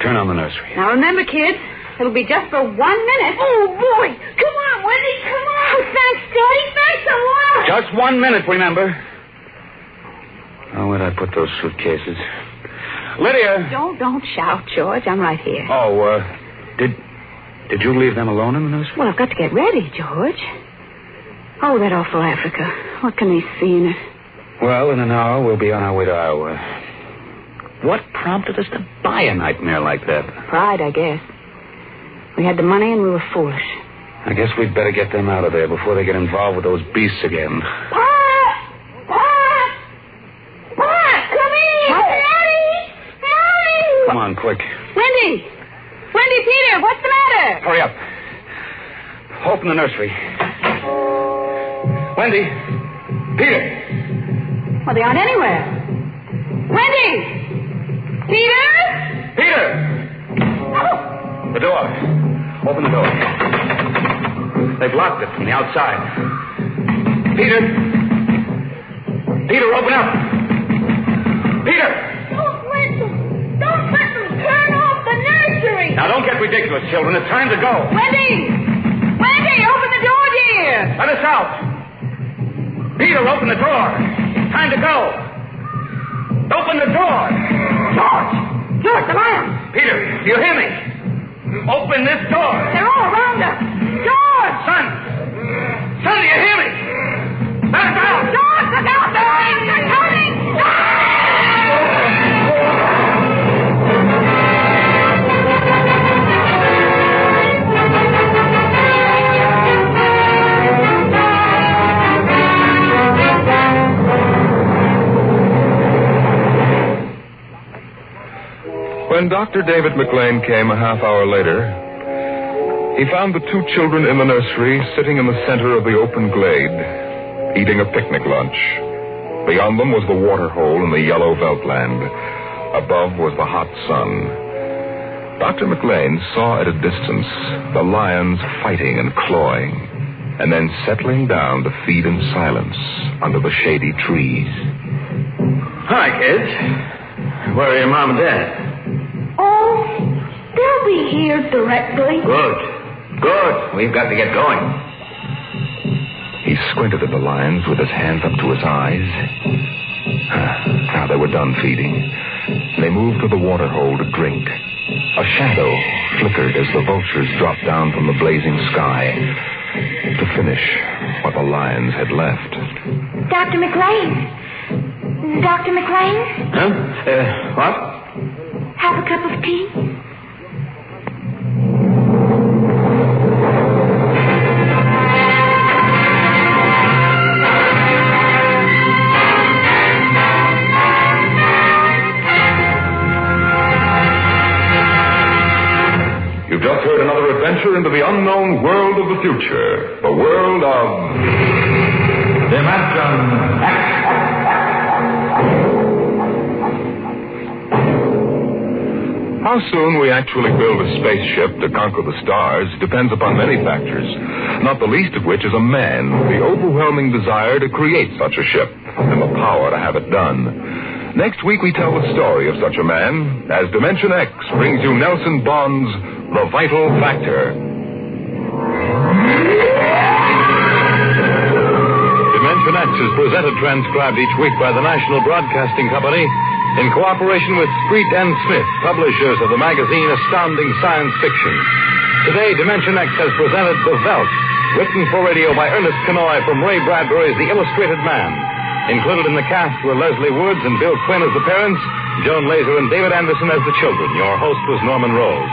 [SPEAKER 1] turn on the nursery.
[SPEAKER 19] Now, remember, kids, it'll be just for 1 minute.
[SPEAKER 18] Oh, boy. Come on, Wendy. Come on. Oh, thanks, Daddy. Thanks a lot.
[SPEAKER 1] Just 1 minute, remember. Oh, where'd I put those suitcases? Lydia!
[SPEAKER 19] Don't shout, George. I'm right here.
[SPEAKER 1] Oh, did you leave them alone in the nursery?
[SPEAKER 19] Well, I've got to get ready, George. Oh, that awful Africa. What can they see in it?
[SPEAKER 1] Well, in an hour, we'll be on our way to Iowa. What prompted us to buy a nightmare like that?
[SPEAKER 19] Pride, I guess. We had the money and we were foolish.
[SPEAKER 1] I guess we'd better get them out of there before they get involved with those beasts again.
[SPEAKER 18] Pop! Come in! Daddy! Mommy!
[SPEAKER 1] Come on, quick.
[SPEAKER 19] Wendy, Peter, what's the matter?
[SPEAKER 1] Hurry up. Open the nursery. Wendy. Peter.
[SPEAKER 19] Well, they aren't anywhere.
[SPEAKER 18] Wendy! Peter?
[SPEAKER 1] Peter!
[SPEAKER 18] Oh.
[SPEAKER 1] The door. Open the door. They've locked it from the outside. Peter! Peter, open up! Peter!
[SPEAKER 18] Don't let them turn off the nursery!
[SPEAKER 1] Now, don't get ridiculous, children. It's time to go.
[SPEAKER 18] Wendy! Wendy, open the door, dear!
[SPEAKER 1] Let us out! Peter, open the door. Time to go. Open the door.
[SPEAKER 18] George, the lion!
[SPEAKER 1] Peter, do you hear me? Open this door.
[SPEAKER 18] They're all around us. George!
[SPEAKER 1] Son, do you hear me? Let us out!
[SPEAKER 18] George, look out! The lions are coming!
[SPEAKER 7] When Dr. David McLean came a half hour later, he found the two children in the nursery sitting in the center of the open glade, eating a picnic lunch. Beyond them was the water hole in the yellow Veldt land. Above was the hot sun. Dr. McLean saw at a distance the lions fighting and clawing, and then settling down to feed in silence under the shady trees.
[SPEAKER 1] Hi, kids. Where are your mom and dad?
[SPEAKER 18] Oh, they'll be here directly.
[SPEAKER 1] Good. We've got to get going.
[SPEAKER 7] He squinted at the lions with his hands up to his eyes. Now they were done feeding. They moved to the water hole to drink. A shadow flickered as the vultures dropped down from the blazing sky to finish what the lions had left.
[SPEAKER 18] Dr. McLean? Dr. McLean?
[SPEAKER 1] Huh? What?
[SPEAKER 18] Have a cup of tea?
[SPEAKER 7] You've just heard another adventure into the unknown world of the future. The world of Dimension X. How soon we actually build a spaceship to conquer the stars depends upon many factors, not the least of which is a man, the overwhelming desire to create such a ship, and the power to have it done. Next week we tell the story of such a man, as Dimension X brings you Nelson Bond's The Vital Factor.
[SPEAKER 5] Dimension X is presented transcribed each week by the National Broadcasting Company in cooperation with Street and Smith, publishers of the magazine Astounding Science Fiction. Today, Dimension X has presented The Veldt, written for radio by Ernest Kenoy from Ray Bradbury's The Illustrated Man. Included in the cast were Leslie Woods and Bill Quinn as the parents, Joan Laser and David Anderson as the children. Your host was Norman Rose.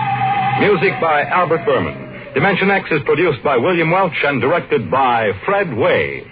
[SPEAKER 5] Music by Albert Berman. Dimension X is produced by William Welch and directed by Fred Way.